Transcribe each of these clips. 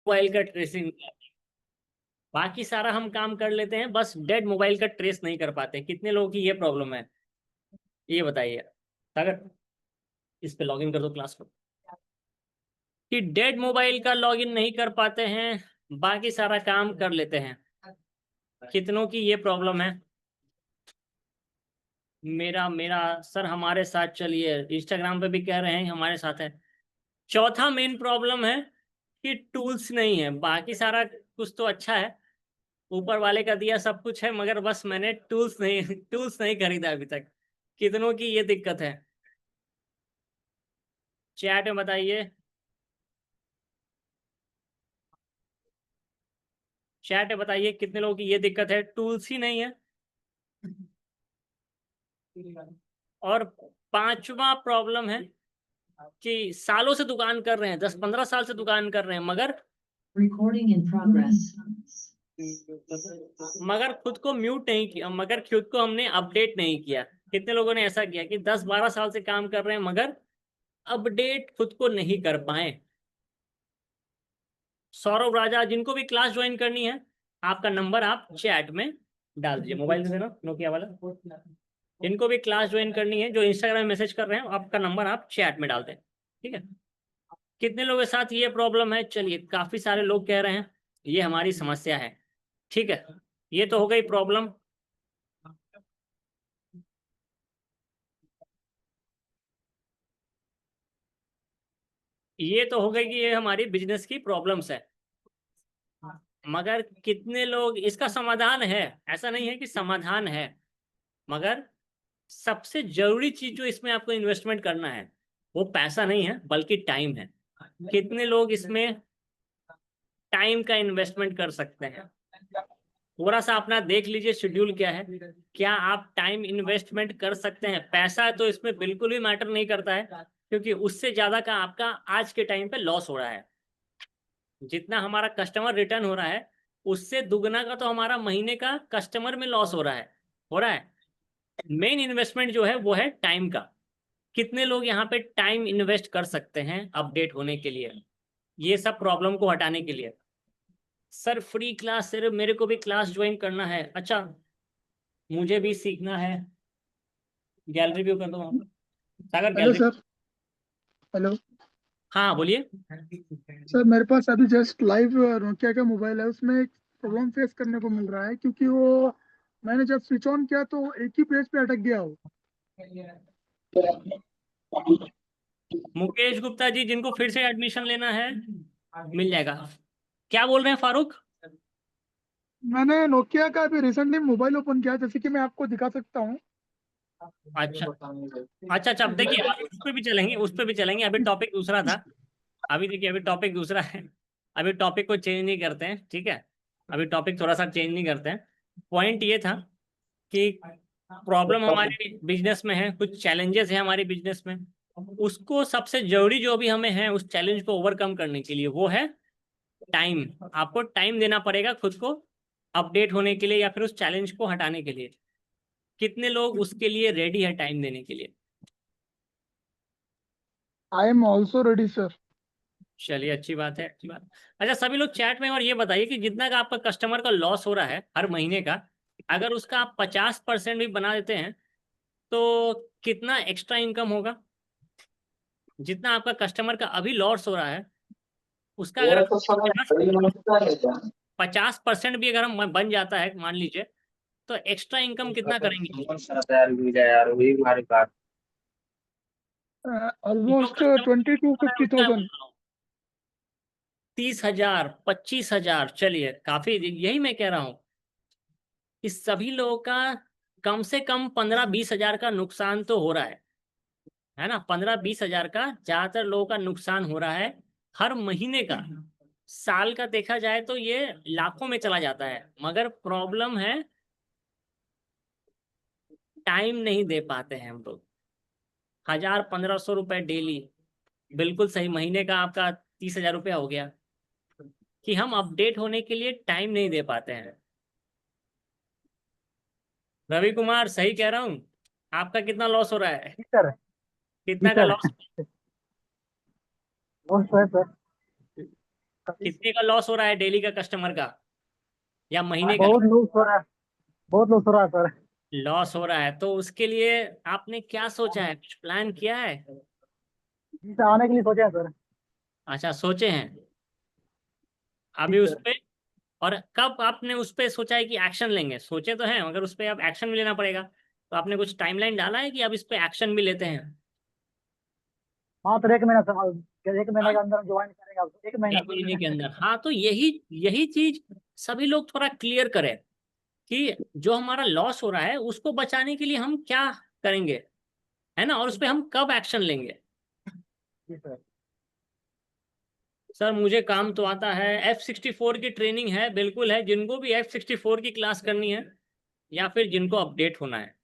Mobile का tracing, बाकी सारा हम काम कर लेते हैं, बस डेड मोबाइल का ट्रेस नहीं कर पाते। कितने लोगों की ये प्रॉब्लम है, ये बताइए। अगर इस पे लॉगिन कर दो क्लास को, कि डेड मोबाइल का लॉगिन नहीं कर पाते हैं, बाकी सारा काम कर लेते हैं। कितनों की ये प्रॉब्लम है? मेरा मेरा सर हमारे साथ चलिए, इंस्टाग्राम पे भी कह रहे हैं हमारे साथ है। चौथा मेन प्रॉब्लम है कि टूल्स नहीं है। बाकी सारा कुछ तो अच्छा है, ऊपर वाले का दिया सब कुछ है, मगर बस मैंने टूल्स नहीं खरीदा अभी तक। कितनों की ये दिक्कत है, चैट में बताइए। चैट में बताइए कितने लोगों की ये दिक्कत है, टूल्स ही नहीं है। और पांचवा प्रॉब्लम है कि सालों से दुकान कर रहे हैं, 10-15 साल से दुकान कर रहे हैं, मगर खुद को म्यूट नहीं किया, मगर खुद को हमने अपडेट नहीं किया। कितने लोगों ने ऐसा किया कि 10-12 साल से काम कर रहे हैं मगर अपडेट खुद को नहीं कर पाए? सौरभ राजा, जिनको भी क्लास ज्वाइन करनी है, आपका नंबर आप चैट में डाल दीजिए। मोबाइल दे देना नोकिया वाला। जिनको भी क्लास ज्वाइन करनी है, जो इंस्टाग्राम में मैसेज कर रहे हैं, आपका नंबर आप चैट में डाल दें, ठीक है। कितने लोगों के साथ ये प्रॉब्लम है? चलिए, काफी सारे लोग कह रहे हैं ये हमारी समस्या है, ठीक है। ये तो हो गई प्रॉब्लम। ये तो हो गई कि ये हमारी बिजनेस की प्रॉब्लम्स है, मगर कितने लोग इसका समाधान है? ऐसा नहीं है कि समाधान है, मगर सबसे जरूरी चीज जो इसमें आपको इन्वेस्टमेंट करना है वो पैसा नहीं है बल्कि टाइम है। कितने लोग इसमें टाइम का इन्वेस्टमेंट कर सकते हैं? थोड़ा सा अपना देख लीजिए शेड्यूल क्या है, क्या आप टाइम इन्वेस्टमेंट कर सकते हैं? पैसा तो इसमें बिल्कुल भी मैटर नहीं करता है, क्योंकि उससे ज्यादा का आपका आज के टाइम पे लॉस हो रहा है। जितना हमारा कस्टमर रिटर्न हो रहा है, उससे दुगना का तो हमारा महीने का कस्टमर में लॉस हो रहा है। मेन इन्वेस्टमेंट जो है वो है टाइम का। कितने लोग यहाँ पे टाइम इन्वेस्ट कर सकते हैं अपडेट होने के लिए, ये सब प्रॉब्लम को हटाने के लिए? सर फ्री क्लास, सिर्फ मेरे को भी क्लास ज्वाइन करना है। अच्छा, मुझे भी सीखना है। गैलरी व्यू कर दो वहाँ पर। सागर हेलो गैलरी। सर। हेलो हाँ बोलिए। सर, मेरे पास अभी जस्ट लाइव नोकिया का मोबाइल है, उसमें एक प्रॉब्लम फेस करने को मिल रहा है, क्योंकि वो मैंने जब स्विच ऑन किया तो एक ही पेज पे अटक गया हो। मुकेश गुप्ता जी, जिनको फिर से एडमिशन लेना है मिल जाएगा। क्या बोल रहे हैं फारूक? मैंने नोकिया का अभी रिसेंटली मोबाइल ओपन किया, जैसे कि मैं आपको दिखा सकता हूँ। अच्छा अच्छा अच्छा, अब देखिए उस पर भी चलेंगे, उस पर भी चलेंगे। अभी टॉपिक दूसरा था। अभी देखिए, अभी टॉपिक दूसरा है। अभी टॉपिक को चेंज नहीं करते हैं, ठीक है। अभी टॉपिक थोड़ा सा चेंज नहीं करते हैं। पॉइंट ये था कि प्रॉब्लम हमारे बिजनेस में है, कुछ चैलेंजेस है हमारे बिजनेस में। उसको सबसे जरूरी जो भी हमें है उस चैलेंज को ओवरकम करने के लिए, वो है टाइम। आपको टाइम देना पड़ेगा खुद को अपडेट होने के लिए या फिर उस चैलेंज को हटाने के लिए। कितने लोग उसके लिए रेडी है टाइम देने के लिए? I am also ready sir. चलिए, अच्छी बात है, अच्छी बात। अच्छा, सभी लोग चैट में और ये बताइए कि जितना का आपका कस्टमर का लॉस हो रहा है हर महीने का, अगर उसका आप 50% भी बना देते हैं तो कितना एक्स्ट्रा इनकम होगा? जितना आपका कस्टमर का अभी लॉस हो रहा है, उसका अगर मेरा हम तो समय 50% भी अगर हम बन जाता है मान लीजिए, तो एक्स्ट्रा इनकम कितना करेंगे? यार भूल यार वही हमारी बात। जो ऑलमोस्ट कस्टमर 20 to 50,000। 30,000, 25,000, चलिए काफी। यही मैं कह रहा हूँ कि सभी लोगों का कम से कम 15-20 हजार का नुकसान तो हो रहा है ना। 15-20 हजार का ज्यादातर लोगों का नुकसान हो रहा है हर महीने का। साल का देखा जाए तो ये लाखों में चला जाता है, मगर प्रॉब्लम है टाइम नहीं दे पाते हैं हम लोग। 1,000-1,500 रुपए डेली, बिल्कुल सही। महीने का आपका 30,000 रुपया हो गया कि हम अपडेट होने के लिए टाइम नहीं दे पाते हैं। रवि कुमार, सही कह रहा हूँ? आपका कितना लॉस हो रहा है? जी सर। जी कितना का सर। लॉस? वो सर सर कितने का लॉस हो रहा है डेली का कस्टमर का या महीने का बहुत लूज हो रहा है, बहुत लूज हो रहा है सर। लॉस हो रहा है? तो उसके लिए आपने क्या सोचा है, कुछ प्लान किया है? जी सर, आने के लिए सोचे हैं सर। अच्छा, सोचे हैं अभी जी उस सर। पे? और कब आपने उस पे सोचा है कि एक्शन लेंगे? सोचे तो हैं, मगर उस पे अब एक्शन भी लेना पड़ेगा, तो आपने कुछ टाइमलाइन डाला है कि अब इस पे एक्शन भी लेते हैं? हाँ सर, 1 महीना सर, 1 महीने हाँ, के अंदर ज्वाइन करेंगे आप, 1 महीना 1 महीने के सर। अंदर। हाँ, तो यही यही चीज सभी लोग थोड़ा क्लियर करें कि जो हमारा लॉस हो रहा है उसको बचाने के लिए हम क्या करेंगे, है ना, और उस पे हम कब एक्शन लेंगे। जी सर। सर मुझे काम तो आता है, F64 की ट्रेनिंग है, बिल्कुल है। जिनको भी F64 की क्लास करनी है या फिर जिनको अपडेट होना है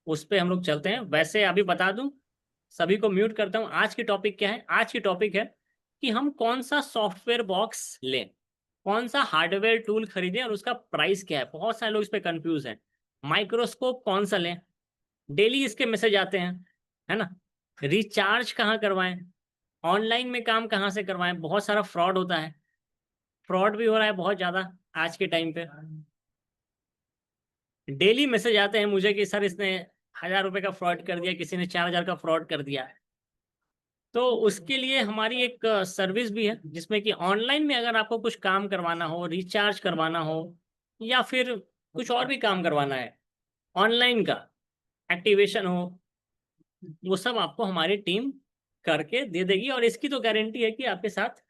उस पे हम लोग चलते हैं। वैसे अभी बता दूं, सभी को म्यूट करता हूं। आज की टॉपिक क्या है? आज की टॉपिक है कि हम कौन सा सॉफ्टवेयर बॉक्स लें, कौन सा हार्डवेयर टूल खरीदें और उसका प्राइस क्या है। बहुत सारे लोग इस पे कंफ्यूज हैं। माइक्रोस्कोप कौन सा लें, डेली इसके मैसेज आते हैं, है ना। रिचार्ज कहाँ करवाएं, ऑनलाइन में काम कहाँ से करवाएं, बहुत सारा फ्रॉड होता है, फ्रॉड भी हो रहा है बहुत ज़्यादा आज के टाइम पे। डेली मैसेज आते हैं मुझे कि सर इसने 1,000 रुपये का फ्रॉड कर दिया, किसी ने 4,000 का फ्रॉड कर दिया। तो उसके लिए हमारी एक सर्विस भी है, जिसमें कि ऑनलाइन में अगर आपको कुछ काम करवाना हो, रिचार्ज करवाना हो या फिर कुछ और भी काम करवाना है, ऑनलाइन का एक्टिवेशन हो, वो सब आपको हमारी टीम करके दे देगी। और इसकी तो गारंटी है कि आपके साथ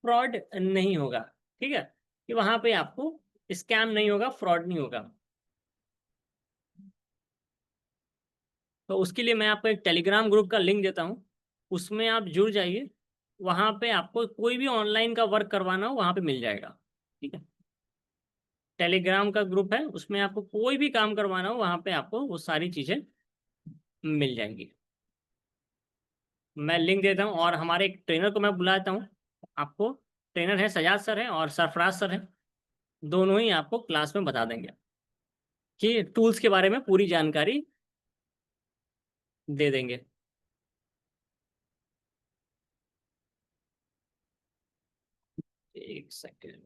फ्रॉड नहीं होगा, ठीक है, कि वहां पे आपको स्कैम नहीं होगा, फ्रॉड नहीं होगा। तो उसके लिए मैं आपको एक टेलीग्राम ग्रुप का लिंक देता हूँ, उसमें आप जुड़ जाइए। वहाँ पे आपको कोई भी ऑनलाइन का वर्क करवाना हो वहाँ पे मिल जाएगा, ठीक है। टेलीग्राम का ग्रुप है, उसमें आपको कोई भी काम करवाना हो वहाँ पे आपको वो सारी चीज़ें मिल जाएंगी। मैं लिंक देता हूँ और हमारे एक ट्रेनर को मैं बुलाता हूँ आपको। ट्रेनर है सजाद सर है और सरफराज सर है, दोनों ही आपको क्लास में बता देंगे कि टूल्स के बारे में पूरी जानकारी दे देंगे। एक सेकेंड।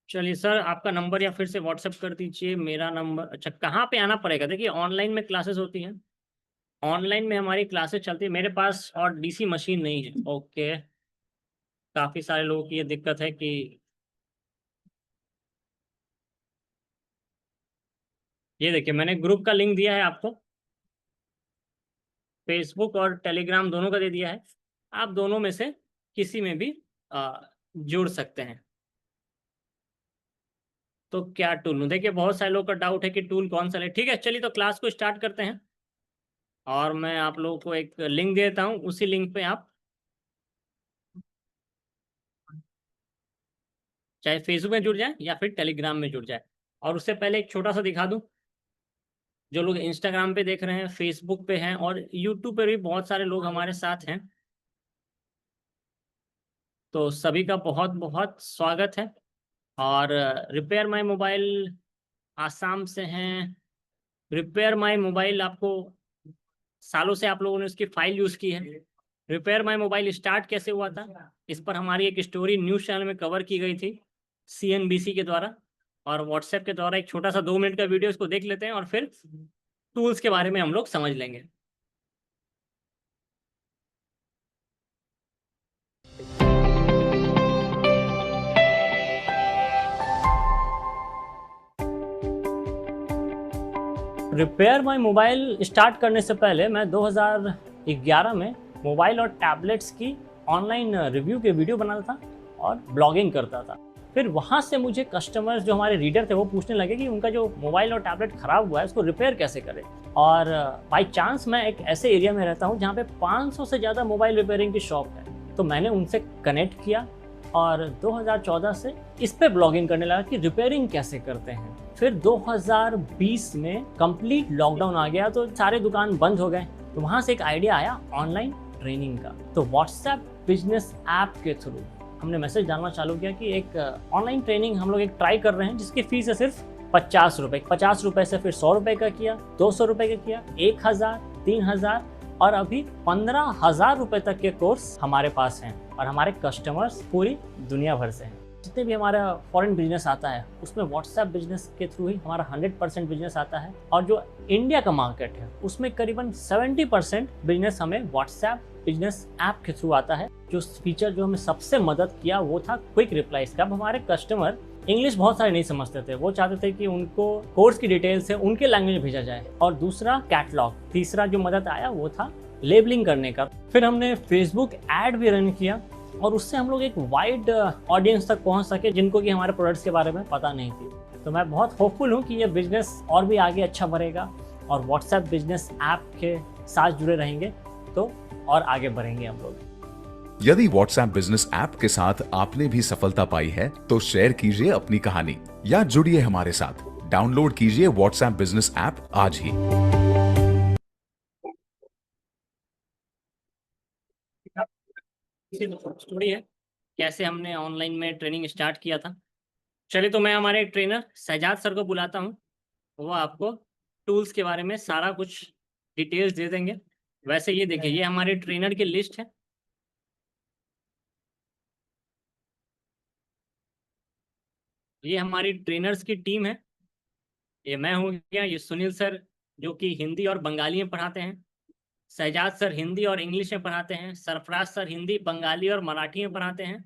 चलिए सर, आपका नंबर या फिर से व्हाट्सएप कर दीजिए। मेरा नंबर, अच्छा कहाँ पे आना पड़ेगा? देखिए ऑनलाइन में क्लासेस होती हैं, ऑनलाइन में हमारी क्लासेस चलती है। मेरे पास और डीसी मशीन नहीं है। ओके, काफ़ी सारे लोगों की ये दिक्कत है कि ये देखिए मैंने ग्रुप का लिंक दिया है आपको, फेसबुक और टेलीग्राम दोनों का दे दिया है। आप दोनों में से किसी में भी जुड़ सकते हैं। तो क्या टूल लूँ? देखिए बहुत सारे लोगों का डाउट है कि टूल कौन सा ले। ठीक है, चलिए तो क्लास को स्टार्ट करते हैं और मैं आप लोगों को एक लिंक देता हूँ, उसी लिंक पे आप चाहे फेसबुक में जुड़ जाए या फिर टेलीग्राम में जुड़ जाए। और उससे पहले एक छोटा सा दिखा दूं, जो लोग इंस्टाग्राम पे देख रहे हैं, फेसबुक पे हैं और यूट्यूब पे भी बहुत सारे लोग हमारे साथ हैं, तो सभी का बहुत बहुत स्वागत है। और रिपेयर माई मोबाइल आसाम से हैं। रिपेयर माई मोबाइल आपको सालों से आप लोगों ने उसकी फाइल यूज़ की है। रिपेयर माई मोबाइल स्टार्ट कैसे हुआ था, इस पर हमारी एक स्टोरी न्यूज़ चैनल में कवर की गई थी CNBC के द्वारा, और व्हाट्सएप के द्वारा एक छोटा सा 2 मिनट का वीडियो, इसको देख लेते हैं और फिर टूल्स के बारे में हम लोग समझ लेंगे। रिपेयर माई मोबाइल स्टार्ट करने से पहले मैं 2011 में मोबाइल और टैबलेट्स की ऑनलाइन रिव्यू के वीडियो बनाता था और ब्लॉगिंग करता था। फिर वहाँ से मुझे कस्टमर्स, जो हमारे रीडर थे, वो पूछने लगे कि उनका जो मोबाइल और टैबलेट ख़राब हुआ है उसको रिपेयर कैसे करें। और बाई चांस मैं एक ऐसे एरिया में रहता हूँ जहाँ पे 500 से ज़्यादा मोबाइल रिपेयरिंग की शॉप है, तो मैंने उनसे कनेक्ट किया और 2014 से इस पे ब्लॉगिंग करने लगा कि रिपेयरिंग कैसे करते हैं। फिर 2020 में कंप्लीट लॉकडाउन आ गया तो सारे दुकान बंद हो गए, तो वहाँ से एक आइडिया आया ऑनलाइन ट्रेनिंग का। तो व्हाट्सएप बिजनेस ऐप के थ्रू हमने मैसेज डालना चालू किया कि एक ऑनलाइन ट्रेनिंग हम लोग एक ट्राई कर रहे हैं जिसकी फीस है सिर्फ 50 रुपए। 50 रुपए से फिर 100 रुपए का किया, 200 रुपए का किया, 1000, 3000 और अभी 15,000 रुपए तक के कोर्स हमारे पास हैं और हमारे कस्टमर्स पूरी दुनिया भर से हैं। जितने भी हमारा फॉरेन बिजनेस आता है उसमें व्हाट्सएप बिजनेस के थ्रू ही हमारा 100% बिजनेस आता है और जो इंडिया का मार्केट है उसमें करीबन 70% बिजनेस हमें व्हाट्सएप बिजनेस ऐप के थ्रू आता है। जो फीचर जो हमें सबसे मदद किया वो था क्विक रिप्लाईज का। अब हमारे कस्टमर इंग्लिश बहुत सारे नहीं समझते थे, वो चाहते थे कि उनको कोर्स की डिटेल्स है उनके लैंग्वेज में भेजा जाए। और दूसरा कैटलॉग, तीसरा जो मदद आया वो था लेबलिंग करने का। फिर हमने फेसबुक ऐड भी रन किया और उससे हम लोग एक वाइड ऑडियंस तक पहुंच सके जिनको कि हमारे प्रोडक्ट्स के बारे में पता नहीं थी। तो मैं बहुत होपफुल हूँ कि ये बिजनेस और भी आगे अच्छा बढ़ेगा और व्हाट्सएप बिजनेस ऐप के साथ जुड़े रहेंगे तो और आगे बढ़ेंगे हम लोग। यदि व्हाट्सएप बिजनेस ऐप के साथ आपने भी सफलता पाई है तो शेयर कीजिए अपनी कहानी या जुड़िए हमारे साथ। डाउनलोड कीजिए व्हाट्सएप बिजनेस ऐप आज ही। स्टोरी है कैसे हमने ऑनलाइन में ट्रेनिंग स्टार्ट किया था। चलिए तो मैं हमारे ट्रेनर शहजाद सर को बुलाता हूँ, वो आपको टूल्स के बारे में सारा कुछ डिटेल्स दे देंगे। वैसे ये देखिए, ये हमारे ट्रेनर की लिस्ट है। ये हमारी ट्रेनर्स की टीम है। ये मैं हूँ क्या, ये सुनील सर जो कि हिंदी और बंगाली में पढ़ाते हैं। शहजाद सर हिंदी और इंग्लिश में पढ़ाते हैं। सरफराज सर हिंदी, बंगाली और मराठी में पढ़ाते हैं।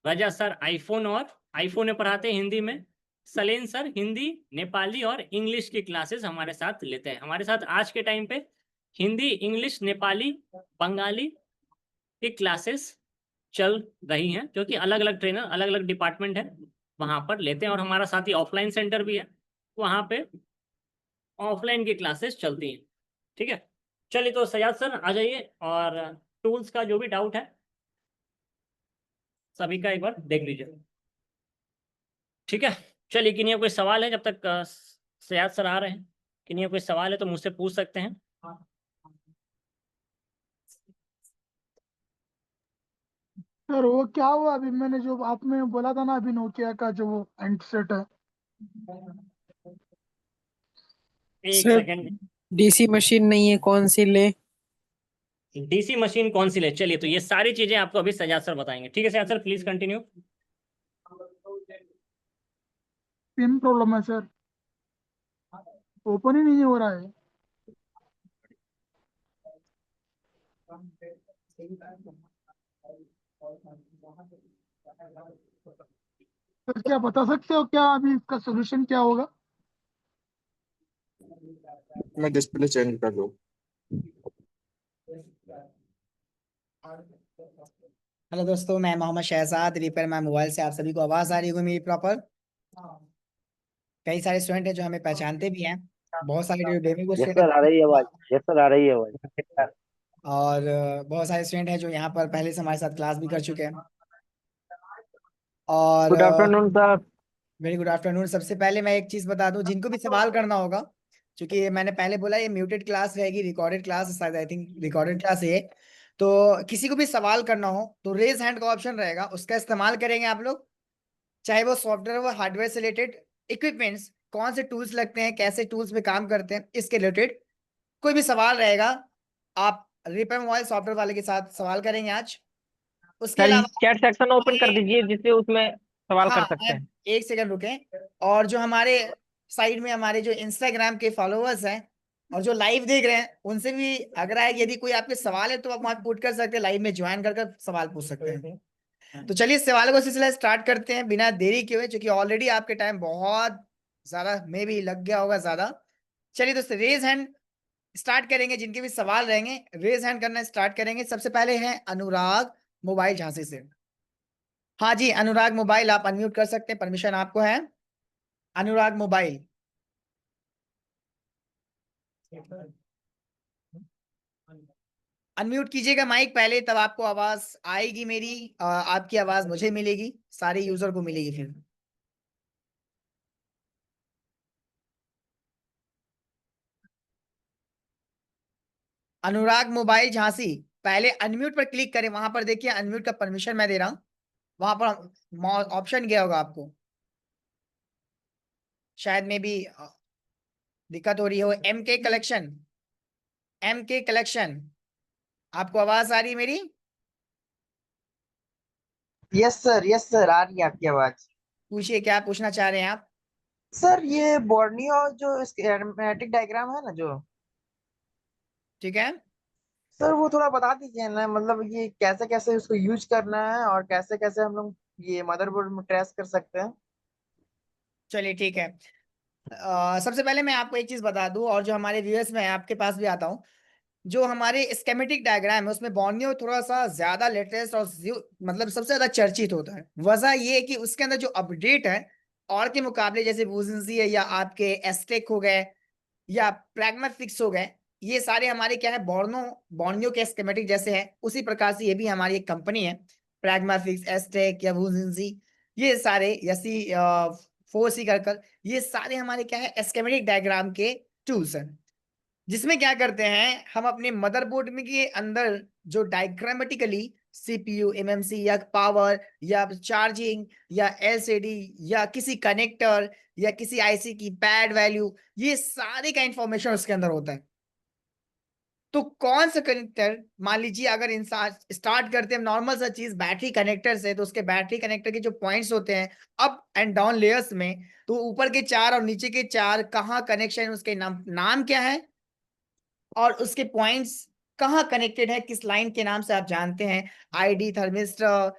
रजा सर आईफोन में पढ़ाते हैं हिंदी में। सलेन सर हिंदी, नेपाली और इंग्लिश की क्लासेस हमारे साथ लेते हैं। हमारे साथ आज के टाइम पे हिंदी, इंग्लिश, नेपाली, बंगाली की क्लासेस चल रही हैं, क्योंकि अलग अलग ट्रेनर अलग अलग डिपार्टमेंट है वहाँ पर लेते हैं। और हमारा साथ ही ऑफलाइन सेंटर भी है, वहाँ पे ऑफलाइन की क्लासेस चलती हैं। ठीक है, चलिए तो सयाद सर आ जाइए और टूल्स का जो भी डाउट है सभी का एक बार देख लीजिए। ठीक है, चलिए किन्हीं कोई सवाल है जब तक सयाद सर आ रहे हैं? किन्हीं कोई सवाल है तो मुझसे पूछ सकते हैं। सर वो क्या हुआ अभी, मैंने जो आपने बोला था ना अभी नोकिया का जो वो हैंडसेट है। एक सर सेकंड। डीसी मशीन नहीं है, कौन सी ले? डीसी मशीन कौन सी ले? चलिए तो ये सारी चीजें आपको अभी सजाद सर बताएंगे। ठीक है Sajjad sir, please continue. Pin problem है सर, ओपन ही नहीं हो रहा है। सर क्या बता सकते हो क्या अभी इसका सोल्यूशन क्या होगा? मैं डिस्प्ले चेंज कर दूँ? हेलो दोस्तों, मैं Mohammad Shahzad, repair man mobile से। आप सभी को आवाज़ आ रही होगी मेरी प्रॉपर? कई सारे स्टूडेंट हैं जो हमें पहचानते भी हैं, बहुत सारे जो डेमो यस स्टूडेंट सर, आ रही है आवाज। यस सर, आ रही है आवाज। और बहुत सारे स्टूडेंट हैं जो यहाँ पर पहले से हमारे साथ क्लास भी कर चुके हैं। और good afternoon sir. Very good afternoon. सबसे पहले मैं एक चीज़ बता दूं, जिनको भी सवाल करना होगा, क्योंकि मैंने पहले बोला ये म्यूटेड क्लास रहेगी, रिकॉर्डेड क्लास, शायद आई थिंक रिकॉर्डेड क्लास है। तो किसी को भी सवाल करना हो तो रेज हैंड का ऑप्शन रहेगा, उसका इस्तेमाल करेंगे आप लोग। चाहे वो सॉफ्टवेयर वो हार्डवेयर से रिलेटेड इक्विपमेंट्स, कौन से टूल्स लगते हैं, कैसे टूल्स पे काम करते हैं, इसके रिलेटेड कोई भी सवाल रहेगा, आप रिपेयर मोबाइल सॉफ्टवेयर वाले के साथ सवाल करेंगे आज। उसके सर अलावा चैट सेक्शन ओपन कर दीजिए जिससे उसमें सवाल हाँ, कर सकते हैं। एक सेकंड रुकें। और जो हमारे साइड में हमारे जो इंस्टाग्राम के फॉलोअर्स हैं और जो लाइव देख रहे हैं, उनसे भी अगर है यदि कोई आपके सवाल है तो आप वहां पुट कर सकते हैं, लाइव में ज्वाइन कर सवाल पूछ सकते हैं। तो चलिए सवालों का सिलसिला स्टार्ट करते हैं बिना देरी के हुए, क्योंकि ऑलरेडी आपके टाइम बहुत ज्यादा में भी लग गया होगा ज्यादा। चलिए दोस्तों, रेज हैंड स्टार्ट करेंगे, जिनके भी सवाल रहेंगे रेज हैंड करना स्टार्ट करेंगे। सबसे पहले है अनुराग मोबाइल झांसी से। हाँ जी अनुराग मोबाइल, आप अनम्यूट कर सकते हैं, परमिशन आपको है। अनुराग मोबाइल, अनम्यूट कीजिएगा माइक पहले, तब आपको आवाज आएगी मेरी। आपकी आवाज मुझे मिलेगी, सारे यूजर को मिलेगी फिर। अनुराग मोबाइल झांसी, पहले अनम्यूट पर क्लिक करें, वहां पर देखिए अनम्यूट का परमिशन मैं दे रहा हूं, वहां पर ऑप्शन गया होगा आपको, शायद में भी दिक्कत हो रही हो। एम के कलेक्शन, आपको आवाज आ रही है मेरी? यस सर, आ रही है आपकी आवाज। पूछिए, क्या पूछना चाह रहे हैं आप? सर ये बोर्नियो जो स्कीमेटिक डायग्राम है ना जो, ठीक है, सर वो थोड़ा बता दीजिए ना, मतलब ये कैसे कैसे उसको यूज करना है और कैसे कैसे हम लोग ये मदरबोर्ड में ट्रेस कर सकते हैं। चलिए ठीक है। सबसे पहले मैं आपको एक चीज बता दूं, और जो हमारे व्यूअर्स में है, आपके पास भी आता हूँ। जो हमारे स्केमेटिक डायग्राम है उसमें बोर्नियो थोड़ा सा ज्यादा लेटेस्ट और मतलब सबसे ज्यादा चर्चित होता है। वजह ये है कि उसके अंदर जो अपडेट है और के मुकाबले, जैसे वूजेंसी है या आपके एस्टेक हो गए या प्रैग्मा फिक्स हो गए, ये सारे हमारे क्या है, बोर्नियो के स्केमेटिक जैसे है। उसी प्रकार से ये भी हमारी एक कंपनी है, प्रैग्मा फिक्स, एस्टेक या वूजेंसी, ये सारे यसी फोर सी कर, ये सारे हमारे क्या है, स्केमेटिक डायग्राम के टूल्स हैं। जिसमें क्या करते हैं हम, अपने मदरबोर्ड में के अंदर जो डायग्रामेटिकली सीपीयू, एमएमसी या पावर या चार्जिंग या एलसीडी या किसी कनेक्टर या किसी आईसी की पैड वैल्यू, ये सारे का इंफॉर्मेशन उसके अंदर होता है। तो कौन सा कनेक्टर, मान लीजिए अगर इंसान स्टार्ट करते हैं नॉर्मल सा चीज बैटरी कनेक्टर से, तो उसके बैटरी कनेक्टर के जो पॉइंट्स होते हैं अप एंड डाउन लेयर्स में, तो ऊपर के 4 और नीचे के 4 कहाँ कनेक्शन, उसके नाम क्या है, और उसके पॉइंट्स कहाँ कनेक्टेड है, किस लाइन के नाम से आप जानते हैं। आईडी थर्मिस्टर,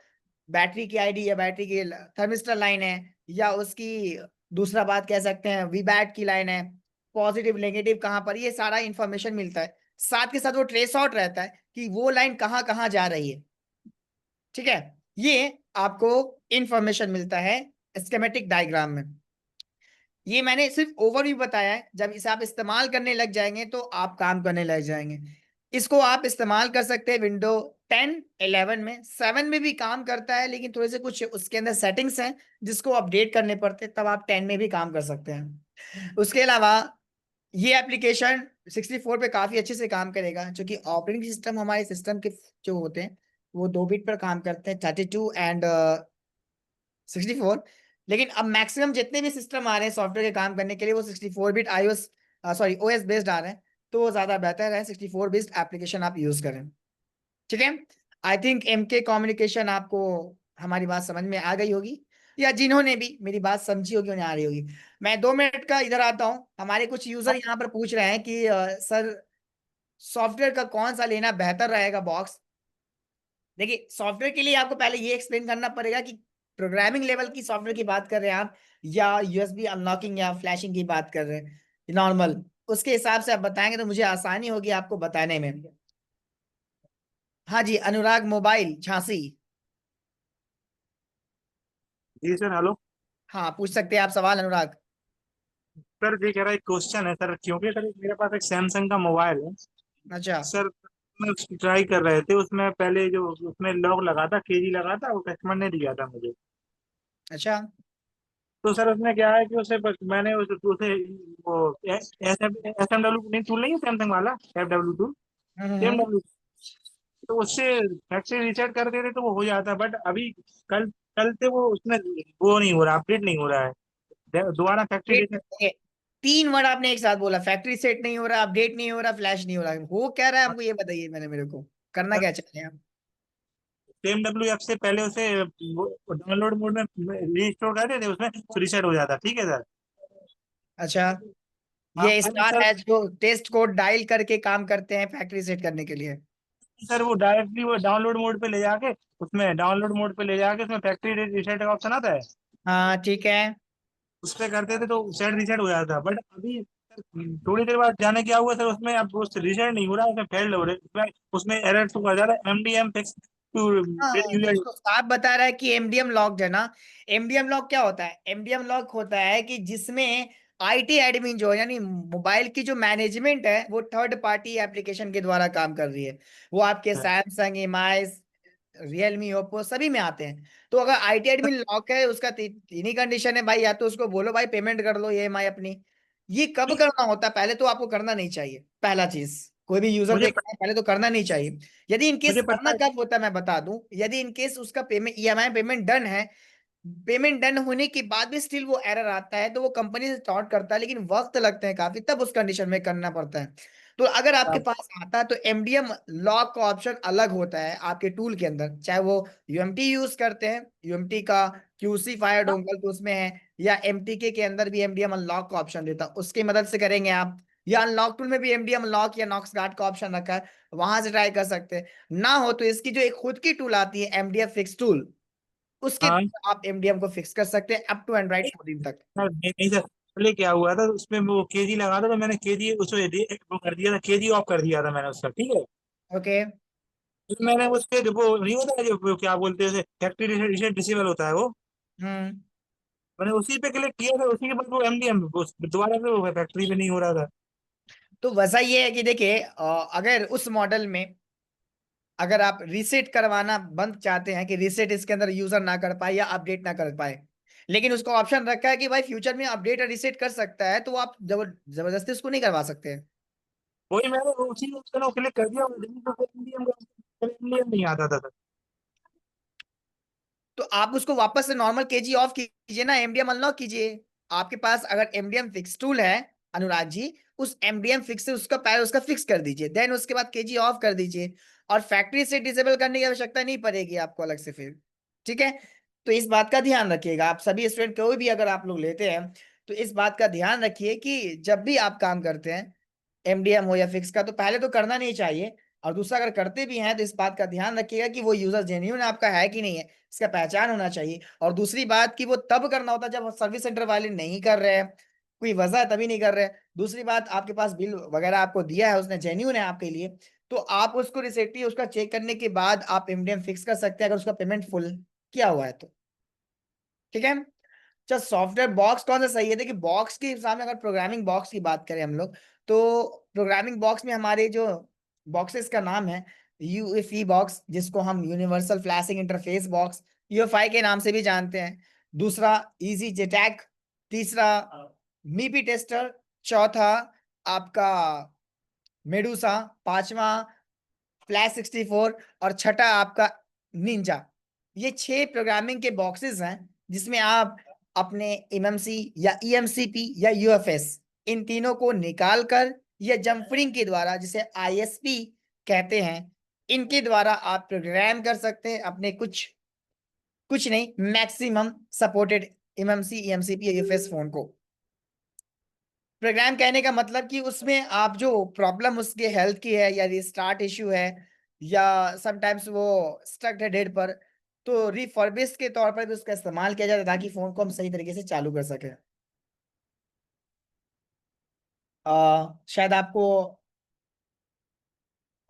बैटरी की आईडी या बैटरी की थर्मिस्टर लाइन है, या उसकी दूसरा बात कह सकते हैं वीबैट की लाइन है, पॉजिटिव नेगेटिव कहाँ पर, ये सारा इंफॉर्मेशन मिलता है। साथ के साथ वो ट्रेस आउट रहता है कि वो लाइन कहाँ कहाँ जा रही है। ठीक है, ये आपको इंफॉर्मेशन मिलता है स्कीमेटिक डायग्राम में। ये मैंने सिर्फ ओवरव्यू बताया है, जब इसे आप इस्तेमाल करने लग जाएंगे तो आप काम करने लग जाएंगे। इसको आप इस्तेमाल कर सकते हैं विंडो 10, 11 में, 7 में भी काम करता है, लेकिन थोड़े से कुछ उसके अंदर सेटिंग्स हैं जिसको अपडेट करने पड़ते हैं, तब आप 10 में भी काम कर सकते हैं। उसके अलावा ये एप्लीकेशन 64 पे काफी अच्छे से काम करेगा, क्योंकि ऑपरेटिंग सिस्टम हमारे सिस्टम के जो होते हैं वो 2 बिट पर काम करते हैं, 32 एंड 64। लेकिन अब मैक्सिमम जितने भी सिस्टम आ रहे हैं सॉफ्टवेयर के काम करने के लिए, वो 64 bit iOS sorry OS based आ रहे हैं, तो वो ज्यादा बेहतर है 64 बेस्ड एप्लीकेशन आप यूज करें। ठीक है, आई थिंक एमके कम्युनिकेशन आपको हमारी बात समझ में आ गई होगी, या जिन्होंने भी मेरी बात समझी होगी उन्हें आ रही होगी। मैं 2 मिनट का इधर आता हूँ। हमारे कुछ यूजर यहाँ पर पूछ रहे हैं कि सर सॉफ्टवेयर का कौन सा लेना बेहतर रहेगा बॉक्स। देखिए, सॉफ्टवेयर के लिए आपको पहले ये एक्सप्लेन करना पड़ेगा कि प्रोग्रामिंग लेवल की सॉफ्टवेयर की बात कर रहे हैं आप, या यूएसबी अनलॉकिंग या फ्लैशिंग की बात कर रहे हैं नॉर्मल। उसके हिसाब से आप बताएंगे तो मुझे आसानी होगी आपको बताने में। हाँ जी, अनुराग मोबाइल झांसी। जी सर, हेलो। हाँ, पूछ सकते हैं आप सवाल अनुराग। सर जी कह रहा एक क्वेश्चन है सर, क्योंकि सर मेरे पास एक सैमसंग का मोबाइल है अच्छा सर। मैं उसकी ट्राई कर रहे थे, उसमें पहले जो उसमें लॉक लगा था, केजी लगा था, वो कस्टमर ने दिया था मुझे। अच्छा। तो सर उसमें क्या है कि मैंने उसे वो एस एम डब्ल्यू नहीं, टूल नहीं है सैमसंग वाला, FW टूल, हम्म। MW, तो उससे फैक्ट्री रीसेट कर देते तो वो हो जाता, बट अभी कल कल से वो उसमें वो नहीं हो रहा, अपडेट नहीं हो रहा है, दोबारा फैक्ट्री रीसेट। ये 3 वर्ड आपने एक साथ बोला, फैक्ट्री सेट नहीं हो रहा, अपडेट नहीं हो रहा, फ्लैश नहीं हो रहा, वो कह रहा है हमको, ये बताइए मैंने, मेरे को करना क्या चाहते हैं आप? MWF से पहले उसे डाउनलोड मोड में रीस्टोर करते थे, उसमें रीसेट हो जाता, ठीक है सर। अच्छा, हाँ ये अभी स्टार सर, है जो टेस्ट कोड डायल करके काम करते हैं फैक्ट्री सेट करने के लिए। सर वो डायरेक्टली वो डाउनलोड मोड पे ले जाके, उसमें फैक्ट्री रीसेट का ऑप्शन आता है, हाँ ठीक है। उस पे करते थे तो सेट रीसेट हो जाता, बट अभी थोड़ी देर बाद जाने क्या हुआ सर, उसमें अब वो रीसेट नहीं हो रहा, उसमें फेल्ड हो रहा है, उसमें एरर शो कर जा रहा है, MDM फिक्स टू हाँ यूजर। दोस्तों, आप बता रहा है कि एमडीएम लॉक्ड है ना। एमडीएम लॉक क्या होता है? एमडीएम लॉक होता है कि जिसमें आईटी एडमिन जो है, यानी मोबाइल की जो मैनेजमेंट है, वो थर्ड पार्टी एप्लीकेशन के द्वारा काम कर रही है। वो आपके सैमसंग, एमआई, रियलमी, ओप्पो सभी में आते हैं। तो अगर आईटी एडमिन लॉक है, उसका 3 ही कंडीशन है भाई, या तो उसको बोलो भाई पेमेंट कर लो ईएमआई अपनी। ये कब करना होता है? पहले तो आपको करना नहीं चाहिए, पहला चीज। कोई भी यूजर मुझे देख रहा है पहले तो करना नहीं चाहिए। यदि इनकेस मुझे पता करना है। कब होता है मैं बता दूं, यदि इनकेस उसका पेमेंट ईएमआई पेमेंट डन है, पेमेंट डन होने के बाद भी स्टिल वो एरर आता है, तो वो कंपनी से सॉर्ट करता है, लेकिन वक्त लगते हैं काफी, तब उस कंडीशन में करना पड़ता है। तो अगर आपके पास आता है तो एमडीएम लॉक का ऑप्शन अलग होता है आपके टूल के अंदर, चाहे वो यूएमटी यूज करते हैं, यूएमटी का क्यूसी फायर डोंगल तो उसमें है, या एमटीके के अंदर भी एमडीएम अनलॉक का ऑप्शन देता है, उसकी मदद से करेंगे आप, या अनलॉक टूल में भी एमडीएम लॉक या नॉक्स गार्ड का ऑप्शन रखा है, वहां से ट्राई कर सकते हैं। ना हो तो इसकी जो एक खुद की टूल आती है एमडीएफ फिक्स टूल, उसके हाँ आप एमडीएम को फिक्स कर सकते हैं अप टू एंड्रॉइड 14 तक। सर, नहीं सर, पहले क्या हुआ था उसमें वो केजी लगा था, तो मैंने केजी उसमें वो कर दिया था, केजी ऑफ कर दिया था मैंने उसका, ठीक है। ओके। फिर मैंने उसके जो वो नहीं होता है, जो वो क्या बोलते हैं उसे, फैक्ट्री रीसेट डिसेबल होता है वो, हम्म। मैंने उसी पे क्लिक किया था, उसी के बाद वो एमडीएम दोबारा से वो फैक्ट्री पे नहीं हो रहा था। तो वजह ये है कि देखिए अगर उस मॉडल में अगर आप रीसेट करवाना बंद चाहते हैं कि रीसेट इसके अंदर यूजर ना कर पाए या अपडेट ना कर पाए, लेकिन उसको ऑप्शन रखा है कि भाई फ्यूचर में अपडेट और रीसेट कर सकता है, तो आप जबरदस्ती उसको नहीं करवा सकते हैं। वही मैंने उसी ऑप्शन को क्लिक कर दिया, एमडीएम नहीं आता था सर। तो आप उसको वापस से नॉर्मल केजी ऑफ कीजिए ना, एमडीएम अनलॉक कीजिए। आपके पास अगर एमडीएम फिक्स टूल है अनुराग जी, उस एमडीएम फिक्स से उसका पहले उसका फिक्स कर दीजिए, देन उसके बाद केजी ऑफ कर दीजिए, और फैक्ट्री से डिसेबल करने की आवश्यकता नहीं पड़ेगी आपको अलग से फिर। ठीक है, तो इस बात का ध्यान रखिएगा, आप सभी स्टूडेंट कोई भी अगर आप लोग लेते हैं तो इस बात का ध्यान रखिए कि जब भी आप काम करते हैं एमडीएम हो या फिक्स का, तो पहले तो करना नहीं चाहिए, और दूसरा अगर करते भी हैं तो इस बात का ध्यान रखिएगा कि वो यूजर जेन्युइन आपका है कि नहीं है, इसका पहचान होना चाहिए। और दूसरी बात कि वो तब करना होता है जब सर्विस सेंटर वाले नहीं कर रहे हैं, कोई वजह है तभी नहीं कर रहे हैं। दूसरी बात, आपके पास बिल वगैरह आपको दिया है, उसने जेन्युइन है आपके लिए, तो आप उसको रिसेंटली उसका चेक करने के बाद आप एमडीएम फिक्स कर सकते हैं अगर उसका पेमेंट फुल किया हुआ है तो। ठीक है, अच्छा सॉफ्टवेयर बॉक्स कौन सा सही है? देखिए बॉक्स के हिसाब में अगर प्रोग्रामिंग बॉक्स की बात करें हम लोग, तो प्रोग्रामिंग बॉक्स में हमारे जो बॉक्सेस का नाम है यूएफई बॉक्स, जिसको हम universal flashing interface box UFI के नाम से भी जानते हैं, दूसरा इजी जेटैक, तीसरा मीपी टेस्टर, चौथा आपका मेडूसा, पांचवा फ्लैश 64, और छठा आपका निंजा। ये 6 प्रोग्रामिंग के बॉक्सेस हैं जिसमें आप अपने एमएमसी या ईएमसीपी या यूएफएस इन तीनों को निकाल कर या जंपरिंग के द्वारा, जिसे आईएसपी कहते हैं, इनके द्वारा आप प्रोग्राम कर सकते हैं अपने कुछ नहीं मैक्सिमम सपोर्टेड एमएमसी ईएमसीपी या यूएफएस फोन को। प्रोग्राम कहने का मतलब कि उसमें आप जो प्रॉब्लम उसके हेल्थ की है या रिस्टार्ट इश्यू है या समटाइम्स वो स्टक है डेड पर, तो रिफर्बिश के तौर पर भी उसका इस्तेमाल किया जाता है ताकि फोन को हम सही तरीके से चालू कर सकें। शायद आपको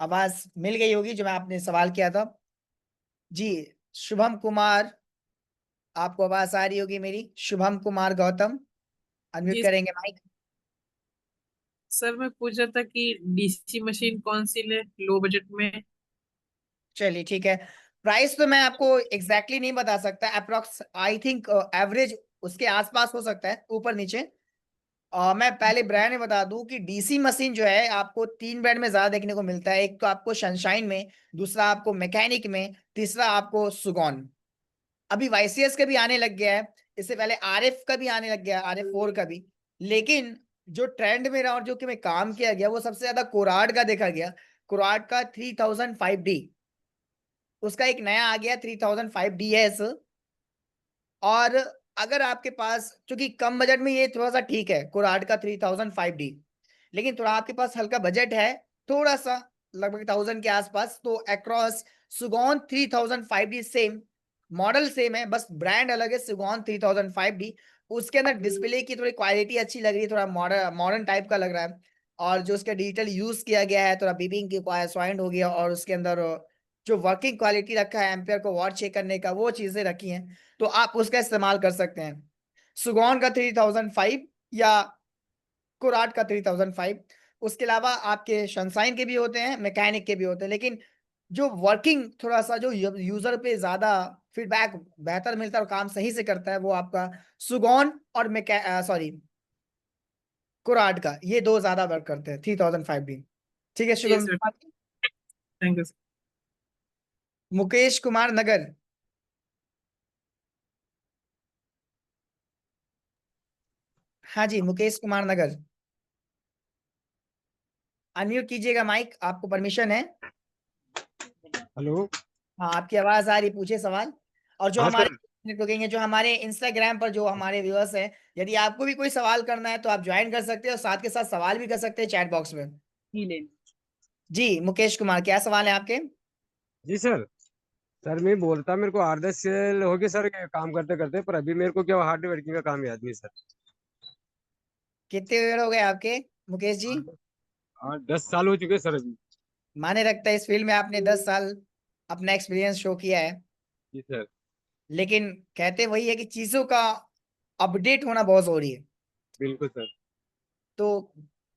आवाज मिल गई होगी जो मैं आपने सवाल किया था जी। शुभम कुमार, आपको आवाज आ रही होगी मेरी? शुभम कुमार गौतम, अनम्यूट जी करेंगे माइक। सर, मैं पूछ रहा था कि डीसी मशीन कौन सी ले लो बजट में। चलिए ठीक है, प्राइस तो मैं आपको एग्जैक्टली नहीं बता सकता, अप्रोक्स आई थिंक एवरेज उसके आसपास हो सकता है, ऊपर नीचे। मैं पहले ब्रांड में बता दूं कि डीसी मशीन जो है आपको 3 ब्रांड में ज्यादा देखने को मिलता है, एक तो आपको सनशाइन में, दूसरा आपको मैकेनिक में, तीसरा आपको सुगॉन। अभी वाईसीएस का भी आने लग गया है, इससे पहले आरएफ का भी आने लग गया, आरएफ 4 का भी। लेकिन जो ट्रेंड में रहा और जो कि में काम किया गया वो सबसे ज्यादा कोराड का देखा गया। कोराड का 3005D, उसका एक नया आ गया 3005DS। और अगर आपके पास, चूंकि कम बजट में ये थोड़ा सा ठीक है कोराड का 3005D, लेकिन थोड़ा आपके पास हल्का बजट है, थोड़ा सा लगभग 1000 के आसपास, तो across Sugon 3005D same model same है, बस ब्रांड अलग है, सुगॉन 3005D। उसके अंदर डिस्प्ले की थोड़ी क्वालिटी अच्छी लग रही है, थोड़ा मॉडर्न टाइप का लग रहा है, और जो उसका डिजिटल यूज किया गया है थोड़ा बीपिंग की स्वाइंड हो गया, और उसके अंदर जो वर्किंग क्वालिटी रखा है एम्पियर को वॉट चेक करने का, वो चीजें रखी हैं, तो आप उसका इस्तेमाल कर सकते हैं। सुगॉन का 3005 या कुराट का 3005। उसके अलावा आपके सनशाइन के भी होते हैं, मैकेनिक के भी होते हैं, लेकिन जो वर्किंग थोड़ा सा जो यूजर पे ज्यादा फीडबैक बेहतर मिलता है और काम सही से करता है, वो आपका सुगॉन और कुराट का, ये दो ज्यादा वर्क करते हैं 3005D। ठीक है जी Shubham. Sir, thank you sir. Mukesh Kumar Nagar. हाँ जी मुकेश कुमार नगर, अनम्यूट कीजिएगा माइक, आपको परमिशन है। हेलो। हाँ आपकी आवाज आ रही, पूछे सवाल। और जो हाँ हमारे सर। कुकिंग है, जो हमारे इंस्टाग्राम पर जो हमारे व्यूअर्स हैं, यदि आपको भी कोई सवाल करना है तो आप ज्वाइन कर सकते हैं और साथ के साथ सवाल भी कर सकते हैं चैट बॉक्स में। जी मुकेश कुमार, क्या सवाल है आपके? जी सर। सर मैं बोलता, मेरे को 8-10 साल हो गए सर ये काम करते करते, पर अभी मेरे को क्या हार्ड वर्किंग का काम याद नहीं सर। कितने ईयर हो गए आपके मुकेश जी? 8-10 साल हो चुके सर अभी। माने रखता है इस फील्ड में आपने 10 साल अपना एक्सपीरियंस शो किया है, जी सर। लेकिन कहते वही है कि चीजों का अपडेट होना बहुत जरूरी है। बिल्कुल सर। तो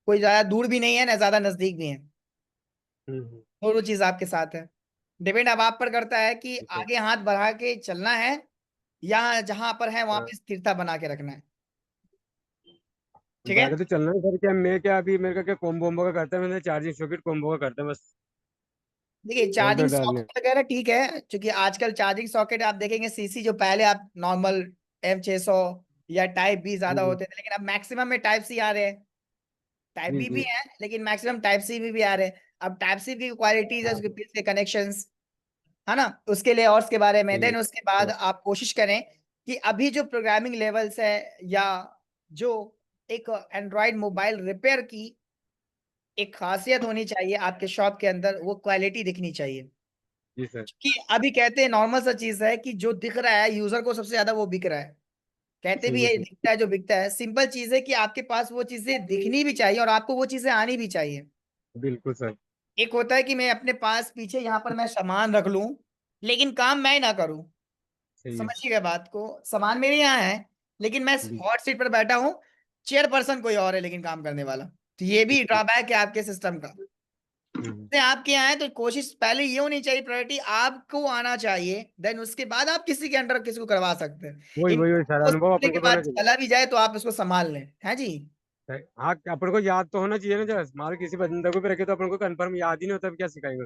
कोई ज्यादा दूर भी नहीं है ना ज्यादा नजदीक भी है, हम्म। दोनों चीज आपके साथ है। डिपेंड अब आप पर करता है कि जी सर। आगे हाथ बढ़ा के चलना है या जहां पर है वहां हाँ, पे स्थिरता बना के रखना है। ठीक है। बाकी तो चलना है सर। क्या मैं क्या अभी मेरे का क्या कॉम्बो वोम्बो का करता है, मैंने चार्जिंग सॉकेट कॉम्बो का करता है बस। देखिए होल्डर चार्जिंग डालने। सॉकेट वगैरह ठीक है, क्योंकि आजकल चार्जिंग सॉकेट आप देखेंगे सीसी जो पहले आप नॉर्मल M600 या टाइप बी जी ज्यादा जी। होते थे, लेकिन अब मैक्सिमम में टाइप सी आ रहे हैं। टाइप जी बी भी जी। है लेकिन मैक्सिमम टाइप सी भी आ रहे हैं। अब टाइप सी की क्वालिटीज है, हाँ उसके पीछे कनेक्शंस है ना, उसके लिए और उसके बारे में। जी जी। देन उसके बाद हाँ, आप कोशिश करें कि अभी जो प्रोग्रामिंग लेवल्स है या जो एक एंड्रॉयड मोबाइल रिपेयर की एक खासियत होनी चाहिए आपके शॉप के अंदर, वो क्वालिटी दिखनी चाहिए। जी सर। कि अभी कहते हैं नॉर्मल सा चीज है कि जो दिख रहा है यूजर को सबसे ज्यादा वो बिक रहा है। कहते भी जी ये जी। दिखता है जो बिकता है। सिंपल चीज है कि आपके पास वो चीजें दिखनी भी चाहिए और आपको वो चीजें आनी भी चाहिए। बिल्कुल सर। एक होता है कि मैं अपने पास पीछे यहाँ पर मैं सामान रख लूं लेकिन काम मैं ना करूं। सही है। समझिएगा बात को, सामान मेरे यहाँ है लेकिन मैं जी हॉट सीट पर बैठा हूँ, चेयर पर्सन कोई और है लेकिन काम करने वाला। तो ये जी। भी ड्रॉबैक है आपके सिस्टम का। हम्म। जैसे आपके यहाँ है तो कोशिश पहले ये होनी चाहिए, प्रायोरिटी आपको आना चाहिए, देन उसके बाद आप किसी के अंडर किसी को करवा सकते हैं। वही इन वही वही सर, अनुभव करने अपन के को तो होना बाद चाहिए। चला भी जाए तो आप इसको संभाल लें। है जी। हाँ, अपन को याद तो होना चाहिए ना, जब माल किसी बंदे को भी रखे तो अपन को कंफर्म याद ही नहीं होता, अब क्या सिखाएंगे।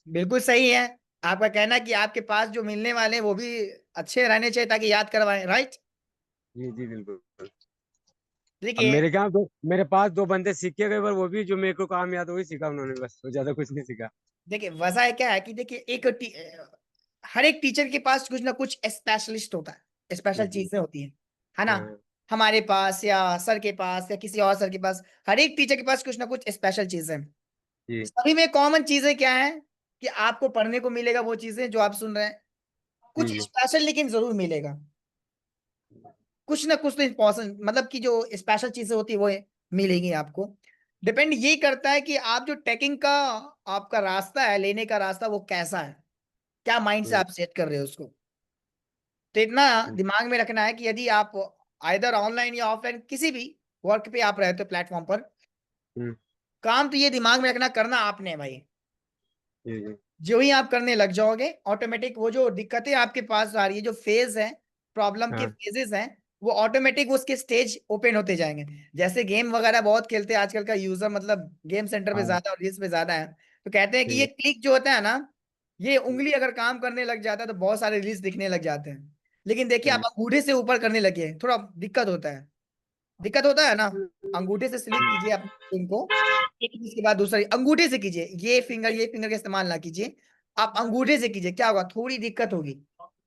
बिल्कुल सही है आपका कहना कि आपके पास जो मिलने वाले हैं वो भी अच्छे रहने चाहिए ताकि याद करवाएं, राइट। जी जी बिल्कुल। अब देखिए मेरे क्या मेरे पास 2 बंदे सीख के गए, पर वो भी जो मेरे को काम याद वही सीखा उन्होंने, बस वो ज्यादा कुछ नहीं सीखा। देखिए वजह है क्या है कि देखिए हर एक टीचर के पास कुछ ना कुछ स्पेशलिस्ट होता है, स्पेशल जी। चीजें होती हैं, है ना। हाँ। हमारे पास या सर के पास या किसी और सर के पास, हर एक टीचर के पास कुछ ना कुछ स्पेशल चीजें हैं। जी सभी में कॉमन चीजें क्या है कि आपको पढ़ने को मिलेगा वो चीजें जो आप सुन रहे हैं, जी कुछ जी। स्पेशल लेकिन जरूर मिलेगा। कुछ ना कुछ तो इम्पोर्टेंट मतलब कि जो स्पेशल चीजें होती है वो मिलेगी आपको। डिपेंड ये करता है कि आप जो टेकिंग का आपका रास्ता है, लेने का रास्ता वो कैसा है, क्या माइंड से हम्म, आप सेट कर रहे हो उसको। तो इतना दिमाग में रखना है कि यदि आप आइदर ऑनलाइन या ऑफलाइन किसी भी वर्क पे आप रहते हो प्लेटफॉर्म पर, हम्म, काम तो ये दिमाग में रखना करना आपने है भाई। जी जी। जो ही आप करने लग जाओगे ऑटोमेटिक वो जो दिक्कतें आपके पास आ रही है, जो फेज है, प्रॉब्लम के हाँ फेजेस हैं, वो ऑटोमेटिक उसके स्टेज ओपन होते जाएंगे। जैसे गेम वगैरह बहुत खेलते हैं आजकल का यूजर, मतलब गेम सेंटर पे हाँ। ज्यादा और रील्स पे ज्यादा है, तो कहते हैं कि ठीक ये है। क्लिक जो होता है ना, ये उंगली अगर काम करने लग जाता है तो बहुत सारे रील्स दिखने लग जाते हैं। लेकिन देखिए आप हम्म, अंगूठे से ऊपर करने लगे थोड़ा दिक्कत होता है ना। अंगूठे से सिलेक्ट कीजिए आप इनको, एक इसके बाद दूसरा अंगूठे से कीजिए, ये फिंगर का इस्तेमाल ना कीजिए, आप अंगूठे से कीजिए। क्या होगा, थोड़ी दिक्कत होगी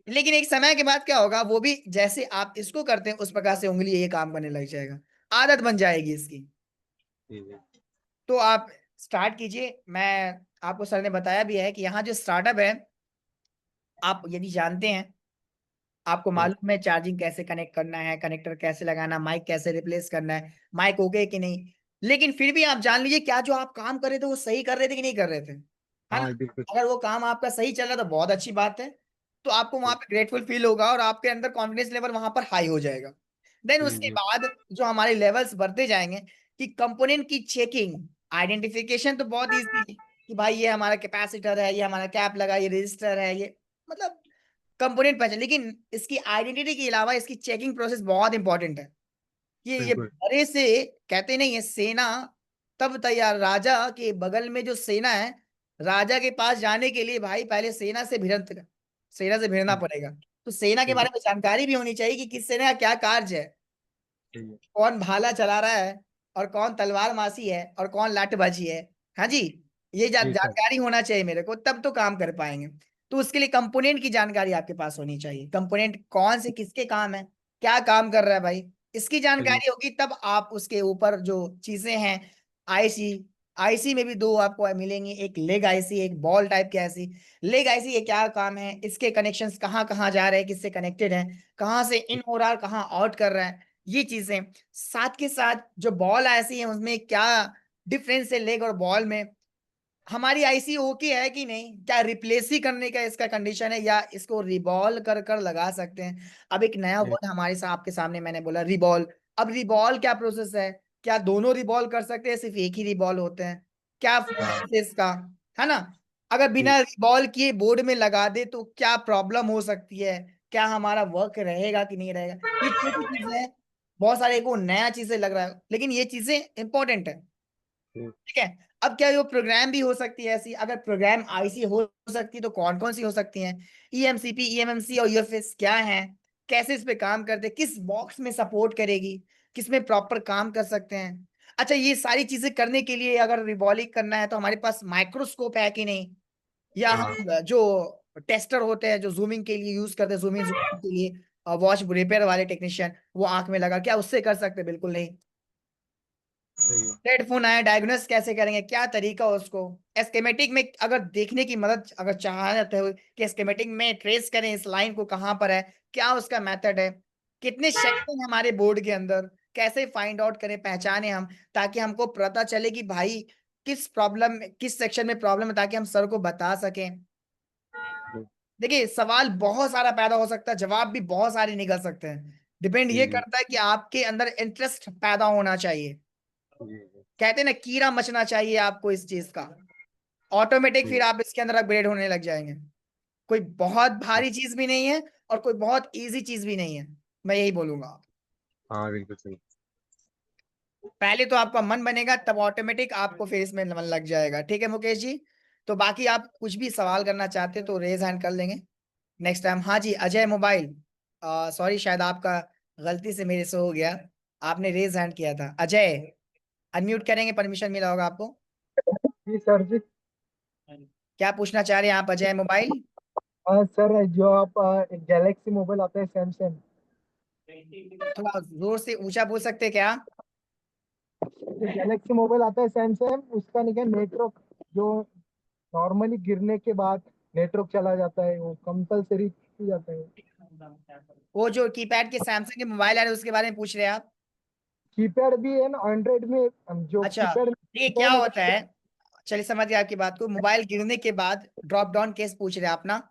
लेकिन एक समय के बाद क्या होगा, वो भी जैसे आप इसको करते हैं उस प्रकार से उंगली ये काम करने लग जाएगा, आदत बन जाएगी इसकी। ठीक है। तो आप स्टार्ट कीजिए। मैं आपको सर ने बताया भी है कि यहाँ जो स्टार्टअप है, आप यदि जानते हैं, आपको हाँ मालूम है चार्जिंग कैसे कनेक्ट करना है, कनेक्टर कैसे लगाना, माइक कैसे रिप्लेस करना है, माइक ओके कि नहीं, लेकिन फिर भी आप जान लीजिए क्या जो आप काम कर रहे थे वो सही कर रहे थे कि नहीं कर रहे थे, है ना। हाँ बिल्कुल। अगर वो काम आपका सही चल रहा तो बहुत अच्छी बात है, तो आपको वहां पे ग्रेटफुल फील होगा और आपके अंदर कॉन्फिडेंस लेवल वहां पर हाई हो जाएगा। देन उसके जी। बाद जो हमारे लेवल्स बढ़ते जाएंगे कि कंपोनेंट की चेकिंग, आइडेंटिफिकेशन तो बहुत ईजी है कि भाई ये हमारा कैपेसिटर है, ये हमारा कैप लगा, ये रजिस्टर है, ये मतलब कंपोनेंट पहचान, लेकिन इसकी आइडेंटिटी के अलावा इसकी चेकिंग प्रोसेस बहुत इंपॉर्टेंट है। ये बिल्कुल। बड़े से कहते नहीं है सेना तब तैयार, राजा के बगल में जो सेना है, राजा के पास जाने के लिए भाई पहले सेना से भिड़ना पड़ेगा। तो सेना के बारे में जानकारी भी होनी चाहिए कि किस सेना का क्या कार्य है, कौन भाला चला रहा है और कौन तलवार मासी है और कौन लाठबाजी है। हाँ जी, ये जानकारी होना चाहिए मेरे को, तब तो काम कर पाएंगे। तो उसके लिए कंपोनेंट की जानकारी आपके पास होनी चाहिए, कंपोनेंट कौन से किसके काम है, क्या काम कर रहा है भाई, इसकी जानकारी होगी तब आप उसके ऊपर जो चीजें हैं, आईसी आईसी में भी दो आपको मिलेंगी, एक लेग आईसी, एक बॉल टाइप की आईसी। लेग आईसी ये क्या काम है, इसके कनेक्शंस कहाँ कहाँ जा रहे हैं, किससे कनेक्टेड है, कहाँ से इन हो रहा है, कहाँ आउट कर रहा है, ये चीजें। साथ के साथ जो बॉल आईसी है उसमें क्या डिफरेंस है लेग और बॉल में, हमारी आईसी ओके है कि नहीं, क्या रिप्लेस ही करने का इसका कंडीशन है या इसको रिबॉल कर कर लगा सकते हैं। अब एक नया वर्ड हमारे साथ आपके सामने मैंने बोला, रिबॉल। अब रिबॉल क्या प्रोसेस है, क्या दोनों रिबॉल कर सकते हैं, सिर्फ एक ही रिबॉल होते हैं, क्या प्रोसेस है इसका, है ना। अगर बिना रिबॉल किए बोर्ड में लगा दे तो क्या प्रॉब्लम हो सकती है, क्या हमारा वर्क रहेगा कि नहीं रहेगा, ये छोटी चीजें हैं। बहुत सारे को नया चीजें लग रहा है लेकिन ये चीजें इंपॉर्टेंट है, ठीक है। अब क्या वो प्रोग्राम भी हो सकती है ऐसी, अगर प्रोग्राम आईसी हो सकती है तो कौन कौन सी हो सकती हैं, ईएमसीपी, ईएमएमसी और यूएफएस क्या है, कैसे इस पे काम करते हैं, किस बॉक्स में सपोर्ट करेगी, किस में प्रॉपर काम कर सकते हैं। अच्छा, ये सारी चीजें करने के लिए अगर रिबॉलिंग करना है तो हमारे पास माइक्रोस्कोप है कि नहीं, या हम जो टेस्टर होते हैं जो जूमिंग के लिए यूज करते हैं, जूमिंग के लिए वॉच रिपेयर वाले टेक्नीशियन, वो आंख में लगा, क्या उससे कर सकते हैं, बिल्कुल नहीं। हेडफोन आया, डायग्नोस कैसे करेंगे, क्या तरीका हो उसको, एस्केमेटिक में अगर देखने की मदद अगर चाहते हो कि एस्केमेटिक में ट्रेस करें इस लाइन को कहाँ पर है, क्या उसका मेथड है, कितने सेक्शन हमारे बोर्ड के अंदर, कैसे फाइंड आउट करें, पहचाने हम, ताकि हमको पता चले कि भाई किस सेक्शन में प्रॉब्लम है, ताकि हम सर को बता सकें। देखिए सवाल बहुत सारा पैदा हो सकता है, जवाब भी बहुत सारे निकल सकते हैं, डिपेंड ये करता है कि आपके अंदर इंटरेस्ट पैदा होना चाहिए। कहते हैं ना, कीड़ा मचना चाहिए आपको इस चीज का, ऑटोमेटिक फिर आप इसके अंदर अपग्रेड होने लग जाएंगे। कोई बहुत भारी चीज भी नहीं है और कोई बहुत इजी चीज भी नहीं है, मैं यही बोलूंगा। हाँ बिल्कुल सही। पहले तो आपका मन बनेगा तब ऑटोमेटिक आपको फिर इसमें मन लग जाएगा, ठीक है मुकेश जी। तो बाकी आप कुछ भी सवाल करना चाहते तो रेज हैंड कर लेंगे नेक्स्ट टाइम। हाँ जी, अजय मोबाइल, सॉरी शायद आपका गलती से मेरे से हो गया, आपने रेज हैंड किया था। अजय अनम्यूट करेंगे, परमिशन मिला होगा आपको। जी सर जी। क्या पूछना चाह रहे हैं आप अजय मोबाइल? सर जो आप एक गैलेक्सी मोबाइल आता है सैमसंग, थोड़ा जोर से ऊंचा बोल सकते हैं क्या? गैलेक्सी मोबाइल आता है सैमसंग, उसका नहीं क्या नेटवर्क, जो नॉर्मली गिरने के बाद नेटवर्क चला जाता है, वो कंपलसरी हो जाता है। वो जो कीपैड के सैमसंग के मोबाइल आ रहे हैं उसके बारे में पूछ रहे हैं आप? कीपैड भी है ना एंड्रॉइड में, जो अच्छा, कीपैड ये क्या होता है, चलिए समझ गया आपकी बात को। मोबाइल गिरने के बाद ड्रॉप डाउन केस पूछ रहे हैं आप ना,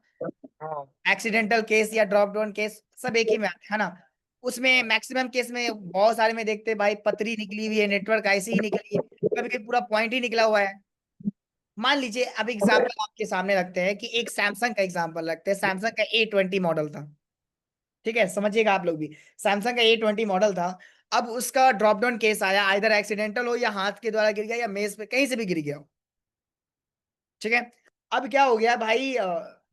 हाँ एक्सीडेंटल केस या ड्रॉप डाउन केस सब एक ही में आते हैं ना। उसमें मैक्सिमम केस में बहुत सारे में देखते हैं भाई पतरी निकली हुई है, नेटवर्क ऐसी ही निकली है, कभी कभी पूरा पॉइंट ही निकला हुआ है। मान लीजिए अब एग्जाम्पल आपके सामने रखते हैं कि एक सैमसंग का एग्जाम्पल रखते हैं, सैमसंग का A20 मॉडल था, ठीक है, समझिएगा आप लोग भी, सैमसंग का A20 मॉडल था। अब उसका ड्रॉप डाउन केस आया, आइदर एक्सीडेंटल हो या हाथ के द्वारा गिर गया या मेज पे कहीं से भी गिर गया हो, ठीक है। अब क्या हो गया भाई,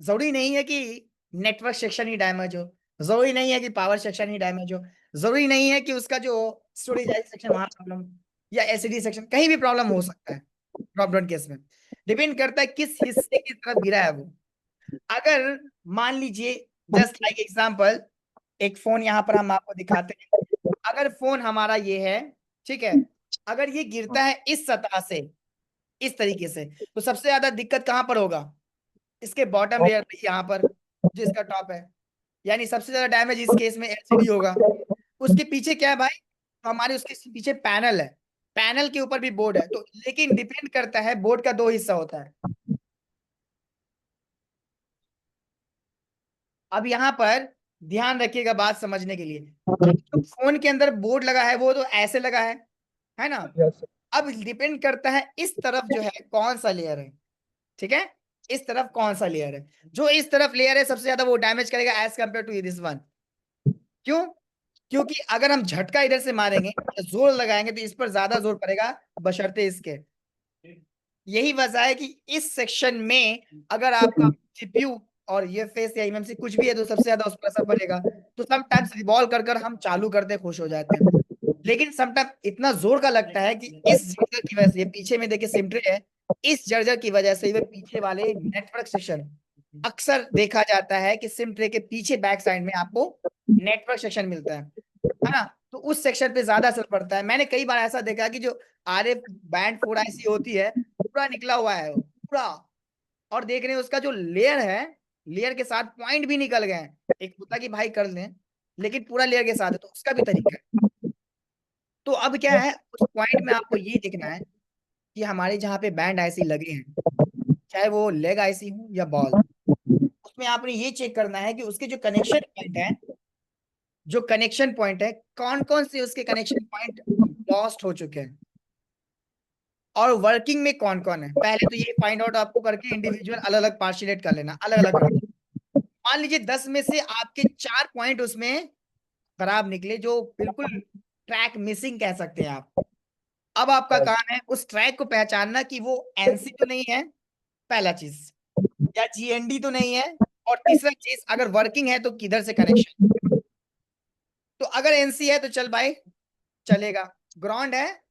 जरूरी नहीं है कि नेटवर्क सेक्शन ही डैमेज हो, जरूरी नहीं है कि पावर सेक्शन ही डैमेज हो, जरूरी नहीं है कि उसका जो स्टोरेज सेक्शन वहां प्रॉब्लम, या एसएसडी सेक्शन कहीं भी प्रॉब्लम हो सकता है। ड्रॉप डाउन केस में डिपेंड करता है किस हिस्से की तरफ गिरा है वो। अगर मान लीजिए जस्ट लाइक एग्जांपल, एक फोन यहाँ पर हम आपको दिखाते हैं, अगर फोन हमारा ये है, ठीक है, अगर ये गिरता है इस सतह से इस तरीके से, तो सबसे ज्यादा दिक्कत कहां पर होगा, इसके बॉटम लेयर पे, यहाँ पर जिसका टॉप है, यानी सबसे ज्यादा डैमेज इस केस में एलसीडी होगा। उसके पीछे क्या है भाई, तो हमारे उसके पीछे पैनल है, पैनल के ऊपर भी बोर्ड है, तो लेकिन डिपेंड करता है, बोर्ड का दो हिस्सा होता है। अब यहाँ पर ध्यान रखिएगा बात समझने के लिए, तो फोन के अंदर बोर्ड लगा है वो तो ऐसे लगा है ना। यस अब डिपेंड करता है इस तरफ जो है कौन सा लेयर है, ठीक है, इस तरफ कौन सा लेयर है, जो इस तरफ लेयर है सबसे ज्यादा वो डैमेज करेगा as compare to this one. क्यों? क्योंकि अगर हम झटका इधर से मारेंगे या जोर लगाएंगे तो इस पर ज्यादा जोर पड़ेगा बशर्ते इसके। यही वजह है कि इस सेक्शन में अगर आपका सीपीयू और ये फेस या एमएमसी कुछ भी है तो सबसे ज्यादा उस पर असर पड़ेगा। तो समटाइम्स रिवॉल्व कर कर हम चालू करते खुश हो जाते हैं, लेकिन समटाइम इतना जोर का लगता है कि इस जर्जर की वजह से, ये पीछे में देखिए सिमट्री है, इस जर्जर की वजह से ये पीछे वाले नेटवर्क सेक्शन, अक्सर देखा जाता है कि सिम ट्रे के पीछे बैक साइड में आपको नेटवर्क सेक्शन मिलता है ना, तो उस सेक्शन पे ज्यादा असर पड़ता है। मैंने कई बार ऐसा देखा कि जो आरएफ बैंड 4 आईसी होती है पूरा निकला हुआ है वो, पूरा, और देख रहे हैं उसका जो लेयर है, लेयर के साथ पॉइंट भी निकल गए हैं। एक होता कि भाई कर लें, लेकिन पूरा लेयर के साथ है तो उसका भी तरीका है। तो अब क्या है, उस पॉइंट में आपको ये देखना है कि हमारे जहाँ पे बैंड आईसी लगे हैं, चाहे वो लेग आईसी हो या बॉल, उसमें आपने ये चेक करना है कि उसके जो कनेक्शन पॉइंट है, जो कनेक्शन पॉइंट है, कौन कौन से उसके कनेक्शन पॉइंट लॉस्ट हो चुके हैं और वर्किंग में कौन कौन है। पहले तो ये फाइंड आउट आपको करके इंडिविजुअल अलग अलग पार्शिलेट कर लेना, अलग अलग कर लेना। मान लीजिए 10 में से आपके 4 पॉइंट उसमें खराब निकले, जो बिल्कुल ट्रैक मिसिंग कह सकते हैं आप। अब आपका काम है उस ट्रैक को पहचानना कि वो एनसी तो नहीं है, पहला चीज, या जीएनडी तो नहीं है, और तीसरा चीज अगर वर्किंग है तो किधर से कनेक्शन। तो अगर एनसी है तो चल भाई चलेगा, ग्राउंड है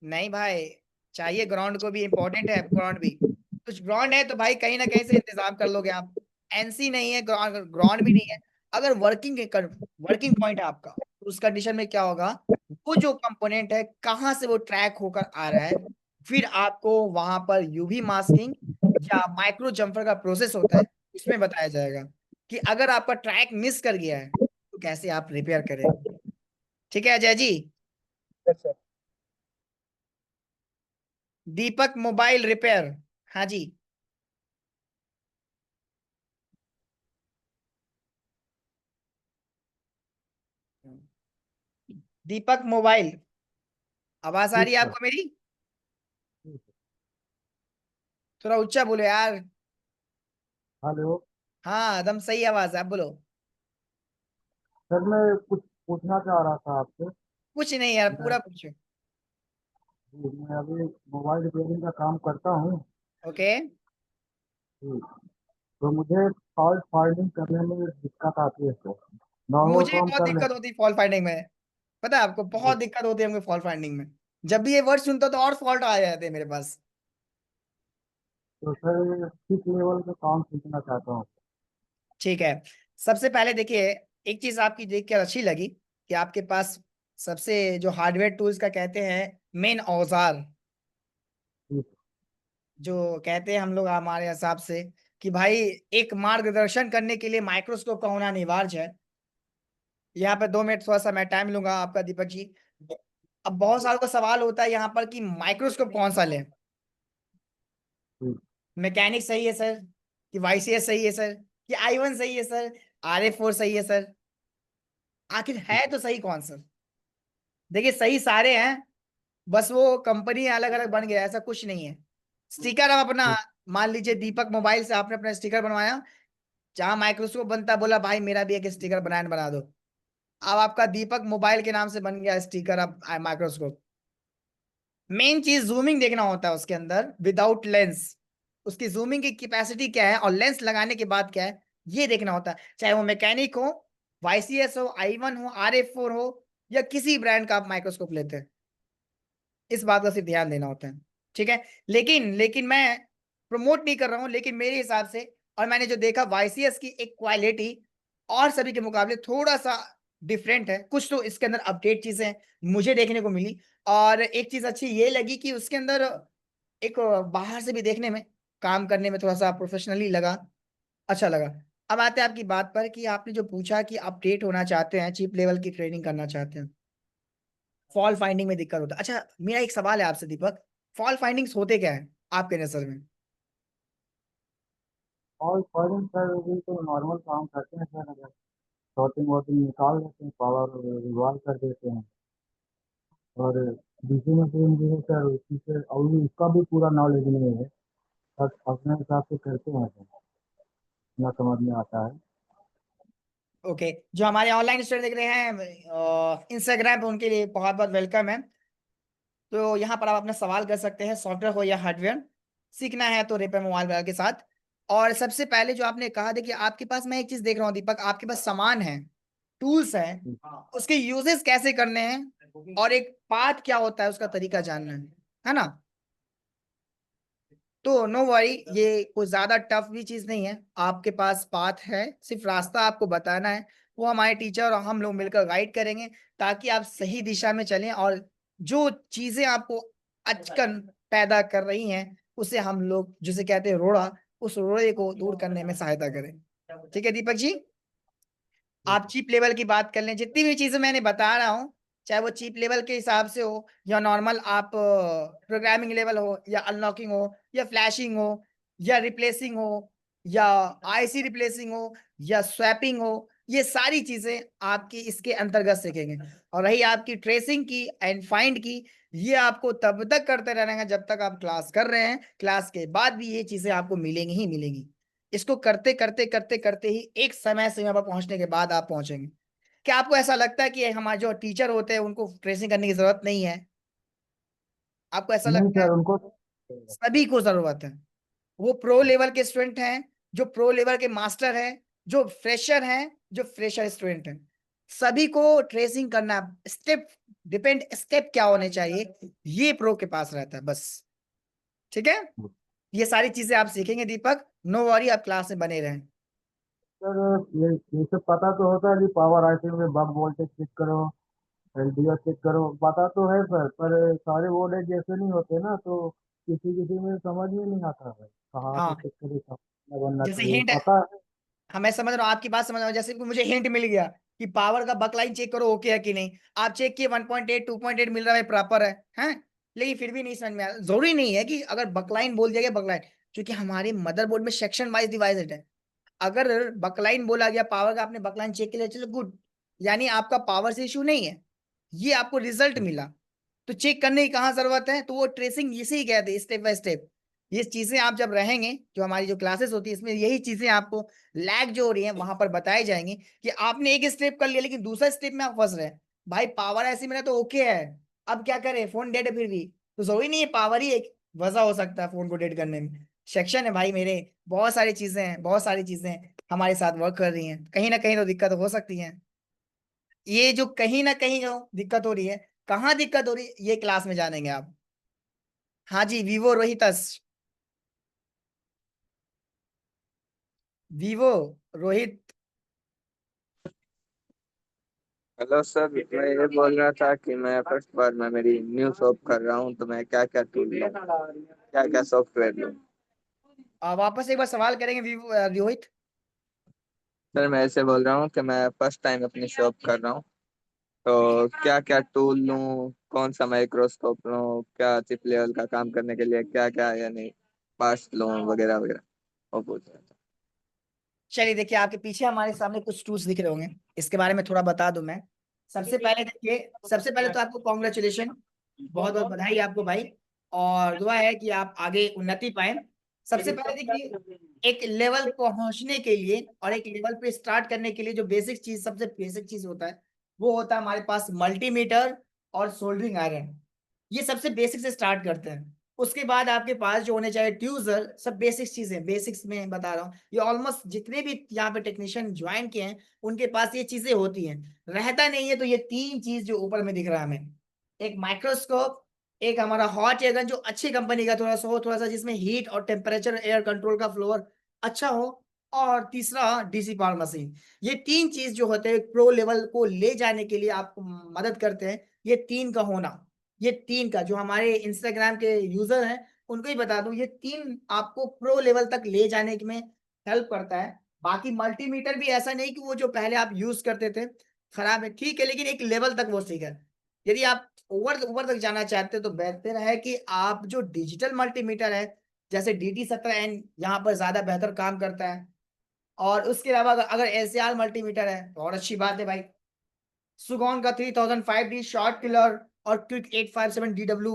नहीं भाई, चाहिए ग्राउंड को भी, इंपॉर्टेंट है ग्राउंड भी, कुछ ग्राउंड है तो भाई कहीं ना कहीं से इंतजाम कर लोगे आप। एनसी नहीं है, ग्राउंड भी नहीं है, अगर वर्किंग पॉइंट है आपका, तो उस कंडीशन में क्या होगा, वो जो कंपोनेंट है कहाँ से वो ट्रैक होकर आ रहा है, फिर आपको वहां पर यूवी मास्किंग या माइक्रो जम्पर का प्रोसेस होता है, उसमें बताया जाएगा कि अगर आपका ट्रैक मिस कर गया है तो कैसे आप रिपेयर करें। ठीक है अजय जी। दीपक मोबाइल रिपेयर, हाँ जी। दीपक मोबाइल, आवाज आ रही है आपको मेरी? थोड़ा ऊंचा बोलो यार। हेलो हाँ एकदम सही आवाज है, आप बोलो। सर, मैं कुछ पूछना चाह रहा था आपसे। कुछ नहीं यार, मैं पूरा पूछो। मैं अभी मोबाइल रिपेयरिंग का काम करता हूँ। ओके। जी, तो मुझे फॉल्ट फाइंडिंग करने में दिक्कत आती है सर। नॉर्मल मुझे भी काम बहुत कर दिक्कत होती है फॉल्ट फाइंडिंग में, पता है आपको, बहुत दिक्कत होती है मुझे फॉल्ट फाइंडिंग में। जब भी ये वर्ड सुनता हूं तो और फॉल्ट आ जाते हैं मेरे पास। तो सर किस लेवल का काम सीखना चाहता हूँ। ठीक है, सबसे पहले देखिए, एक चीज आपकी देख कर अच्छी लगी कि आपके पास सबसे जो हार्डवेयर टूल्स का कहते हैं मेन औजार, जी, जो कहते हैं हम लोग हमारे हिसाब से कि भाई एक मार्गदर्शन करने के लिए माइक्रोस्कोप का होना अनिवार्य है। यहाँ पे 2 मिनट थोड़ा सा मैं टाइम लूंगा आपका दीपक जी। अब बहुत सालों का सवाल होता है यहाँ पर कि माइक्रोस्कोप कौन सा लें, जी, मैकेनिक सही है सर, कि वाईसीएस सही है सर, कि आई 1 सही है सर, RF4 सही है सर, आखिर है तो सही कौन सर? देखिए सही सारे हैं, बस वो कंपनी अलग अलग बन गया, ऐसा कुछ नहीं है। स्टिकर हम अपना, मान लीजिए दीपक मोबाइल से आपने अपना स्टिकर बनवाया, जहां माइक्रोस्कोप बनता, बोला भाई मेरा भी एक स्टिकर ब्रांड बना दो, अब आपका दीपक मोबाइल के नाम से बन गया स्टिकर अब माइक्रोस्कोप। मेन चीज जूमिंग देखना होता है उसके अंदर विदाउट लेंस, उसकी जूमिंग की कैपेसिटी क्या है और लेंस लगाने के बाद क्या है, ये देखना होता है। चाहे वो मैकेनिक हो, वाईसीएस हो, I1 हो, RF4 हो, या किसी ब्रांड का आप माइक्रोस्कोप लेते हैं, इस बात का सिर्फ ध्यान देना होता है। ठीक है, लेकिन मैं प्रमोट नहीं कर रहा हूं, लेकिन मेरे हिसाब से और मैंने जो देखा वाईसीएस की एक क्वालिटी और सभी के मुकाबले थोड़ा सा डिफरेंट है, कुछ तो इसके अंदर अपडेट चीजें मुझे देखने को मिली। और एक चीज अच्छी ये लगी कि उसके अंदर एक बाहर से भी देखने में, काम करने में थोड़ा सा प्रोफेशनली लगा, अच्छा लगा। अब आते हैं आपकी बात पर कि आपने जो पूछा कि अपडेट होना चाहते हैं, चीप लेवल की ट्रेनिंग करना चाहते हैं, फॉल फाइंडिंग में दिक्कत होता है। अच्छा मेरा एक सवाल है आपसे दीपक, फॉल फाइंडिंग्स होते क्या है आपके नजर में? और फॉरेन सर भी तो नॉर्मल काम करते हैं सर। अगर शॉर्टिंग वॉटिंग निकाल देते हैं, पावर रिवॉल्व कर देते हैं। और डीसी मशीन भी है सर, उसी से और उसका भी पूरा नॉलेज नहीं है। बस अपने हिसाब से करते हैं सर, ना समझ में आता है। ओके, जो हमारे ऑनलाइन स्टूडेंट देख रहे हैं इंस्टाग्राम पे, उनके लिए बहुत बहुत वेलकम है। तो यहाँ पर आप अपना सवाल कर सकते हैं, सॉफ्टवेयर हो या हार्डवेयर सीखना है तो रेपर मोबाइल वाले के साथ। और सबसे पहले जो आपने कहा, देखिए आपके पास, मैं एक चीज देख रहा हूँ दीपक, आपके पास सामान है, टूल्स हैं, उसके यूजेस कैसे करने हैं और एक पाथ क्या होता है उसका तरीका जानना है ना। तो नो वरी, ये कोई ज्यादा टफ भी चीज नहीं है, आपके पास पाथ है, सिर्फ रास्ता आपको बताना है। वो हमारे टीचर और हम लोग मिलकर गाइड करेंगे ताकि आप सही दिशा में चलें और जो चीजें आपको अचकन पैदा कर रही हैं उसे हम लोग जिसे कहते हैं रोड़ा, उस रोड़े को दूर करने में सहायता करें। ठीक है दीपक जी, आप चीप लेवल की बात कर लें, जितनी भी चीजें मैंने बता रहा हूँ, चाहे वो चीप लेवल के हिसाब से हो या नॉर्मल आप प्रोग्रामिंग लेवल हो या अनलॉकिंग हो या फ्लैशिंग हो या रिप्लेसिंग हो या आईसी रिप्लेसिंग हो या स्वैपिंग हो, ये सारी चीजें आपकी इसके अंतर्गत सीखेंगे। और रही आपकी ट्रेसिंग की एंड फाइंड की, ये आपको तब तक करते रहना है जब तक आप क्लास कर रहे हैं, क्लास के बाद भी ये चीजें आपको मिलेंगी ही मिलेंगी। इसको करते करते करते करते ही एक समय सीमा पर पहुंचने के बाद आप पहुंचेंगे। क्या आपको ऐसा लगता है कि हमारे जो टीचर होते हैं उनको ट्रेसिंग करने की जरूरत नहीं है? आपको ऐसा नहीं लगता है? सर, उनको सभी को जरूरत है। वो प्रो लेवल के स्टूडेंट हैं, जो प्रो लेवल के मास्टर हैं, जो फ्रेशर हैं, जो फ्रेशर स्टूडेंट हैं, सभी को ट्रेसिंग करना, स्टेप डिपेंड स्टेप क्या होने चाहिए, ये प्रो के पास रहता है बस। ठीक है, ये सारी चीजें आप सीखेंगे दीपक, नो वरी, आप क्लास में बने रहें। सर ये सब पता तो होता है कि पावर आईसी में बग वोल्टेज चेक करो, एलडीओ चेक करो, पता तो है सर, पर सारे वोल्टेज जैसे नहीं होते ना, तो किसी किसी में समझ में नहीं आता है कहाँ से हाँ, चेक करे, कहाँ बनना जैसे चाहिए हिंट, पता है। हाँ मैं समझ रहा हूँ आपकी बात, समझ रहा हूँ। जैसे कि मुझे हिंट मिल गया कि पावर का बकलाइन चेक करो ओके है कि नहीं, आप चेक किए 1.8 2.8 मिल रहा है, प्रॉपर है, हैं? लेकिन फिर भी नहीं समझ में आया। जरूरी नहीं है कि अगर बकलाइन बोल दिया गया बकलाइन, क्योंकि हमारे मदरबोर्ड में सेक्शन वाइज डिवाइडेड है। अगर बकलाइन बोला गया पावर का, आपने बकलाइन चेक किया, चलो गुड, यानी आपका पावर से इशू नहीं है, ये आपको रिजल्ट मिला। तो चेक करने की कहाँ जरूरत है? तो वो ट्रेसिंग इसे ही कहते हैं, स्टेप बाय स्टेप। ये चीजें आप जब रहेंगे, जो हमारी जो क्लासेस होती है इसमें यही चीजें आपको लैग जो हो रही है वहां पर बताई जाएंगी कि आपने एक स्टेप कर लिया लेकिन दूसरा स्टेप में आप फंस रहे हैं। भाई पावर ऐसी मेरा तो ओके है, अब क्या करें, फोन डेड है फिर भी, तो जरूरी नहीं है पावर ही एक वजह हो सकता है फोन को डेड करने में। सेक्शन है भाई मेरे, बहुत सारी चीजें हैं, बहुत सारी चीजें हमारे साथ वर्क कर रही हैं, कहीं ना कहीं तो दिक्कत हो सकती है। ये जो कहीं ना कहीं जो दिक्कत हो रही है, कहाँ दिक्कत हो रही है, ये क्लास में जानेंगे आप। हाँ जी, वीवो रोहितस, वीवो रोहित। हेलो सर, मैं ये बोल रहा था कि मैं फर्स्ट बार मैं मेरी न्यू शॉप कर रहा हूँ, तो मैं क्या क्या टूल लूँ, क्या क्या सॉफ्टवेयर लूँ। वापस एक बार सवाल करेंगे वीवो रोहित। सर मैं ऐसे बोल रहा हूँ कि मैं फर्स्ट टाइम अपनी शॉप कर रहा हूँ, तो क्या क्या टूल लूँ, कौन सा माइक्रोस्कोप लूँ, क्या चिप लेवल का काम करने के लिए क्या क्या यानी पार्ट्स लूँ वगैरह वगैरह, वो पूछ रहा था। चलिए देखिए, आपके पीछे हमारे सामने कुछ टूल्स दिख रहे होंगे, इसके बारे में थोड़ा बता दूं मैं। सबसे पहले देखिए, सबसे पहले तो आपको कॉन्ग्रेचुलेशन, बहुत बहुत बधाई आपको भाई, और दुआ है कि आप आगे उन्नति पाए। सबसे पहले देखिए, एक लेवल पहुंचने के लिए और एक लेवल पे स्टार्ट करने के लिए जो बेसिक चीज, सबसे बेसिक चीज होता है, वो होता है हमारे पास मल्टीमीटर और सोल्डरिंग आयरन। ये सबसे बेसिक से स्टार्ट करते हैं। उसके बाद आपके पास जो होने चाहिए ट्यूजर, सब बेसिक्स चीजें, बेसिक्स में बता रहा हूँ, ये ऑलमोस्ट जितने भी यहाँ पे टेक्नीशियन ज्वाइन किए हैं उनके पास ये चीजें होती हैं। रहता नहीं है तो ये तीन चीज जो ऊपर में दिख रहा है हमें, एक माइक्रोस्कोप, एक हमारा हॉट एयर गन जो अच्छी कंपनी का थोड़ा सा हो, थोड़ा सा जिसमें हीट और टेम्परेचर एयर कंट्रोल का फ्लोर अच्छा हो, और तीसरा डीसी पावर मशीन। ये तीन चीज जो होते हैं प्रो लेवल को ले जाने के लिए आपको मदद करते हैं, ये तीन का होना। ये तीन का, जो हमारे इंस्टाग्राम के यूजर हैं उनको ही बता दूं, ये तीन आपको प्रो लेवल तक ले जाने में हेल्प करता है। बाकी मल्टीमीटर भी ऐसा नहीं कि वो जो पहले आप यूज करते थे खराब है, ठीक है, लेकिन एक लेवल तक वो ठीक है। यदि आप ओवर ओवर तक जाना चाहते हैं तो बेहतर है कि आप जो डिजिटल मल्टीमीटर है, जैसे DT17N यहाँ पर ज्यादा बेहतर काम करता है। और उसके अलावा अगर SAR मल्टीमीटर है तो और अच्छी बात है भाई। सुगॉन का 3005D शॉर्ट किलर और quick 857DW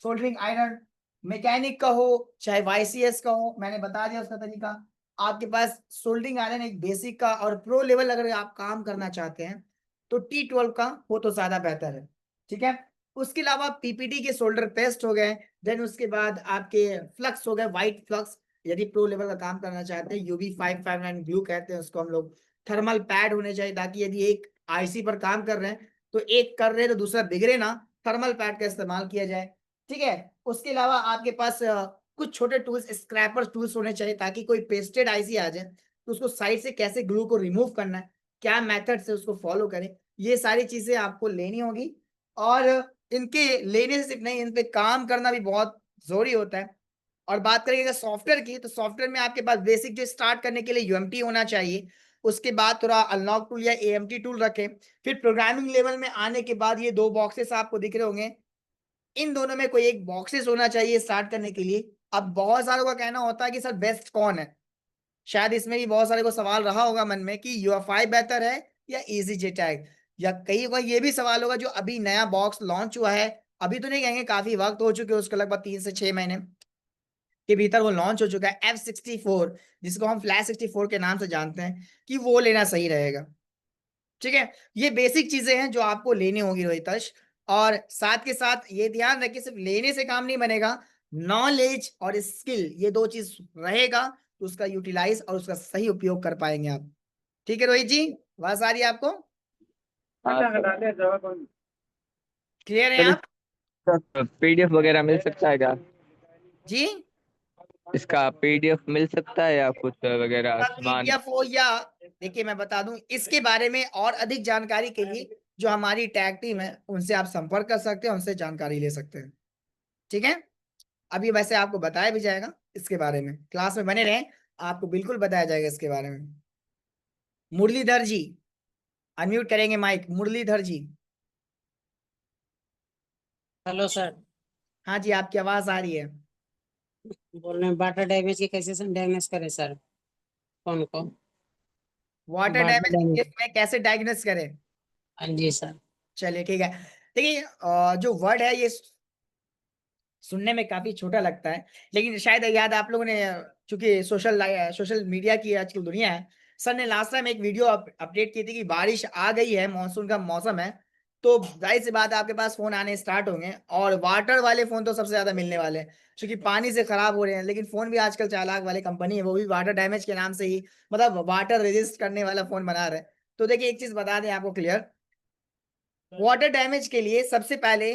soldering iron, mechanic का हो चाहे YCS का हो, मैंने बता दिया उसका तरीका। आपके पास सोल्डरिंग आयरन एक बेसिक का और प्रो लेवल अगर आप काम करना चाहते हैं तो T12 का हो तो ज्यादा बेहतर है, ठीक है। उसके अलावा PPT के सोल्डर पेस्ट हो गए, देन उसके बाद आपके फ्लक्स हो गए, व्हाइट फ्लक्स, यदि प्रो लेवल का काम करना चाहते हैं। UV 559 ग्लू कहते हैं उसको हम लोग। थर्मल पैड होने चाहिए ताकि यदि एक IC पर काम कर रहे हैं तो एक कर रहे हैं तो दूसरा बिगड़े ना, थर्मल पैड का इस्तेमाल किया जाए, ठीक है। उसके अलावा आपके पास कुछ छोटे टूल्स, स्क्रैपर टूल्स होने चाहिए ताकि कोई पेस्टेड आईसी आ जाए तो उसको साइड से कैसे ग्लू को रिमूव करना है, क्या मेथड से उसको फॉलो करें, ये सारी चीजें आपको लेनी होगी। और इनके लेने से सिर्फ नहीं, इन पे काम करना भी बहुत जरूरी होता है। और बात करेंगे सॉफ्टवेयर की, तो सॉफ्टवेयर में आपके पास बेसिक जो स्टार्ट करने के लिए UMT होना चाहिए, उसके बाद थोड़ा अनलॉक टूल या AMT टूल रखें। फिर प्रोग्रामिंग लेवल में आने के बाद ये 2 बॉक्सेस आपको दिख रहे होंगे, इन दोनों में कोई एक बॉक्सेस होना चाहिए स्टार्ट करने के लिए। अब बहुत सारों का कहना होता है कि सर बेस्ट कौन है, शायद इसमें भी बहुत सारे को सवाल रहा होगा मन में कि UEFI बेहतर है या EasyJetag, या कई बार ये भी सवाल होगा जो अभी नया बॉक्स लॉन्च हुआ है, अभी तो नहीं कहेंगे, काफी वक्त हो चुके हैं उसको, लगभग 3 से 6 महीने के भीतर वो लॉन्च हो चुका है, F64, जिसको हम फ्लैश 64 के नाम से जानते हैं, कि वो लेना सही रहेगा, ठीक है। ये बेसिक चीजें हैं जो आपको लेनी होगी रोहितश। और साथ के साथ ये ध्यान रखिए सिर्फ लेने से काम नहीं बनेगा, नॉलेज और स्किल ये 2 चीज रहेगा तो उसका यूटिलाइज और उसका सही उपयोग कर पाएंगे आप, ठीक है रोहित जी, आवाज आ रही है आपको, क्लियर है आप PDF वगैरह मिल सकता है क्या? जी? इसका PDF मिल सकता है या कुछ वगैरह सामान? PDF हो या, देखिए मैं बता दूं इसके बारे में और अधिक जानकारी के लिए जो हमारी टैग टीम है उनसे आप संपर्क कर सकते हैं, उनसे जानकारी ले सकते हैं, ठीक है। अभी वैसे आपको बताया भी जाएगा इसके बारे में, क्लास में बने रहें, आपको बिल्कुल बताया जाएगा इसके बारे में। मुरलीधर जी अनम्यूट करेंगे माइक, मुरलीधर जी। हेलो सर, हाँ जी, आपकी आवाज आ रही है। बोल रहे हैं वाटर डैमेज की कैसे डायग्नोस करें सर, कौन को? Water water damage damage, case में कैसे डायग्नोस करें? हाँ जी सर। चलिए ठीक है। देखिए जो वर्ड है ये सुनने में काफी छोटा लगता है, लेकिन शायद याद आप लोगों ने, चूंकि सोशल मीडिया की आजकल दुनिया है, सर ने लास्ट टाइम एक वीडियो अपडेट की थी कि बारिश आ गई है, मानसून का मौसम है, तो जाहिर सी बात है आपके पास फोन आने स्टार्ट होंगे, और वाटर वाले फोन तो सबसे ज्यादा मिलने वाले हैं क्योंकि पानी से खराब हो रहे हैं। लेकिन फोन भी आजकल चालाक वाले कंपनी है, वो भी वाटर डैमेज के नाम से ही, मतलब वाटर रेजिस्ट करने वाला फोन बना रहे हैं। तो देखिए एक चीज बता दें आपको क्लियर, वाटर डैमेज के लिए सबसे पहले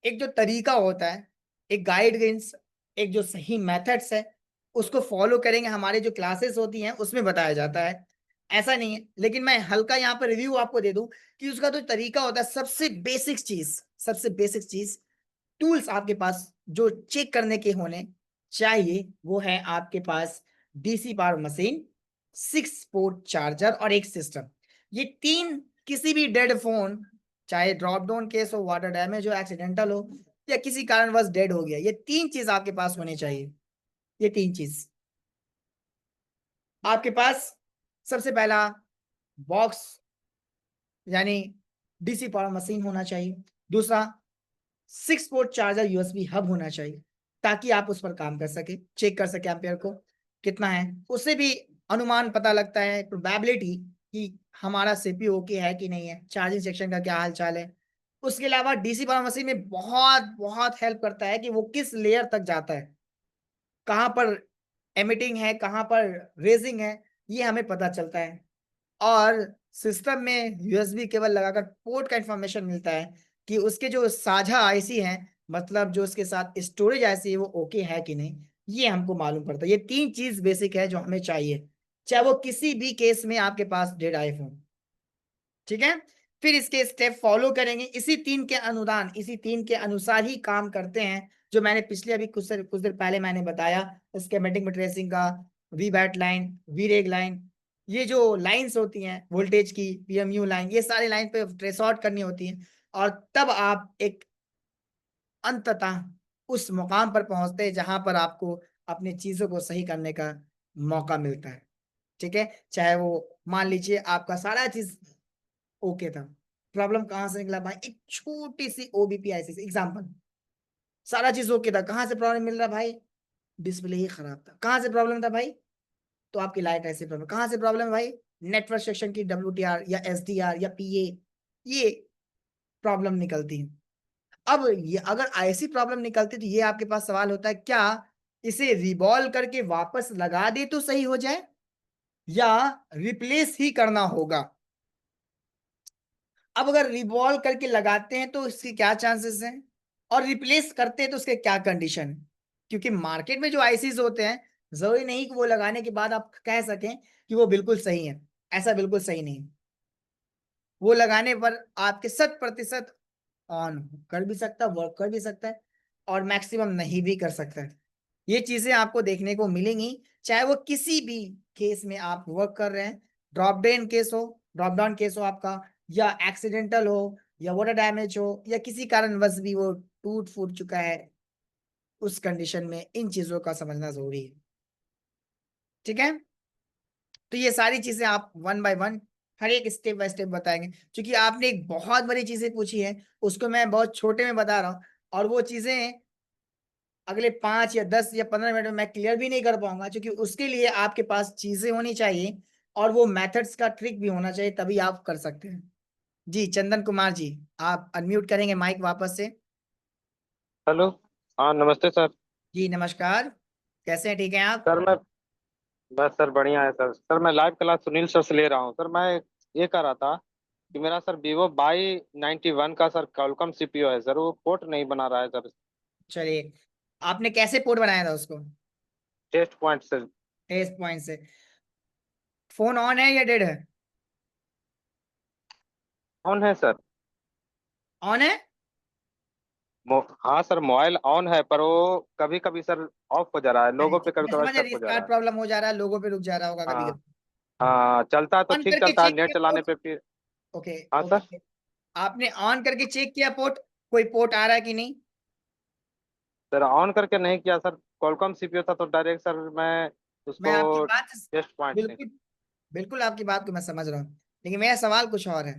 एक जो तरीका होता है, एक गाइडेंस, एक जो सही मेथड्स है उसको फॉलो करेंगे, हमारे जो क्लासेस होती हैं उसमें बताया जाता है, ऐसा नहीं है। लेकिन मैं हल्का यहाँ पर रिव्यू आपको दे दूं कि उसका जो तरीका होता है, सबसे बेसिक चीज टूल्स आपके पास जो चेक करने के होने चाहिए वो है आपके पास DC power machine, 6 port charger और एक सिस्टम। ये 3 किसी भी डेड फोन, चाहे ड्रॉप डाउन केस हो, वाटर डैमेज हो, एक्सीडेंटल हो, या किसी कारणवश डेड हो गया, ये 3 चीज आपके पास होनी चाहिए। ये 3 चीज आपके पास, सबसे पहला बॉक्स यानी DC पावर मशीन होना चाहिए, दूसरा 6 पोर्ट चार्जर USB हब होना चाहिए ताकि आप उस पर काम कर सके, चेक कर सके एम्पियर को कितना है, उससे भी अनुमान पता लगता है, प्रोबेबिलिटी कि हमारा CPU ओके है कि नहीं है, चार्जिंग सेक्शन का क्या हाल चाल है। उसके अलावा DC पावर मशीन में बहुत बहुत हेल्प करता है कि वो किस लेयर तक जाता है, कहाँ पर एमिटिंग है, कहाँ पर रेजिंग है, ये हमें पता चलता है। और सिस्टम में USB केबल लगाकर पोर्ट का इंफॉर्मेशन मिलता है कि उसके जो साझा IC हैं, मतलब जो उसके साथ स्टोरेज IC है वो ओके है कि नहीं, ये हमको मालूम पड़ता है। ये 3 चीज बेसिक है जो हमें चाहिए, चाहे वो किसी भी केस में आपके पास डेड iPhone, ठीक है। फिर इसके स्टेप फॉलो करेंगे, इसी तीन के अनुसार ही काम करते हैं, जो मैंने पिछले अभी कुछ देर पहले मैंने बताया, स्कीमेटिक में ट्रेसिंग का, VBAT लाइन, VREG लाइन, ये जो लाइंस होती हैं वोल्टेज की, PMU लाइन, ये सारे लाइन पे ट्रेस आउट करनी होती है, और तब आप एक अंततः उस मुकाम पर पहुंचते हैं जहां पर आपको अपनी चीजों को सही करने का मौका मिलता है, ठीक है। चाहे वो मान लीजिए आपका सारा चीज ओके था, प्रॉब्लम कहां से निकला भाई, एक छोटी सी OBP IC से एग्जांपल, सारा चीज ओके था, कहां से प्रॉब्लम मिल रहा भाई, डिस्प्ले ही खराब था, कहां से प्रॉब्लम था भाई, तो आपकी लाइट ऐसी प्रॉब्लम, कहाँ से प्रॉब्लम है भाई? नेटवर्क सेक्शन की WTR या SDR या PA, ये प्रॉब्लम निकलती है। अब ये अगर ऐसी प्रॉब्लम निकलती तो ये आपके पास सवाल होता है, क्या इसे रिबॉल्व करके वापस लगा दे तो सही हो जाए, या रिप्लेस ही करना होगा? अब अगर रिवॉल्व करके लगाते हैं तो इसके क्या चांसेस हैं, और रिप्लेस करते हैं तो उसके क्या कंडीशन है? क्योंकि मार्केट में जो आईसीज होते हैं, जरूरी नहीं कि वो लगाने के बाद आप कह सकें कि वो बिल्कुल सही है, ऐसा बिल्कुल सही नहीं। वो लगाने पर आपके 100% ऑन कर भी सकता है, वर्क कर भी सकता है, और मैक्सिमम नहीं भी कर सकता है। ये चीजें आपको देखने को मिलेंगी, चाहे वो किसी भी केस में आप वर्क कर रहे हैं, ड्रॉप डाउन केस हो आपका, या एक्सीडेंटल हो, या वाटर डैमेज हो, या किसी कारणवश भी वो टूट फूट चुका है, उस कंडीशन में इन चीजों का समझना जरूरी है। ठीक है, तो ये सारी चीजें आप वन बाय वन हर एक स्टेप बाय स्टेप बताएंगे, क्योंकि आपने एक बहुत बड़ी चीजें पूछी है, उसको मैं बहुत छोटे में बता रहा हूँ, और वो चीजें अगले 5 या 10 या 15 मिनट में मैं क्लियर भी नहीं कर पाऊंगा, क्योंकि उसके लिए आपके पास चीजें होनी चाहिए, और वो मेथड्स का ट्रिक भी होना चाहिए, तभी आप कर सकते हैं। जी चंदन कुमार जी, आप अनम्यूट करेंगे माइक वापस से। हेलो। हाँ नमस्ते सर। जी नमस्कार, कैसे हैं, ठीक हैं आप? सर मैं बस सर बढ़िया है सर। सर मैं लाइव क्लास सुनील सर से ले रहा हूँ। सर मैं ये कह रहा था कि मेरा सर Vivo Y91 का सर Qualcomm CPU है सर, वो पोर्ट नहीं बना रहा है सर। चलिए, आपने कैसे पोर्ट बनाया था उसको? टेस्ट पॉइंट से। टेस्ट पॉइंट से। फोन ऑन है या डेड है? ऑन है सर। ऑन है। हाँ सर मोबाइल ऑन है, पर वो कभी कभी सर ऑफ हो जा रहा है, अरे लोगों पे ठीक कभी है, कभी समझ स्टक हो जा रिस्टार्ट रहा है। प्रॉब्लम हो जा रहा है, लोगों पे रुक जा रहा होगा कभी हाँ कभी। हाँ, चलता है तो ऑन ठीक करके चलता है, चेक नेट किया चलाने पोर्ट? पे फिर। ओके हाँ सर। ओके, आपने ऑन करके चेक किया पोर्ट, कोई पोर्ट आ रहा है कि नहीं? सर ऑन करके नहीं किया सर, Qualcomm CPU था तो डायरेक्ट सर मैं मैं आपकी उसको बात टेस्ट पॉइंट से। बिल्कुल बिल्कुल आपकी बात को मैं समझ रहा हूँ, लेकिन मेरा सवाल कुछ और है।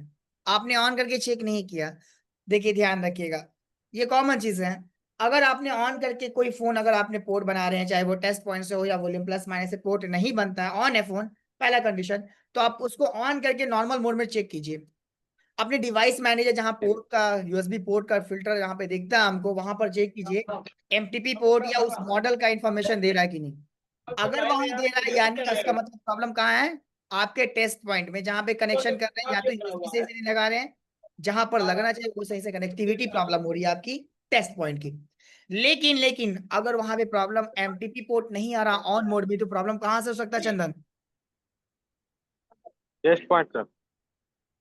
आपने ऑन करके चेक नहीं किया। देखिए ध्यान रखिएगा, ये कॉमन चीज है। अगर आपने ऑन करके कोई फोन, अगर आपने पोर्ट बना रहे हैं, चाहे वो टेस्ट पॉइंट से हो या वॉल्यूम प्लस माइनस से, पोर्ट नहीं बनता है, ऑन है फोन, पहला कंडीशन, तो आप उसको ऑन करके नॉर्मल मोड में चेक कीजिए। अपने डिवाइस मैनेजर, जहां पोर्ट का USB पोर्ट का फिल्टर यहाँ पे दिखता है हमको, वहां पर चेक कीजिए MTP पोर्ट या उस मॉडल का इंफॉर्मेशन दे रहा है कि नहीं। अगर वहां दे रहा है, यानी उसका मतलब प्रॉब्लम कहाँ है? आपके टेस्ट पॉइंट में, जहां पे कनेक्शन कर रहे हैं, या तो USB सही से नहीं लगा रहे हैं, जहां पर लगना चाहिए वो सही से कनेक्टिविटी प्रॉब्लम हो रही है आपकी टेस्ट पॉइंट की। लेकिन अगर वहां पे प्रॉब्लम MTP पोर्ट नहीं आ रहा ऑन मोड में, तो प्रॉब्लम कहाँ से हो सकता है चंदन? Test point sir.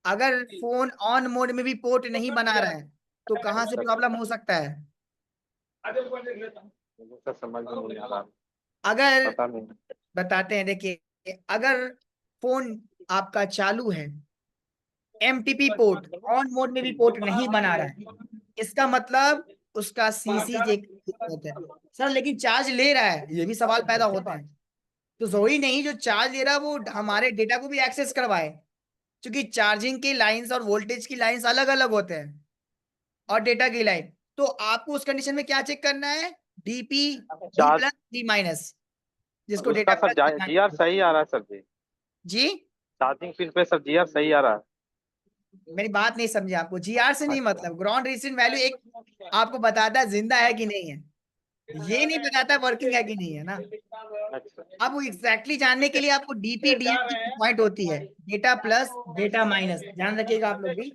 अगर फोन ऑन मोड में भी पोर्ट नहीं बना रहा है, तो कहाँ से प्रॉब्लम हो सकता है? मुझे सर समझ में नहीं आ रहा, अगर पता नहीं। बताते हैं, देखिए, अगर फोन आपका चालू है, MTP पोर्ट ऑन मोड में भी पोर्ट नहीं बना रहा है, इसका मतलब उसका CCJ दिक्कत है। सर लेकिन चार्ज ले रहा है, ये भी सवाल पैदा होता है। तो जरूरी नहीं जो चार्ज ले रहा है वो हमारे डेटा को भी एक्सेस करवाए, क्योंकि चार्जिंग की लाइंस और वोल्टेज की लाइंस अलग अलग होते हैं, और डेटा की लाइन। तो आपको उस कंडीशन में क्या चेक करना है? D charge plus D minus, जिसको उसका डेटा सर प्लस GR सही आ रहा है सर जी। जी। चार्जिंग पिन पे सर GR सही आ रहा है। मेरी बात नहीं समझे, आपको GR से नहीं मतलब, ग्राउंड रेजिस्टेंस वैल्यू एक आपको बताता है जिंदा है कि नहीं है, ये नहीं बताता वर्किंग है कि नहीं है ना। अच्छा। अब वो एग्जैक्टली जानने के लिए आपको DPDM की पॉइंट होती है, डेटा प्लस डेटा माइनस, ध्यान रखिएगा आप लोग भी,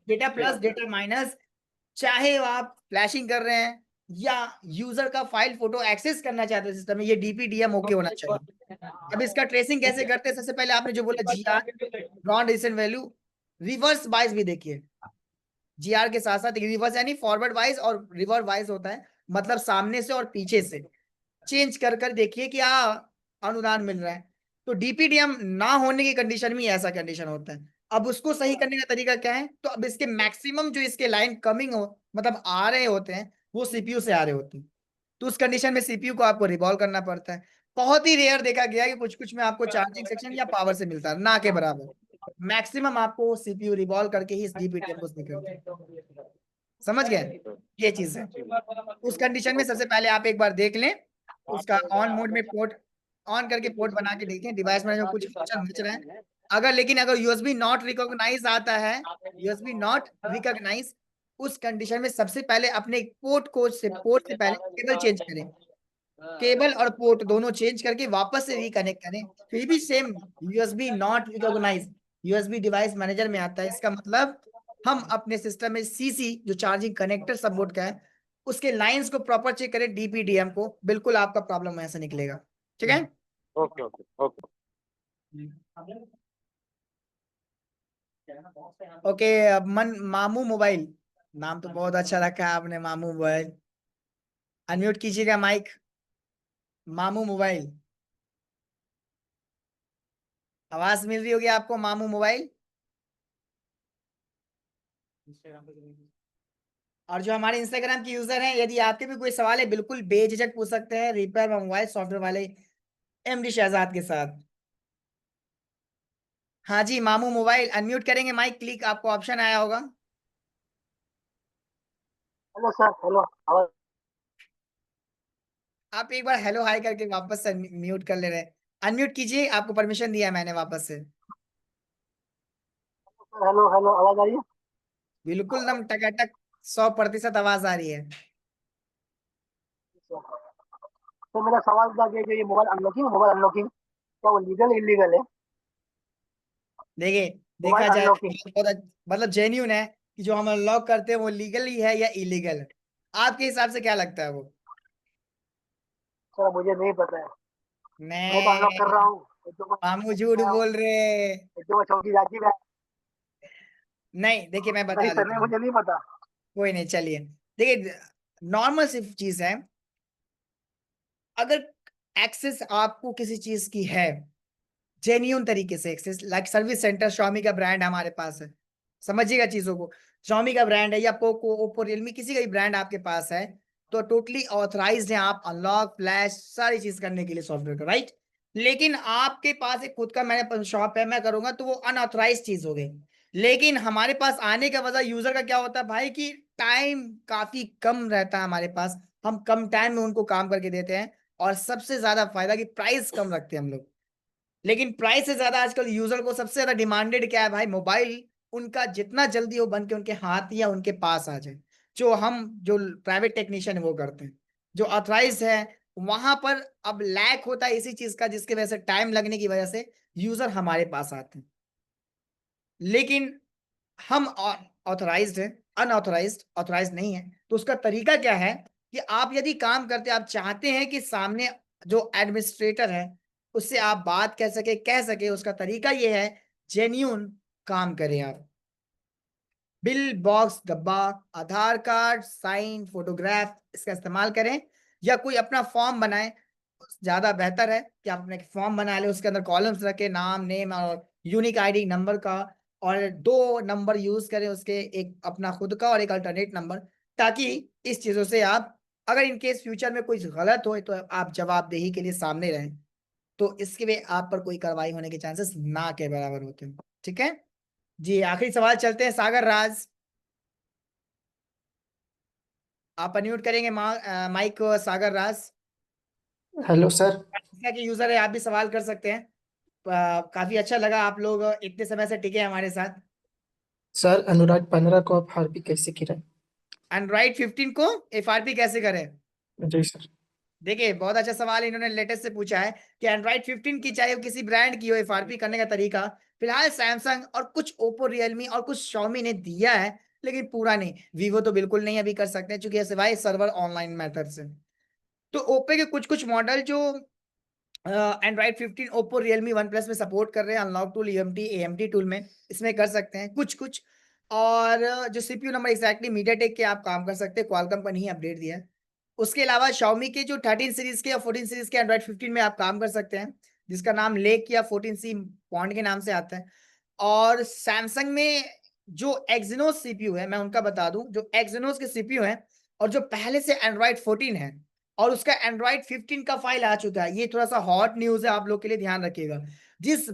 डेटा प्लस डेटा माइनस। चाहे वो आप फ्लैशिंग कर रहे हैं या यूजर का फाइल फोटो एक्सेस करना चाहते हैं सिस्टम में, ये DPDM ओके होना चाहिए। अब इसका ट्रेसिंग कैसे करते हैं? सबसे पहले आपने जो बोला GR, ground resistance value, reverse bias भी देखिए। GR के साथ साथ रिवर्स यानी फॉरवर्ड वाइज, और रिवर्स वाइज होता है मतलब सामने से और पीछे से चेंज कर कर देखिए क्या अनुदान मिल रहा है। तो DPDM ना होने की कंडीशन में ऐसा कंडीशन होता है। अब उसको सही करने का तरीका क्या है? तो अब इसके मैक्सिमम जो इसके लाइन कमिंग हो, मतलब आ रहे होते हैं, वो CPU से आ रहे होते हैं, तो उस कंडीशन में CPU को आपको रिवॉल्व करना पड़ता है। बहुत ही रेयर देखा गया कि कुछ कुछ में आपको चार्जिंग सेक्शन या पावर से मिलता है, ना के बराबर। मैक्सिमम आपको CPU रिवॉल्व करके ही इस DPDM को सही करते हैं। समझ गए? ये चीज है। उस कंडीशन में सबसे पहले आप एक बार देख लें उसका ऑन मोड में पोर्ट ऑन करके पोर्ट बना के देखते हैं डिवाइस में जो कुछ फीचर मिल रहा है। अगर यूएसबी नॉट रिकॉग्नाइज आता है, यूएसबी नॉट रिकॉग्नाइज, उस कंडीशन में सबसे पहले अपने पोर्ट से पहले केबल चेंज करें, केबल और पोर्ट दोनों चेंज करके वापस से रिकनेक्ट करें। फिर भी same USB not recognise USB device manager में आता है। इसका मतलब हम अपने सिस्टम में सीसी जो चार्जिंग कनेक्टर सपोर्ट का है उसके लाइंस को प्रॉपर चेक करें, डीपीडीएम को, बिल्कुल आपका प्रॉब्लम ऐसा निकलेगा। ठीक है, ओके ओके ओके। ओके। अब मामू मोबाइल, नाम तो बहुत अच्छा रखा है आपने, मामू मोबाइल। अनम्यूट कीजिएगा माइक, मामू मोबाइल। आवाज मिल रही होगी आपको, मामू मोबाइल। और जो हमारे इंस्टाग्राम के यूजर हैं, यदि आपके भी कोई सवाल है बिल्कुल बेझिझक पूछ सकते हैं रिपेयर मोबाइल सॉफ्टवेयर वाले एमडी शहजाद के साथ। हाँ जी, मामू मोबाइल, अनम्यूट करेंगे माइक, क्लिक आपको ऑप्शन आया होगा। हेलो सर, हेलो, आवाज आप एक बार हेलो हाई करके वापस से म्यूट कर ले रहे हैं। अनम्यूट कीजिए, आपको परमिशन दिया मैंने वापस से। हेलो हेलो, आवाज आ रही है? बिल्कुल दम टकाटक 100% आवाज आ रही है। तो मेरा सवाल था कि जो ये मोबाइल अनलॉकिंग क्या वो लीगल इलीगल है? देखिए, देखा मोबाइल जाए अनलॉकिंग मतलब जेन्यून है कि जो हम अनलॉक करते हैं वो लीगल ही है या इलीगल है? आपके हिसाब से क्या लगता है वो? सर मुझे नहीं पता है, मैं तो अनलॉक कर नहीं, रहा हूँ। एक दो बार मामू झूठ बोल रहे। एक दो बार चौकी जाती है। नहीं, देखिए मैं नहीं बता सर, देता नहीं, हूँ। मुझे नहीं पता। कोई नहीं, चलिए। देखिए, नॉर्मल सी चीज है, अगर एक्सेस आपको किसी चीज की है, जेन्यून तरीके से access, like service centre, Xiaomi का ब्रांड हमारे पास है, समझिएगा चीजों को, Xiaomi का ब्रांड है या पोको, ओप्पो, रियलमी, किसी का भी ब्रांड आपके पास है, तो टोटली ऑथराइज्ड है आप अनलॉक, फ्लैश, सारी चीज करने के लिए सॉफ्टवेयर का, राइट। लेकिन आपके पास एक खुद का मैंने शॉप है, मैं करूंगा तो वो अनऑथराइज चीज हो गई। लेकिन हमारे पास आने का वजह यूजर का क्या होता है भाई, कि टाइम काफी कम रहता है हमारे पास, हम कम टाइम में उनको काम करके देते हैं, और सबसे ज्यादा फायदा कि प्राइस कम रखते हैं हम लोग। लेकिन प्राइस से ज्यादा आजकल यूजर को सबसे ज्यादा डिमांडेड क्या है भाई, मोबाइल उनका जितना जल्दी हो बन के उनके हाथ या उनके पास आ जाए। जो प्राइवेट टेक्नीशियन है वो करते हैं, जो ऑथराइज है वहां पर अब लैक होता है इसी चीज का, जिसकी वजह से टाइम लगने की वजह से यूजर हमारे पास आते हैं। लेकिन हम ऑथराइज्ड है, अनऑथराइज्ड ऑथराइज्ड नहीं है, तो उसका तरीका क्या है कि आप यदि काम करते, आप चाहते हैं कि सामने जो एडमिनिस्ट्रेटर है उससे आप बात कह सके, उसका तरीका ये है, जेन्यून काम करें आप। बिल, बॉक्स, डब्बा, आधार कार्ड, साइन, फोटोग्राफ, इसका इस्तेमाल करें, या कोई अपना फॉर्म बनाएं। ज्यादा बेहतर है कि आप अपने फॉर्म बना ले, उसके अंदर कॉलम्स रखें, नाम, नेम और यूनिक आईडी नंबर का, और 2 नंबर यूज करें उसके, एक अपना खुद का और एक अल्टरनेट नंबर, ताकि इस चीजों से आप, अगर इनकेस फ्यूचर में कुछ गलत हो तो आप जवाबदेही के लिए सामने रहें, तो इसके लिए आप पर कोई कार्रवाई होने के चांसेस ना के बराबर होते हैं। ठीक है जी, आखिरी सवाल चलते हैं, सागर राज, आप अनम्यूट करेंगे माइक को, सागर राज। Hello sir. के यूजर है, आप भी सवाल कर सकते हैं। काफी अच्छा लगा आप लोग इतने समय से टिके हमारे साथ। सर अनुराग 15 को आप आरपी कैसे गिराएं? एंड्रॉइड 15 को एफआरपी कैसे करें? जी सर। देखिए, बहुत अच्छा सवाल इन्होंने लेटेस्ट से पूछा है कि एंड्रॉइड 15 की, चाहे वो किसी ब्रांड की हो, एफआरपी करने का तरीका फिलहाल सैमसंग और कुछ ओप्पो, रियलमी और कुछ Xiaomi ने दिया है, लेकिन पूरा नहीं। वीवो तो बिल्कुल नहीं अभी कर सकते हैं, क्योंकि सिवाय सर्वर ऑनलाइन मेथड से। तो ओप्पो के कुछ कुछ मॉडल जो Android 15, Oppo, Realme, one plus में सपोर्ट कर रहे हैं, अनलॉक टूल, एएमटी टूल में, इसमें कर सकते हैं कुछ कुछ। और जो सीपीयू नंबर एग्जैक्टली मीडियाटेक के आप काम कर सकते हैं, क्वालकॉम का नहीं अपडेट दिया है। उसके अलावा Xiaomi के जो 13 सीरीज के या 14 सीरीज के एंड्रॉइड 15 में आप काम कर सकते हैं, जिसका नाम लेक या 14C पॉन्ड के नाम से आता है। और सैमसंग में जो एक्जिनोस सीपीयू है, मैं उनका बता दूं, जो एक्जिनोस के सीपीयू हैं और जो पहले से एंड्रॉइड 14 है और उसका एंड्रॉइड 15 का फाइल आ चुका है, ये थोड़ा सा हॉट न्यूज है, आप लोग के लिए ध्यान रखिएगा। जिस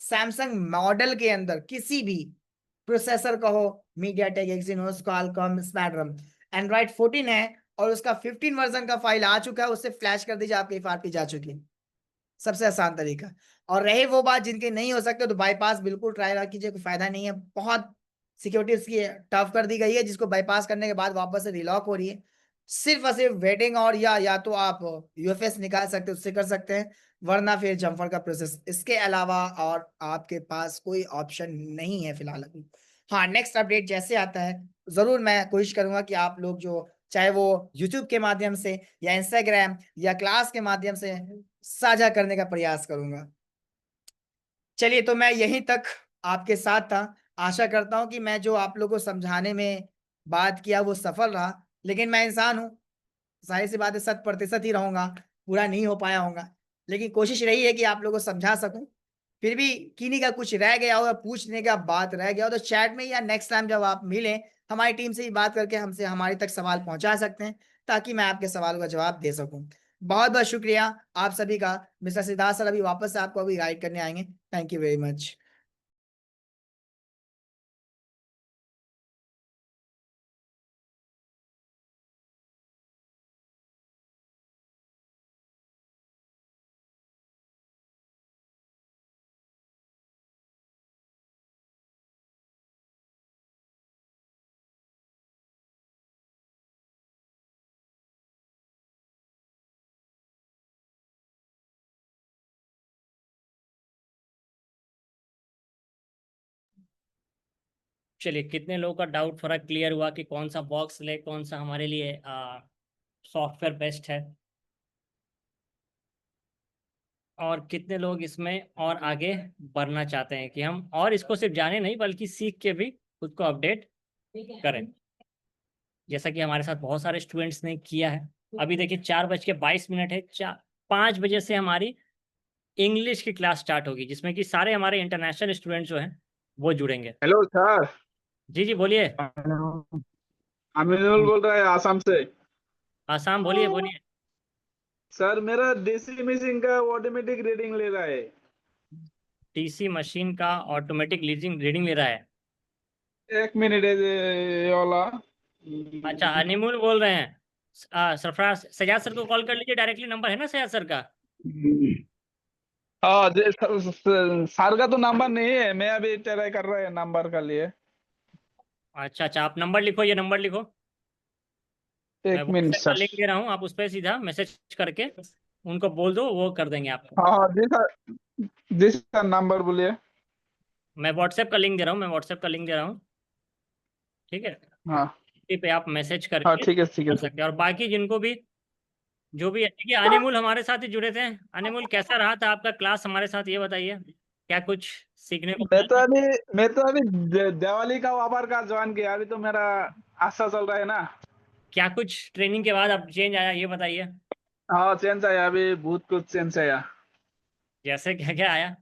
सैमसंग मॉडल के अंदर किसी भी प्रोसेसर का हो, MediaTek, Exynos, Qualcomm, Snapdragon, Android 14 है और उसका 15 वर्जन का फाइल आ चुका है, उससे फ्लैश कर दीजिए, आपकी एफआरपी जा चुकी है। सबसे आसान तरीका। और रहे वो बात जिनके नहीं हो सकते तो बाईपास बिल्कुल ट्राई ना कीजिए, कोई फायदा नहीं है। बहुत सिक्योरिटी उसकी टफ कर दी गई है, जिसको बाईपास करने के बाद वापस से रिलॉक हो रही है। सिर्फ और सिर्फ वेटिंग, और या तो आप यूएफएस निकाल सकते हैं, उससे कर सकते हैं, वरना फिर जम्फर का प्रोसेस। इसके अलावा और आपके पास कोई ऑप्शन नहीं है फिलहाल अभी। हाँ, नेक्स्ट अपडेट जैसे आता है जरूर मैं कोशिश करूंगा कि आप लोग जो चाहे वो यूट्यूब के माध्यम से या इंस्टाग्राम या क्लास के माध्यम से साझा करने का प्रयास करूंगा। चलिए, तो मैं यहीं तक आपके साथ था। आशा करता हूं कि मैं जो आप लोगों को समझाने में बात किया वो सफल रहा, लेकिन मैं इंसान हूं, सारी सी बातें 100% ही रहूंगा, पूरा नहीं हो पाया होगा, लेकिन कोशिश रही है कि आप लोगों को समझा सकूं। फिर भी किन्हीं का कुछ रह गया हो या पूछने का बात रह गया हो तो चैट में या नेक्स्ट टाइम जब आप मिलें हमारी टीम से ही बात करके हमसे हमारे तक सवाल पहुंचा सकते हैं, ताकि मैं आपके सवालों का जवाब दे सकूं। बहुत बहुत शुक्रिया आप सभी का। मिस्टर सिद्धार्थ सर अभी वापस से आपको अभी गाइड करने आएंगे। Thank you very much. चलिए, कितने लोगों का डाउट थोड़ा क्लियर हुआ कि कौन सा बॉक्स ले, कौन सा हमारे लिए सॉफ्टवेयर बेस्ट है, और कितने लोग इसमें और आगे बढ़ना चाहते हैं कि हम और इसको सिर्फ जाने नहीं बल्कि सीख के भी खुद को अपडेट करें, जैसा कि हमारे साथ बहुत सारे स्टूडेंट्स ने किया है। अभी देखिए 4:22 है। 5 बजे से हमारी इंग्लिश की क्लास स्टार्ट होगी, जिसमें कि सारे हमारे इंटरनेशनल स्टूडेंट्स जो हैं वो जुड़ेंगे। Hello sir. जी जी बोलिए। अमिनुल बोल रहा है आसाम से। आसाम, बोलिए बोलिए। सर मेरा देसी मशीन का ऑटोमेटिक रीडिंग ले रहा है। टीसी मशीन का ऑटोमेटिक रीडिंग ले रहा है। 1 मिनट है ये वाला। अच्छा, अनिमुल बोल रहे हैं। सरफराज, सजाद सर को कॉल कर लीजिए, डायरेक्टली नंबर है ना सजाद सर का। हाँ सर का तो नंबर नहीं है, मैं अभी ट्राई कर रहा है नंबर का लिए। अच्छा अच्छा, आप नंबर लिखो, ये नंबर लिखो। मैं 1 मिनट व्हाट्सएप का सर। लिंक दे रहा हूँ, आप उस पर सीधा मैसेज करके उनको बोल दो, वो कर देंगे आपको। हाँ जी सर नंबर बोलिए। मैं व्हाट्सएप का लिंक दे रहा हूँ, ठीक है। हाँ इसी पे आप मैसेज हाँ करके ठीक है कर सकते हैं। और बाकी जिनको भी जो भी है, देखिए अनिमुल हमारे साथ ही जुड़े थे। अनिमुल, कैसा रहा था आपका क्लास हमारे साथ, ये बताइए, क्या कुछ सीखने को मिला? मैं तो अभी दिवाली का व्यापार का ज्वाइन किया, अभी तो मेरा अच्छा चल रहा है ना। क्या कुछ ट्रेनिंग के बाद अब चेंज आया, ये बताइए। हाँ चेंज आया, अभी बहुत कुछ चेंज आया। जैसे क्या क्या आया?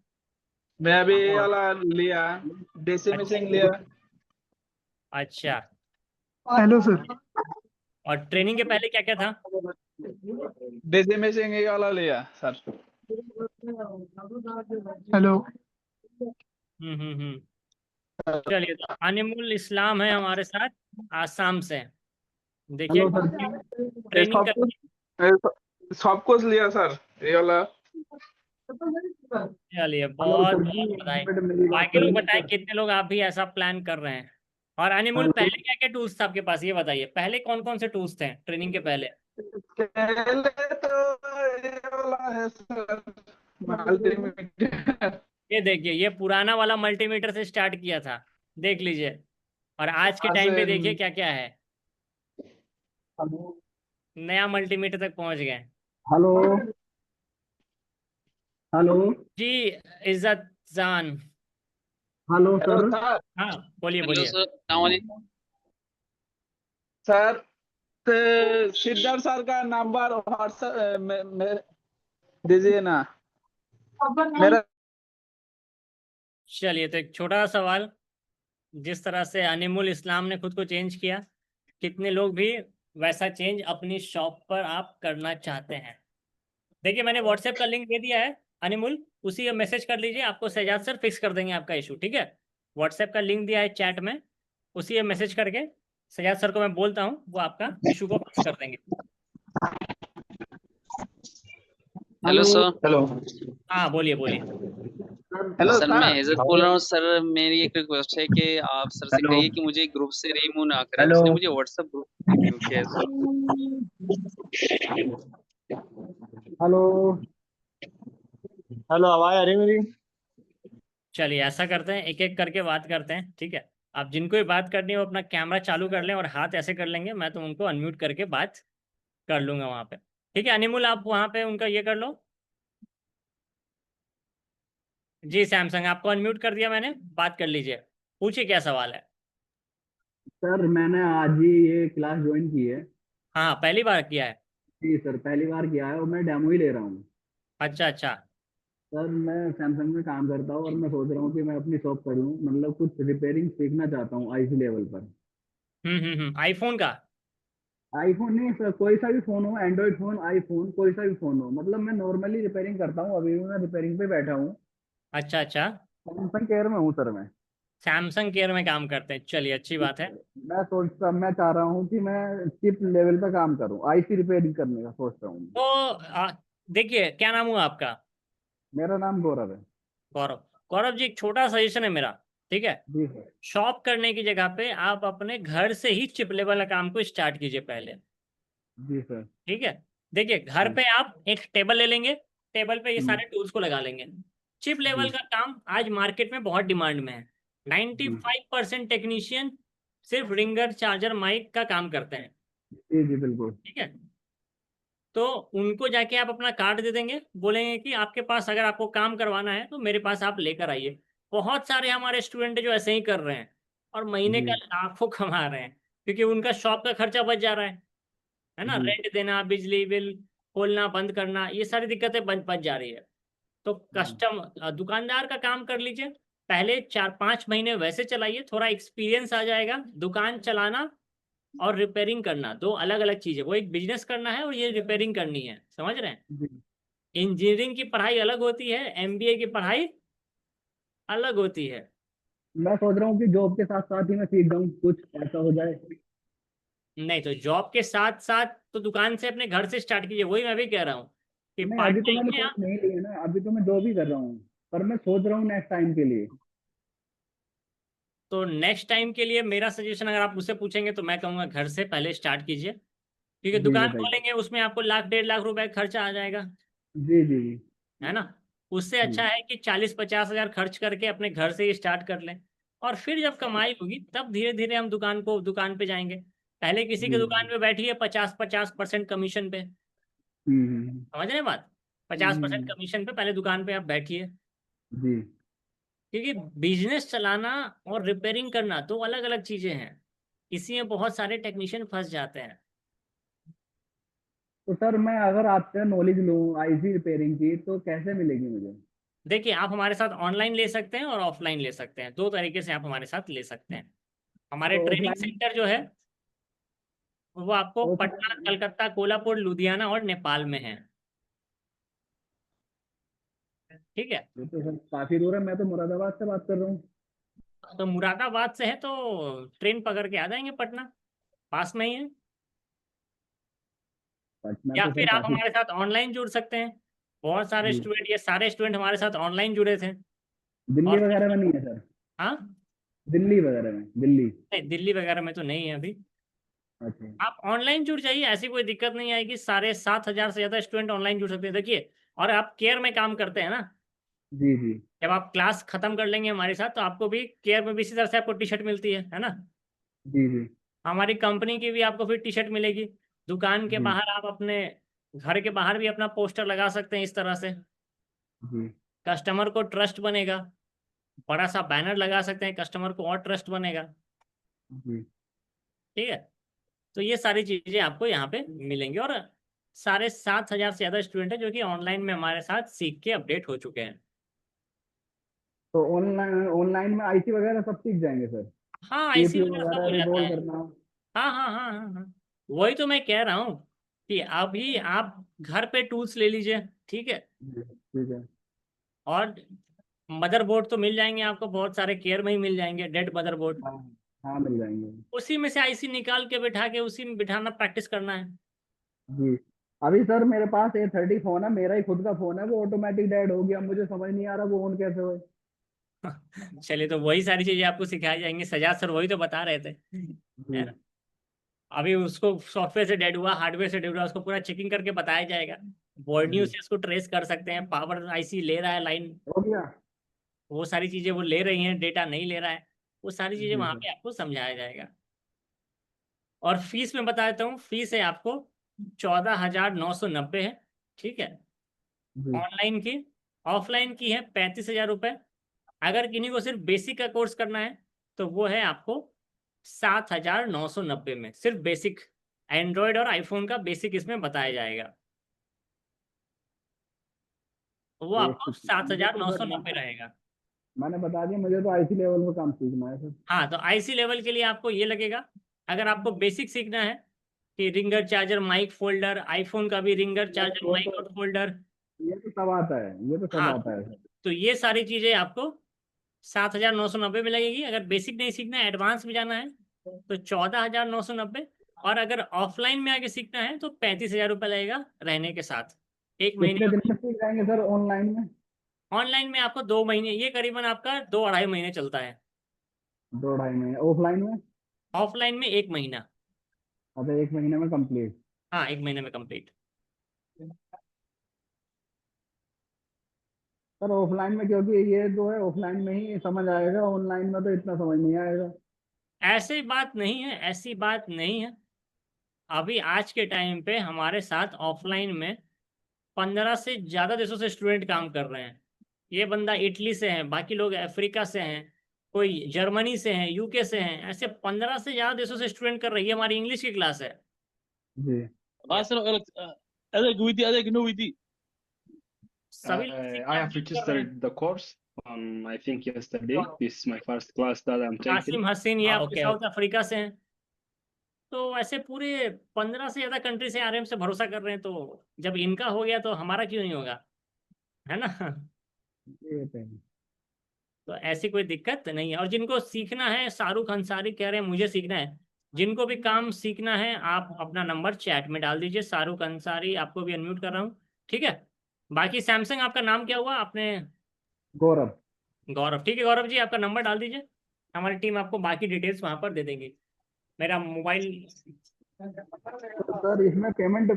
मैं अभी ये वाला लिया, देसी मशीन लिया। अच्छा, हेलो सर। और ट्रेनिंग के पहले क्या क्या था? देसी मशीन ये वाला लिया सर। हेलो। चलिए, तो अनिमुल इस्लाम है हमारे साथ आसाम से। देखिए, हेलो सर। ट्रेनिंग कर, सब कुछ लिया सर ये वाला। चलिए बहुत बहुत बधाई। बाकी लोग बताएं, कितने लोग आप भी ऐसा प्लान कर रहे हैं? और अनिमुल, पहले क्या क्या टूल्स था आपके पास, ये बताइए, पहले कौन कौन से टूल्स थे ट्रेनिंग के पहले? पहले तो ये वाला है सर, मल्टीमीटर। ये देखिए, ये पुराना वाला मल्टीमीटर से स्टार्ट किया था, देख लीजिए। और आज के टाइम पे देखिए क्या क्या है, नया मल्टीमीटर तक पहुंच गए। हेलो हेलो जी, इज्जत जान। Hello sir. हाँ, बोलिए बोलिए। सर तो सिद्धार्थ सर का नंबर व्हाट्सएप में दीजिए ना मेरा। चलिए, तो एक छोटा सा सवाल, जिस तरह से अनिमुल इस्लाम ने खुद को चेंज किया, कितने लोग भी वैसा चेंज अपनी शॉप पर आप करना चाहते हैं? देखिए, मैंने व्हाट्सएप का लिंक दे दिया है अनिमुल, उसी का मैसेज कर लीजिए, आपको सजाद सर फिक्स कर देंगे आपका इशू, ठीक है। व्हाट्सएप का लिंक दिया है चैट में, उसी का मैसेज करके सजाद सर को मैं बोलता हूँ, वो आपका इशू को फिक्स कर देंगे। Hello sir. हेलो हाँ बोलिए बोलिए। हेलो सर मैं इज्जत बोल रहा हूँ सर। मेरी एक रिक्वेस्ट है कि आप सर से हेलो कहिए कि मुझे ग्रुप से रिमूव ना करें। हेलो उसने मुझे व्हाट्सएप ग्रुप से रिमूव किया है सर। हेलो हेलो आवाज आ रही है मेरी? चलिए ऐसा करते हैं, एक एक करके बात करते हैं, ठीक है। आप जिनको भी बात करनी है वो अपना कैमरा चालू कर लें और हाथ ऐसे कर लेंगे, मैं तो उनको अनम्यूट करके बात कर लूंगा वहाँ पे। ठीक है अनिमुल, आप वहाँ पे उनका ये कर लो। जी सैमसंग, आपको अनम्यूट कर दिया मैंने, बात कर लीजिए, पूछिए क्या सवाल है। सर मैंने आज ही ये क्लास ज्वाइन की है। हाँ पहली बार किया है। जी सर, पहली बार किया है और मैं डेमो ही ले रहा हूँ। अच्छा अच्छा। सर मैं सैमसंग में काम करता हूँ और मैं सोच रहा हूँ कि मैं अपनी शॉप कर लूँ, मतलब कुछ रिपेयरिंग सीखना चाहता हूँ आईसी लेवल पर। आईफोन का? आईफोन नहीं सर, कोई सा भी फोन हो, एंड्रॉइड फोन, आईफोन, कोई सा भी फोन हो, मतलब मैं नॉर्मली रिपेयरिंग करता हूँ। अभी भी मैं रिपेयरिंग पे बैठा हूँ। अच्छा अच्छा। सैमसंग केयर में हूँ सर मैं। सैमसंग केयर में काम करते हैं, चलिए अच्छी बात है। मैं चाह रहा हूँ कि मैं चिप लेवल पे काम करूँ, आईसी रिपेयरिंग करने का सोच रहा हूँ। तो देखिए, क्या नाम हुआ आपका? मेरा नाम गौरव है। गौरव। गौरव जी, एक छोटा सजेशन है मेरा, ठीक है। जी सर। शॉप करने की जगह पे आप अपने घर से ही चिप लेवल काम को स्टार्ट कीजिए पहले, जी सर। ठीक है। देखिए घर जी। पे आप एक टेबल ले लेंगे, टेबल पे ये हम्म, सारे टूल्स को लगा लेंगे। चिप लेवल जी का काम आज मार्केट में बहुत डिमांड में है। जी 95% टेक्नीशियन सिर्फ रिंगर, चार्जर, माइक का काम करते हैं, जी जी बिल्कुल। ठीक है। तो उनको जाके आप अपना कार्ड दे देंगे, बोलेंगे कि आपके पास अगर आपको काम करवाना है तो मेरे पास आप लेकर आइए। बहुत सारे हमारे स्टूडेंट जो ऐसे ही कर रहे हैं और महीने का जी लाखों कमा रहे हैं, क्योंकि उनका शॉप का खर्चा बच जा रहा है ना। जी रेंट देना, बिजली बिल, खोलना बंद करना, ये सारी दिक्कतें बच जा रही है। तो दुकानदार का काम कर लीजिए। पहले 4-5 महीने वैसे चलाइए, थोड़ा एक्सपीरियंस आ जाएगा। दुकान चलाना और रिपेयरिंग करना दो अलग अलग चीज़ है। वो एक बिजनेस करना है और ये रिपेयरिंग करनी है, समझ रहे हैं। जी। इंजीनियरिंग की पढ़ाई अलग होती है, एमबीए की पढ़ाई अलग होती है। मैं सोच रहा हूँ कि जॉब के साथ साथ ही मैं सीख जाऊँ, कुछ ऐसा हो जाए। नहीं तो जॉब के साथ साथ तो दुकान से अपने घर से स्टार्ट कीजिए, वही मैं भी कह रहा हूँ कि नहीं, पार्ट अभी तो मैंने टाइम में जॉब नहीं ली है ना, अभी तो मैं जॉब ही कर रहा हूँ। पर मैं सोच रहा हूँ नेक्स्ट टाइम के लिए। तो नेक्स्ट टाइम के लिए मेरा सजेशन अगर आप मुझसे पूछेंगे तो मैं कहूँगा घर से पहले स्टार्ट कीजिए, क्योंकि जी दुकान बताइए। खोलेंगे उसमें आपको 1-1.5 लाख रुपए खर्चा आ जाएगा, जी जी जी है ना। उससे अच्छा जी है कि 40-50 हजार खर्च करके अपने घर से ही स्टार्ट कर लें, और फिर जब कमाई होगी तब धीरे धीरे हम दुकान पे जाएंगे। पहले किसी जी के दुकान पे बैठिए 50-50% कमीशन पे, हम्म, समझ रहे हैं बात। 50% हम्म, कमीशन पे पहले दुकान पे आप बैठिए, जी। क्योंकि बिजनेस चलाना और रिपेयरिंग करना दो अलग अलग चीजें हैं। इसी में बहुत सारे टेक्नीशियन फंस जाते हैं। तो सर मैं अगर आपसे नॉलेज लूँ आईसी रिपेयरिंग की तो कैसे मिलेगी मुझे? देखिए आप हमारे साथ ऑनलाइन ले सकते हैं और ऑफलाइन ले सकते हैं, दो तरीके से आप हमारे साथ ले सकते हैं। हमारे तो ट्रेनिंग ऑफलाइन। सेंटर जो है वो आपको पटना, ऑफलाइन कलकत्ता, कोल्हापुर, लुधियाना और नेपाल में है, ठीक है। ये तो सर काफी दूर है, मैं तो मुरादाबाद से बात कर रहा हूँ। तो मुरादाबाद से है तो ट्रेन पकड़ के आ जाएंगे पटना, पास में ही है। पटना या तो सर फिर आप काफी। हमारे साथ ऑनलाइन जुड़ सकते हैं। बहुत सारे जी। स्टूडेंट, ये सारे स्टूडेंट हमारे साथ ऑनलाइन जुड़े थे। दिल्ली और वगैरह में नहीं है सर? हाँ, दिल्ली वगैरह में, दिल्ली। नहीं दिल्ली वगैरह में तो नहीं है अभी। अच्छा। आप ऑनलाइन जुड़ जाइए, ऐसी कोई दिक्कत नहीं आएगी। सारे 7,000 से ज़्यादा स्टूडेंट ऑनलाइन जुड़ सकते हैं, देखिए। और आप केयर में काम करते हैं ना, जी जी जब आप क्लास खत्म कर लेंगे हमारे साथ तो आपको भी केयर में भी इसी तरह से आपको टी शर्ट मिलती है ना। जी जी हमारी कंपनी की भी आपको फिर टी शर्ट मिलेगी। दुकान के जी बाहर आप अपने घर के बाहर भी अपना पोस्टर लगा सकते हैं इस तरह से, जी कस्टमर को ट्रस्ट बनेगा। बड़ा सा बैनर लगा सकते हैं, कस्टमर को और ट्रस्ट बनेगा, जी। ठीक है। तो ये सारी चीज़ें आपको यहाँ पे मिलेंगी, और सारे 7,000 से ज़्यादा स्टूडेंट हैं जो कि ऑनलाइन में हमारे साथ सीख के अपडेट हो चुके हैं। तो ऑनलाइन ऑनलाइन में आईसी वगैरह सब सीख जाएंगे सर? हाँ आईसी सीपीयू वगैरह सब वगैरह हो जाता रिजोल्व है। करना। हाँ हाँ हाँ हाँ हाँ, वही तो मैं कह रहा हूँ कि अभी आप घर पे टूल्स ले लीजिए, ठीक है। जी, ठीक है। और मदरबोर्ड तो मिल जाएंगे आपको, बहुत सारे केयर में ही मिल जाएंगे डेड मदरबोर्ड। हाँ हाँ मिल जाएंगे। उसी में से आईसी निकाल के बिठा के उसी में बिठाना प्रैक्टिस करना है। जी। अभी सर मेरे पास A30 फोन है, मेरा ही खुद का फोन है, वो ऑटोमेटिक डेड हो गया, मुझे समझ नहीं आ रहा वो ऑन कैसे हो। चलिए, तो वही सारी चीजें आपको सिखाई जाएंगी। सजाद सर वही तो बता रहे थे, है ना। अभी उसको सॉफ्टवेयर से डेड हुआ, हार्डवेयर से डेड हुआ, उसको पूरा चेकिंग करके बताया जाएगा। बोर्ड न्यूज से उसको ट्रेस कर सकते हैं, पावर आईसी ले रहा है लाइन, हो गया। वो सारी चीजें वो ले रही हैं, डेटा नहीं ले रहा है, वो सारी चीजें जी वहां सर। पे आपको समझाया जाएगा। और फीस में बता देता हूँ, फीस है आपको 14,990 है, ठीक है, जी ऑनलाइन की। ऑफलाइन की है 35,000 रुपये। अगर किन्हीं को सिर्फ बेसिक का कोर्स करना है तो वो है आपको 7,990 में, सिर्फ बेसिक एंड्रॉयड और आईफोन का बेसिक इसमें बताया जाएगा, वो आपको 7,990 रहेगा। मैंने बता दिया, मुझे तो IC लेवल पे काम सीखना है सर। हाँ, तो आईसी लेवल के लिए आपको ये लगेगा। अगर आपको बेसिक सीखना है कि ringer, charger, mic, folder, iPhone का भी रिंगर, चार्जर, वो माइक तो और फोल्डर, ये तो सब आता है, ये तो सब हाँ, आता है सर। तो ये सारी चीजें आपको 7,990 में लगेगी। अगर बेसिक नहीं सीखना है, एडवांस में जाना है, तो 14,990। और अगर ऑफलाइन में आके सीखना है तो 35,000 रुपये लगेगा रहने के साथ, एक महीने कितने का। दिन में सीख जाएंगे सर ऑनलाइन में? ऑनलाइन में आपको 2 महीने, ये करीबन आपका 2-2.5 महीने चलता है। 2-2.5 महीने। ऑफलाइन में? ऑफलाइन में 1 महीना। अच्छा, 1 महीने में कंप्लीट। हाँ, 1 महीने में कंप्लीट। सर ऑफलाइन में, क्योंकि ये जो है ऑफलाइन में ही समझ आएगा, ऑनलाइन में तो इतना समझ नहीं आएगा। ऐसी बात नहीं है, ऐसी बात नहीं है। अभी आज के टाइम पे हमारे साथ ऑफलाइन में 15 से ज़्यादा देशों से स्टूडेंट काम कर रहे हैं। ये बंदा इटली से है, बाकी लोग अफ्रीका से हैं, कोई जर्मनी से हैं, यूके से हैं, ऐसे 15 से ज़्यादा देशों से स्टूडेंट कर रही है। हमारी इंग्लिश की क्लास है। जी। सभी लोग I have registered the course on, I think, yesterday. This is my first class that I'm taking. Qasim हसीन, ये आपके Okay, साउथ अफ्रीका से हैं। तो ऐसे पूरे 15 से ज़्यादा कंट्री से आरएम से भरोसा कर रहे हैं, तो जब इनका हो गया तो हमारा क्यों नहीं होगा, है ना। ये तो है। तो ऐसी कोई दिक्कत नहीं है। और जिनको सीखना है, शाहरुख अंसारी कह रहे हैं मुझे सीखना है, जिनको भी काम सीखना है आप अपना नंबर चैट में डाल दीजिए। शाहरुख अंसारी, आपको भी अनम्यूट कर रहा हूँ, ठीक है। बाकी सैमसंग, आपका नाम क्या हुआ आपने? गौरव। गौरव, ठीक है गौरव जी, आपका नंबर डाल दीजिए, हमारी टीम आपको बाकी डिटेल्स वहाँ पर दे देंगी। मेरा मोबाइल, तो सर इसमें पेमेंट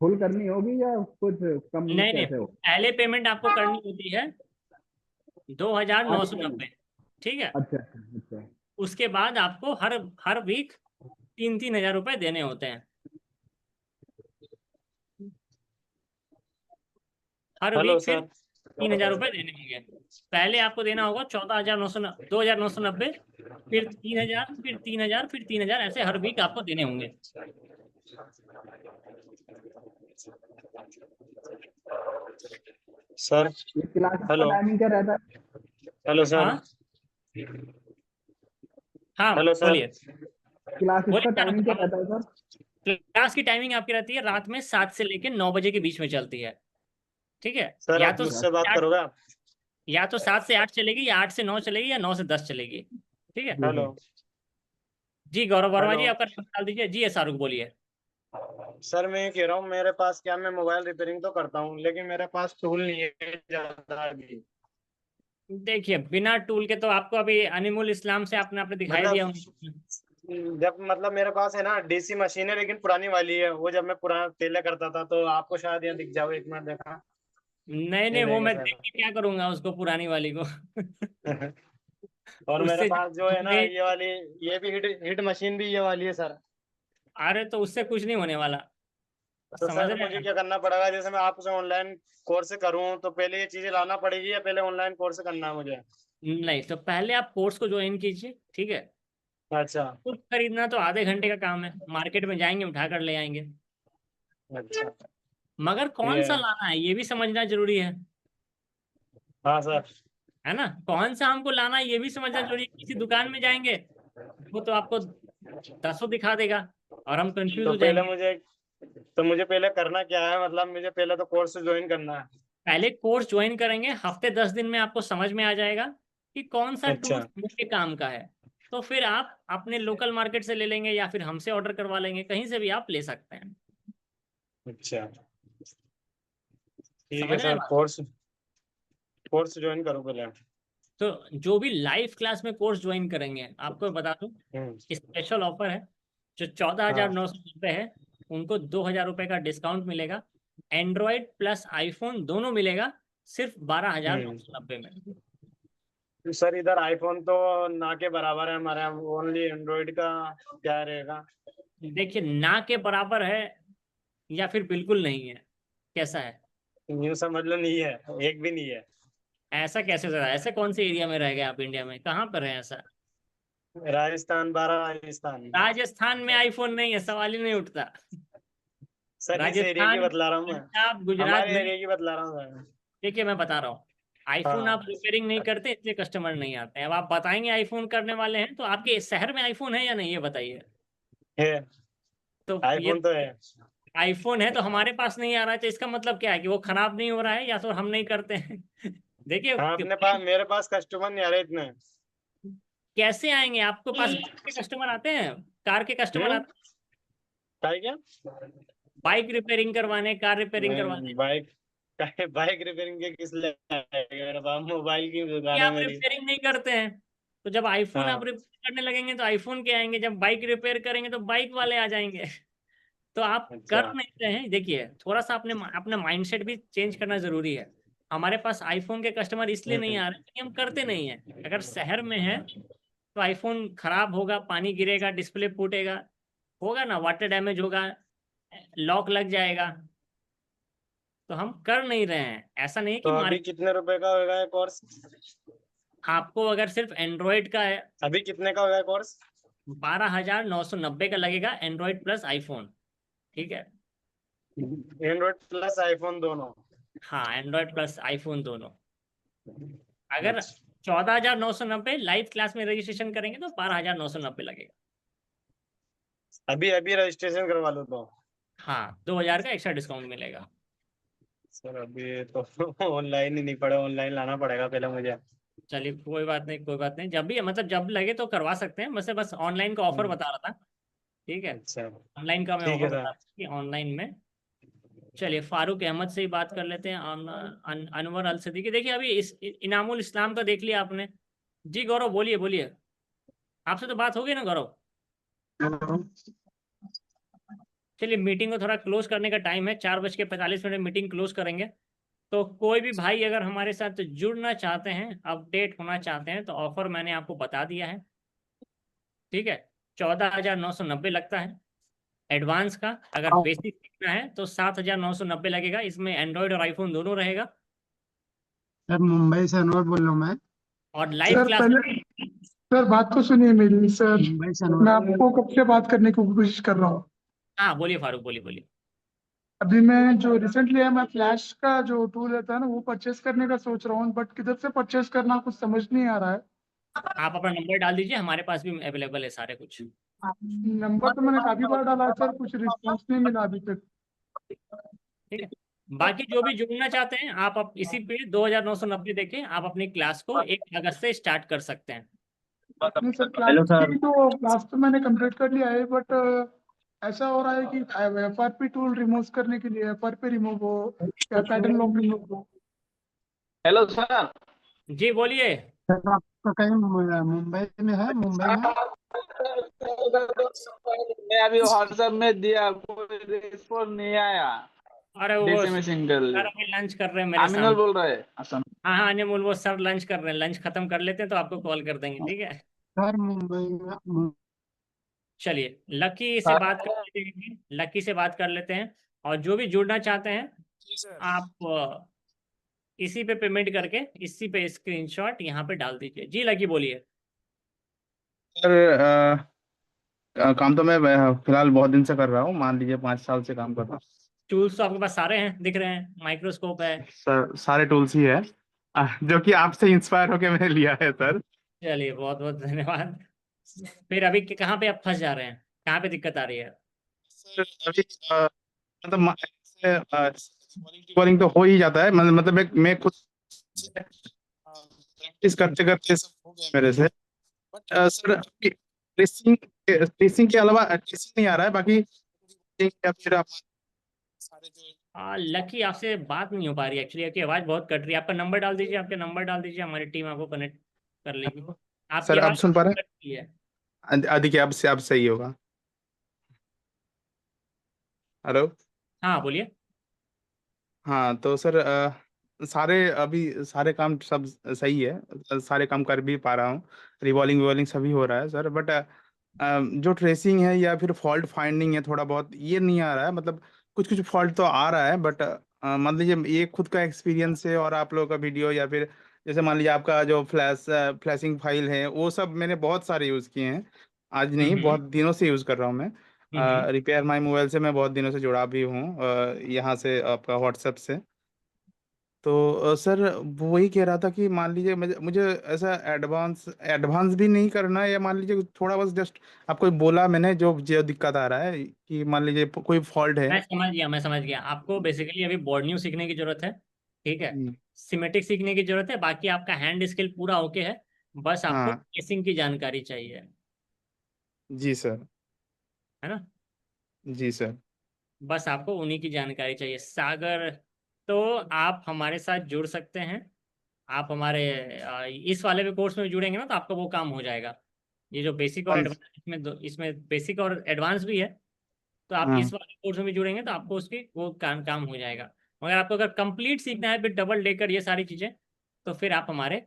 फुल करनी होगी या कुछ कम नहीं नहीं, कैसे हो? पहले पेमेंट आपको करनी होती है 2,990, ठीक है। अच्छा अच्छा अच्छा। उसके बाद आपको हर वीक 3-3 हज़ार रुपये देने होते हैं। हर हेलो वीक फिर सर। 3,000 रुपये देने होंगे। पहले आपको देना होगा 2,990, फिर 3,000, फिर 3,000, फिर 3,000, ऐसे हर वीक आपको देने होंगे। सर ये क्लास का हेलो। टाइमिंग क्या रहता है? Hello sir. हाँ हाँ, हेलो सर। बोलिए क्लास का बोलिए, टाइमिंग क्या रहता है सर? क्लास की टाइमिंग आपकी रहती है रात में 7 से लेकर 9 बजे के बीच में चलती है, ठीक है। सर या आप तो मुझसे बात करोगे आप? या तो 7 से 8 चलेगी, या 8 से 9 चलेगी, या 9 से 10 चलेगी, ठीक है। हेलो। जी गौरव वर्मा जी, हेलो। आपका नंबर डाल दीजिए। जी शाहरुख, बोलिए। सर मैं ये कह रहा हूँ, मेरे पास क्या, मैं मोबाइल रिपेयरिंग तो करता हूँ लेकिन मेरे पास टूल नहीं है ज्यादा अभी। देखिए, बिना टूल के तो आपको अभी अनिमुल इस्लाम से आपने दिखाई दिया मतलब जब मतलब मेरे पास है ना डीसी मशीन है लेकिन पुरानी वाली है, वो जब मैं पुराना पहले करता था, तो आपको शायद यहाँ दिख जाओ, एक मिनट देखा। नहीं नहीं, वो मैं देख के क्या करूंगा उसको, पुरानी वाली को। और मेरे उससे पास जो है ना नहीं, ये वाली, ये भी हिट मशीन भी ये वाली है सर। अरे तो उससे कुछ नहीं होने वाला, तो समझ सर रहे मुझे हैं। क्या करना पड़ेगा? जैसे मैं आपसे ऑनलाइन कोर्स करूँ तो पहले ये चीजें लाना पड़ेगी या पहले ऑनलाइन कोर्स करना है मुझे? नहीं, तो पहले आप कोर्स को ज्वाइन कीजिए, ठीक है। अच्छा खुद खरीदना तो आधे घंटे का काम है, मार्केट में जाएंगे उठा कर ले आएंगे। अच्छा। मगर कौन सा ये लाना है ये भी समझना जरूरी है हाँ सर। है ना। कौन सा हमको लाना है ये भी समझना जरूरी है। किसी दुकान में जाएंगे वो तो आपको 10 दिखा देगा और हम कंफ्यूज तो हो पहले जाएंगे। मुझे पहले करना क्या है? मतलब मुझे पहले तो कोर्स ज्वाइन करना है। पहले कोर्स ज्वाइन करेंगे, हफ्ते 10 दिन में आपको समझ में आ जाएगा कि कौन सा अच्छा। टूल मुख्य काम का है। तो फिर आप अपने लोकल मार्केट से ले लेंगे या फिर हमसे ऑर्डर करवा लेंगे, कहीं से भी आप ले सकते हैं। अच्छा। ठीक है समझ रहे हैं सर, बात? कोर्स ज्वाइन करो पहले। तो जो भी लाइव क्लास में कोर्स ज्वाइन करेंगे, आपको बता दूं स्पेशल ऑफर है। जो 14,990 है उनको 2,000 रुपये का डिस्काउंट मिलेगा। एंड्रॉयड प्लस आईफोन दोनों मिलेगा सिर्फ 12,990 में। तो सर इधर आईफोन तो ना के बराबर है हमारे यहाँ, ओनली एंड्रॉइड का क्या रहेगा? देखिए, ना के बराबर है या फिर बिल्कुल नहीं है, कैसा है? न्यू समझ लो, नहीं है, एक भी नहीं है। ऐसा कैसे सर? ऐसे कौन से एरिया में रह गए आप इंडिया में? कहाँ पर है ऐसा? राजस्थान, 12 राजस्थान। राजस्थान में आईफोन नहीं है, सवाल ही नहीं उठता। सर इस एरिया की राजस्थान, बतला रहा हूँ मैं, पंजाब, गुजरात हमारे में। एरिया की बतला रहा हूँ सर। देखिए मैं बता रहा हूँ, आईफोन हाँ। आप रिपेयरिंग नहीं करते इसलिए कस्टमर नहीं आते हैं। अब आप बताएंगे आईफोन करने वाले हैं, तो आपके शहर में आईफोन है या नहीं, ये बताइए। है, तो ये आईफोन तो है। आईफोन है तो हमारे पास नहीं आ रहा है, तो इसका मतलब क्या है कि वो खराब नहीं हो रहा है या तो हम नहीं करते हैं। देखिए हाँ, अपने पास, मेरे पास कस्टमर नहीं आ रहे इतने। कैसे आएंगे? आपके पास बाइक के कस्टमर आते हैं, कार के कस्टमर आते हैं, क्या? बाइक रिपेयरिंग करवाने, कार रिपेयरिंग करवाने। नहीं, बाइक रिपेयरिंग के किस लिए आएगा मेरे पास? मोबाइल की दुकान कि है आप मेरी। रिपेयरिंग नहीं करते हैं, तो जब आईफोन हाँ। आप रिपेयर करने लगेंगे तो आईफोन के आएंगे, जब बाइक रिपेयर करेंगे तो बाइक वाले आ जाएंगे। तो आप अच्छा। कर नहीं रहे हैं। देखिए थोड़ा सा अपने अपना माइंडसेट भी चेंज करना जरूरी है। हमारे पास आईफोन के कस्टमर इसलिए नहीं आ रहे क्योंकि हम करते नहीं है। अगर शहर में है तो आईफोन खराब होगा, पानी गिरेगा, डिस्प्ले फूटेगा, होगा ना, वाटर डैमेज होगा, लॉक लग जाएगा, तो हम कर नहीं रहे हैं। ऐसा नहीं है कि तो अभी मार्केट। कितने रुपए का होगा ये कोर्स? आपको अगर सिर्फ एंड्रॉयड का है, अभी कितने का होगा कोर्स? 12,990 का लगेगा, एंड्रॉयड प्लस आईफोन। ठीक है, एंड्रॉइड प्लस आईफोन दोनों? हाँ एंड्रॉयड प्लस आईफोन दोनों। अगर 14,990 लाइव क्लास में रजिस्ट्रेशन करेंगे तो 12,990 लगेगा। अभी अभी रजिस्ट्रेशन करवा लो तो? हाँ, 2,000 का एक्स्ट्रा डिस्काउंट मिलेगा। सर अभी तो ऑनलाइन ही नहीं पड़ा, ऑनलाइन लाना पड़ेगा पहले मुझे। चलिए कोई बात नहीं, कोई बात नहीं, जब भी मतलब जब लगे तो करवा सकते हैं। बस ऑनलाइन का ऑफर बता रहा था। ठीक है, अच्छा, ऑनलाइन का मैं ठीक है ऑफर सर। बता रहा था कि ऑनलाइन में। चलिए फारूक अहमद से ही बात कर लेते हैं। अनवर अल सदीकी। देखिए अभी इनामुल इस्लाम का देख लिया आपने। जी गौरव, बोलिए बोलिए, आपसे तो बात हो गई ना गौरव? चलिए मीटिंग को थोड़ा क्लोज करने का टाइम है, 4:45 मीटिंग क्लोज करेंगे। तो कोई भी भाई अगर हमारे साथ जुड़ना चाहते हैं, अपडेट होना चाहते हैं, तो ऑफर मैंने आपको बता दिया है। ठीक है, 14,990 लगता है एडवांस का। अगर बेसिक सीखना है तो 7,990 लगेगा। इसमें एंड्रॉयड और आईफोन दोनों रहेगा। सर मुंबई से अनवर बोल रहा हूँ मैं। और लाइव सर क्लास पहले, सर बात तो सुनिए मेरी। सर मुंबई से मैं अनवर। आपको कब से बात करने की कोशिश कर रहा हूँ। हाँ बोलिए फारूक, बोलिए बोलिए। अभी मैं जो रिसेंटली है, मैं फ्लैश का जो टूल रहता है ना, वो परचेस करने का सोच रहा हूँ, बट किधर से परचेस करना कुछ समझ नहीं आ रहा है। आप अपना नंबर डाल दीजिए, हमारे पास भी अवेलेबल है सारे कुछ। नंबर तो मैंने काफी बार डाला है सर, कुछ रिस्पॉन्स नहीं मिला अभी तक। ठीक है, बाकी जो भी जुड़ना चाहते हैं आप इसी पे 2,990 देके आप अपनी क्लास को 1 अगस्त से स्टार्ट कर सकते हैं। नहीं सर, क्लास तो मैंने कंप्लीट कर लिया है, बट ऐसा हो रहा है कि एफआरपी टूल रिमूव करने के लिए एफआरपी रिमूव हो या पैटर्न लॉक रिमूव हो। Hello sir. जी बोलिए। सर आपका कहीं मुंबई में है? मुंबई में मैं अभी व्हाट्सएप में दिया, कोई रिस्पॉन्स नहीं आया। अरे वो डीसी में सिंगल सर अभी लंच कर रहे हैं मेरे आमिनल सामने। बोल रहे हैं असम। हाँ हाँ अनिमोल, वो सर लंच कर रहे हैं, लंच खत्म कर लेते हैं तो आपको कॉल कर देंगे। ठीक है, सर मुंबई में। चलिए लकी से बात कर लेते हैं, लकी से बात कर लेते हैं। और जो भी जुड़ना चाहते हैं आप इसी पे पेमेंट करके इसी पे स्क्रीनशॉट यहाँ पे डाल दीजिए। जी लकी बोलिए। सर काम तो मैं फिलहाल बहुत दिन से कर रहा हूँ, मान लीजिए 5 साल से काम कर रहा हूँ। टूल्स तो आपके पास सारे हैं, दिख रहे हैं, माइक्रोस्कोप है। सर सारे टूल्स ही है, जो कि आपसे इंस्पायर होके मैंने लिया है सर। चलिए बहुत बहुत धन्यवाद। फिर अभी कहाँ पे आप फंस जा रहे हैं, कहाँ पे दिक्कत आ रही है? सर अभी मतलब कॉलिंग तो हो ही जाता है, मतलब मैं खुद प्रैक्टिस करते करते सब हो गया मेरे से। बट सर ट्रेसिंग के अलावा ट्रेसिंग नहीं आ रहा है, बाकी या फिर आप लकी, आपसे बात नहीं हो पा रही एक्चुअली, आपकी आवाज़ बहुत कट रही है। आपका नंबर डाल दीजिए, आपका नंबर डाल दीजिए, हमारी टीम आपको कनेक्ट कर लेगी। आपकी सर अब आवाज़ सुन पा रहे कट रही है। हैं? देखिए अब सही होगा। हेलो। हाँ बोलिए। हाँ तो सर सारे काम सब सही है, सारे काम कर भी पा रहा हूँ, रिवॉल्विंग विवॉल्विंग सभी हो रहा है सर, बट जो ट्रेसिंग है या फिर फॉल्ट फाइंडिंग है थोड़ा बहुत ये नहीं आ रहा है, मतलब कुछ कुछ फॉल्ट तो आ रहा है, बट मान लीजिए ये खुद का एक्सपीरियंस है और आप लोगों का वीडियो या फिर जैसे मान लीजिए आपका जो फ्लैशिंग फाइल है वो सब मैंने बहुत सारे यूज़ किए हैं, आज नहीं हम्म बहुत दिनों से यूज़ कर रहा हूँ मैं। हम्म रिपेयर माई मोबाइल से मैं बहुत दिनों से जुड़ा भी हूँ, यहाँ से आपका व्हाट्सएप से। तो सर वो वही कह रहा था कि मान लीजिए मुझे मुझे ऐसा एडवांस एडवांस भी नहीं करना है, या मान लीजिए थोड़ा बस जस्ट आपको बोला मैंने जो जो दिक्कत आ रहा है कि मान लीजिए कोई फॉल्ट है। मैं समझ गया। आपको बेसिकली अभी बोर्ड न्यू सीखने की जरूरत है, ठीक है, हम्म, सिमेटिक सीखने की जरूरत है, बाकी आपका हैंड स्किल पूरा ओके है, बस आपको हाँ ट्रेसिंग की जानकारी चाहिए, जी सर। है ना। जी सर। बस आपको उन्हीं की जानकारी चाहिए सागर। तो आप हमारे साथ जुड़ सकते हैं। आप हमारे इस वाले भी कोर्स में जुड़ेंगे ना, तो आपका वो काम हो जाएगा। ये जो बेसिक और कौन एडवांस, इसमें बेसिक और एडवांस भी है। तो आप हाँ इस वाले कोर्स में भी जुड़ेंगे तो आपको उसकी वो काम हो जाएगा। मगर आपको अगर कंप्लीट सीखना है, फिर डबल डेकर ये सारी चीज़ें, तो फिर आप हमारे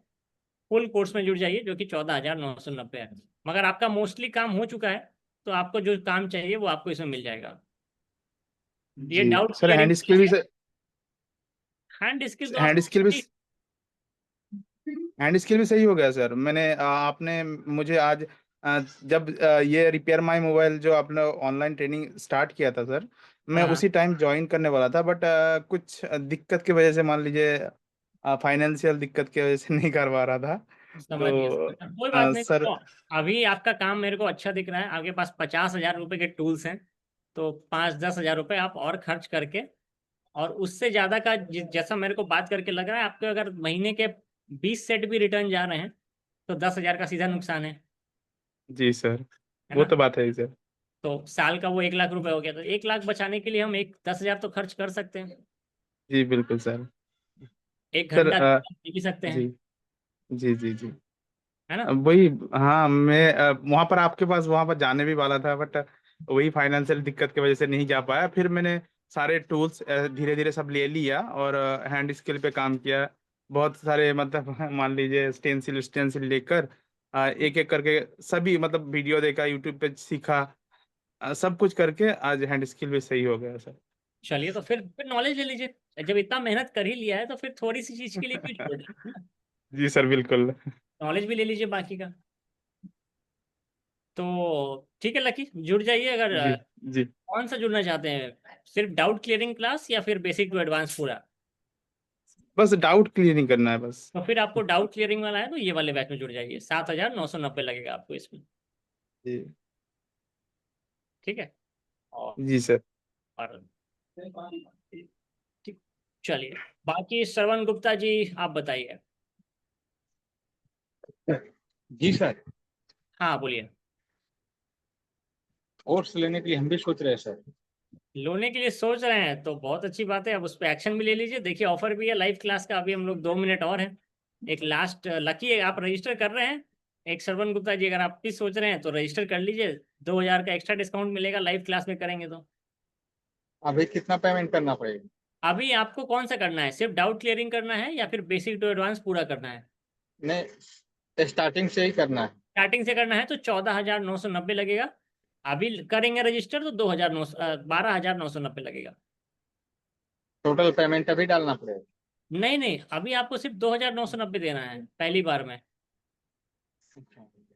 फुल कोर्स में जुड़ जाइए, जो कि 14,990 है। मगर आपका मोस्टली काम हो चुका है, तो आपको जो काम चाहिए वो आपको इसमें मिल जाएगा। ये जी डाउट सर, क्लियरिंग क्लास है। हैंड स्किल तो हैंड आपको स्किल भी हैंड स्किल भी सही हो गया सर। मैंने आपने मुझे आज जब ये रिपेयर माई मोबाइल जो आपने ऑनलाइन ट्रेनिंग स्टार्ट किया था सर, मैं हाँ उसी टाइम ज्वाइन करने वाला था, बट कुछ दिक्कत की वजह से मान लीजिए फाइनेंशियल दिक्कत की वजह से नहीं करवा रहा था। समझ गया, तो कोई बात नहीं। सर तो अभी आपका काम मेरे को अच्छा दिख रहा है, आपके पास 50,000 रुपए के टूल्स हैं, तो 5-10 हजार रुपए आप और खर्च करके, और उससे ज्यादा का जैसा मेरे को बात करके लग रहा है, आपके अगर महीने के 20 सेट भी रिटर्न जा रहे हैं, तो 10,000 का सीधा नुकसान जी सर, है वो ना। तो बात है ही सर। तो साल का वो 1 लाख रुपए हो गया, तो 1 लाख बचाने के लिए हम एक 10,000 तो खर्च कर सकते हैं। जी बिल्कुल सर। एक सर घंटा दे भी सकते जी हैं, जी जी जी। है ना। अब वही, हाँ मैं वहां पर आपके पास वहां पर जाने भी वाला था, बट वही फाइनेंशियल दिक्कत की वजह से नहीं जा पाया। फिर मैंने सारे टूल्स धीरे धीरे सब ले लिया और हैंड स्किल पे काम किया, बहुत सारे मतलब मान लीजिए स्टेंसिल स्टेंसिल लेकर एक एक करके सभी मतलब वीडियो देखा, यूट्यूब पे सीखा, सब कुछ करके आज हैंड स्किल भी सही हो गया सर। चलिए, तो फिर नॉलेज ले लीजिए। जब इतना मेहनत कर ही लिया है, तो फिर थोड़ी सी चीज के लिए क्यों छोड़ दें? जी सर बिल्कुल। नॉलेज भी ले लीजिए बाकी का। तो ठीक है लकी, जुड़ जाइए। अगर जी जी। कौन सा जुड़ना चाहते हैं, सिर्फ डाउट क्लियरिंग क्लास या फिर बेसिक टू एडवांस पूरा? बस डाउट क्लियरिंग करना है बस। तो फिर आपको डाउट क्लियरिंग वाला है, तो ये वाले बैच में जुड़ जाइए। 7,990 लगेगा आपको इसमें, जी ठीक है। और जी सर। और ठीक, चलिए। बाकी श्रवण गुप्ता जी, आप बताइए। जी सर, हाँ बोलिए। कोर्स लेने के लिए हम भी सोच रहे हैं सर। लोने के लिए सोच रहे हैं तो बहुत अच्छी बात है, अब उस पर एक्शन भी ले लीजिए। देखिए ऑफर भी है लाइव क्लास का, अभी हम लोग 2 मिनट और हैं। एक लास्ट लकी, आप रजिस्टर कर रहे हैं। एक श्रवण गुप्ता जी, अगर आप भी सोच रहे हैं तो रजिस्टर कर लीजिए, 2,000 का एक्स्ट्रा डिस्काउंट मिलेगा लाइव क्लास में करेंगे तो। अभी कितना पेमेंट करना पड़ेगा? अभी आपको कौन सा करना है, सिर्फ डाउट क्लियरिंग करना है या फिर बेसिक टू एडवांस पूरा करना है? नहीं, स्टार्टिंग से ही करना है। स्टार्टिंग से करना है तो 14,990 लगेगा। अभी करेंगे रजिस्टर तो 12,990 लगेगा। टोटल पेमेंट अभी डालना पड़ेगा? नहीं नहीं, अभी आपको सिर्फ 2,990 देना है पहली बार में।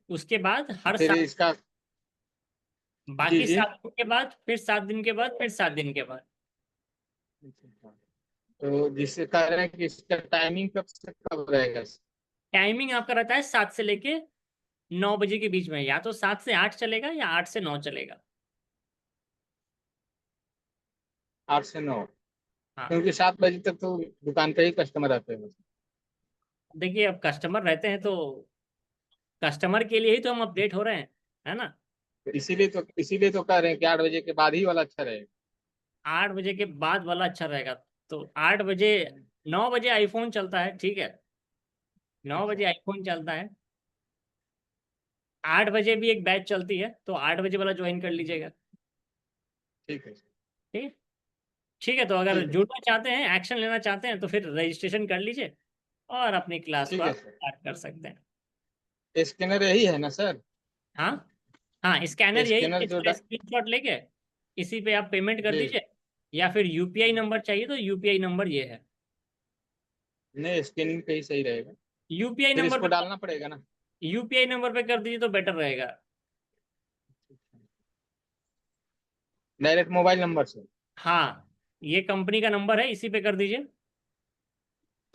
उसके बाद हर फिर साल, इसका जी बाकी जी 7 दिन के बाद, फिर 7 दिन के बाद, फिर 7 दिन के बाद। तो जिससे कह रहे हैं कि इसका टाइमिंग कब से कब रहेगा? टाइमिंग आपका रहता है 7 से लेके 9 बजे के बीच में, या तो 7 से 8 चलेगा या 8 से 9 चलेगा। 8 से 9? हाँ, क्योंकि 7 बजे तक तो दुकान पे ही कस्टमर आते हैं। देखिए अब कस्टमर रहते हैं, तो कस्टमर के लिए ही तो हम अपडेट हो रहे हैं, है ना। इसीलिए तो कह रहे हैं कि 8 बजे के बाद ही वाला अच्छा रहेगा। 8 बजे के बाद वाला अच्छा रहेगा। तो 8 बजे, 9 बजे आईफोन चलता है, ठीक है, 9 बजे आईफोन चलता है, 8 बजे भी एक बैच चलती है, तो 8 बजे वाला ज्वाइन कर लीजिएगा। ठीक है। ठीक, ठीक है। तो अगर ठीक है। जुड़ना चाहते हैं, एक्शन लेना चाहते हैं, तो फिर रजिस्ट्रेशन कर लीजिए और अपनी क्लास को ठीक है आप सर। स्टार्ट कर सकते हैं। स्कैनर यही है ना सर? हाँ हाँ, स्कैनर यही, स्कैनर जो इसका स्क्रीनशॉट लेके इसी पे आप पेमेंट कर जी दीजिए, या फिर यूपीआई नंबर चाहिए तो यूपीआई नंबर ये है। नहीं, स्कैनिंग पे ही सही रहेगा। यूपीआई फिर नंबर इसको पे, डालना पड़ेगा ना? यूपीआई नंबर पे कर दीजिए तो बेटर रहेगा। डायरेक्ट मोबाइल नंबर से? हाँ, ये कंपनी का नंबर है, इसी पे कर दीजिए,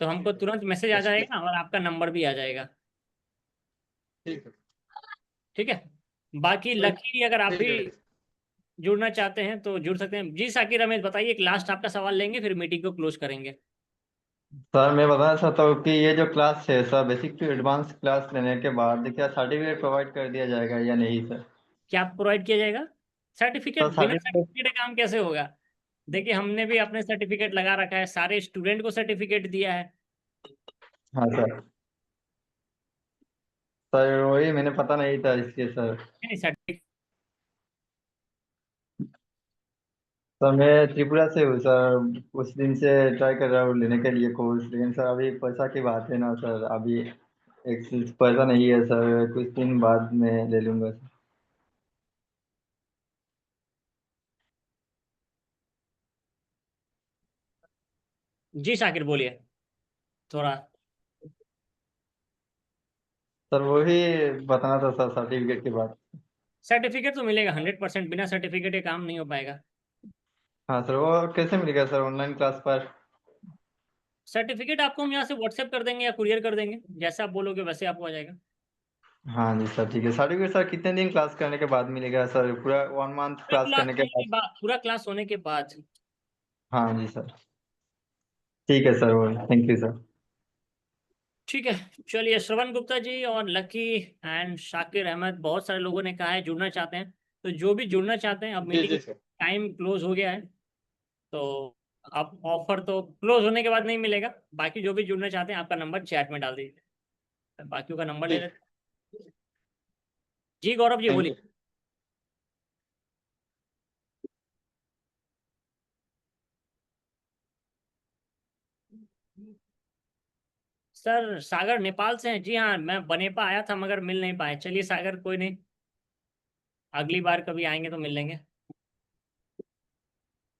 तो हमको तुरंत मैसेज आ जाएगा और आपका नंबर भी आ जाएगा। ठीक है। ठीक है। बाकी लकीली अगर आप ठीक भी है। जुड़ना चाहते हैं तो जुड़ सकते हैं। जी साकिर अहमद, बताइए, एक लास्ट आपका सवाल लेंगे, फिर मीटिंग को क्लोज करेंगे। सर मैं बताना चाहता हूँ कि ये जो क्लास है sir, basic to advance class लेने के बाद क्या सर्टिफिकेट प्रोवाइड कर दिया जाएगा या नहीं सर? क्या प्रोवाइड किया जाएगा? सर्टिफिकेट? सर बिना सर्टिफिकेट। सर्टिफिकेट का काम कैसे होगा? देखिए, हमने भी अपने सर्टिफिकेट लगा रखा है, सारे स्टूडेंट को सर्टिफिकेट दिया है। हाँ सर। सर वही मैंने पता नहीं था इसके सर। नहीं, सर्टिफिकेट सर मैं त्रिपुरा से हूँ सर, उस दिन से ट्राई कर रहा हूँ लेने के लिए कोर्स, लेकिन सर अभी पैसा की बात है ना सर, अभी एक पैसा नहीं है सर, कुछ दिन बाद में ले लूँगा सर। जी साकिर बोलिए थोड़ा। सर वही बताना था सर सर्टिफिकेट के बाद। सर्टिफिकेट तो मिलेगा 100%, बिना सर्टिफिकेट के काम नहीं हो पाएगा। हाँ सर, वो कैसे मिलेगा सर ऑनलाइन क्लास पर? सर्टिफिकेट आपको हम यहाँ से व्हाट्सएप कर देंगे या कुरियर कर देंगे, जैसे आप बोलोगे वैसे आपको आ जाएगा। हाँ जी सर, ठीक है। सर्टिफिकेट सर कितने दिन क्लास करने के बाद मिलेगा सर? पूरा 1 मंथ पूरा क्लास क्लास करने के होने के बाद? बाद, पूरा क्लास होने के बाद। हाँ जी सर, ठीक है सर, वो थैंक यू सर। ठीक है, चलिए। श्रवण गुप्ता जी और लकी एंड शाकिर अहमद, बहुत सारे लोगों ने कहा है जुड़ना चाहते हैं, तो जो भी जुड़ना चाहते हैं, अब जी मीटिंग जी सर। टाइम क्लोज हो गया है, तो अब ऑफर तो क्लोज होने के बाद नहीं मिलेगा। बाकी जो भी जुड़ना चाहते हैं, आपका नंबर चैट में डाल दीजिए, बाकियों का नंबर ले ठीक। लेते हैं। जी गौरव जी थैंक बोलिए। यू। सर सागर नेपाल से हैं? जी हाँ, मैं बनेपा आया था मगर मिल नहीं पाए। चलिए सागर, कोई नहीं, अगली बार कभी आएंगे तो मिल लेंगे।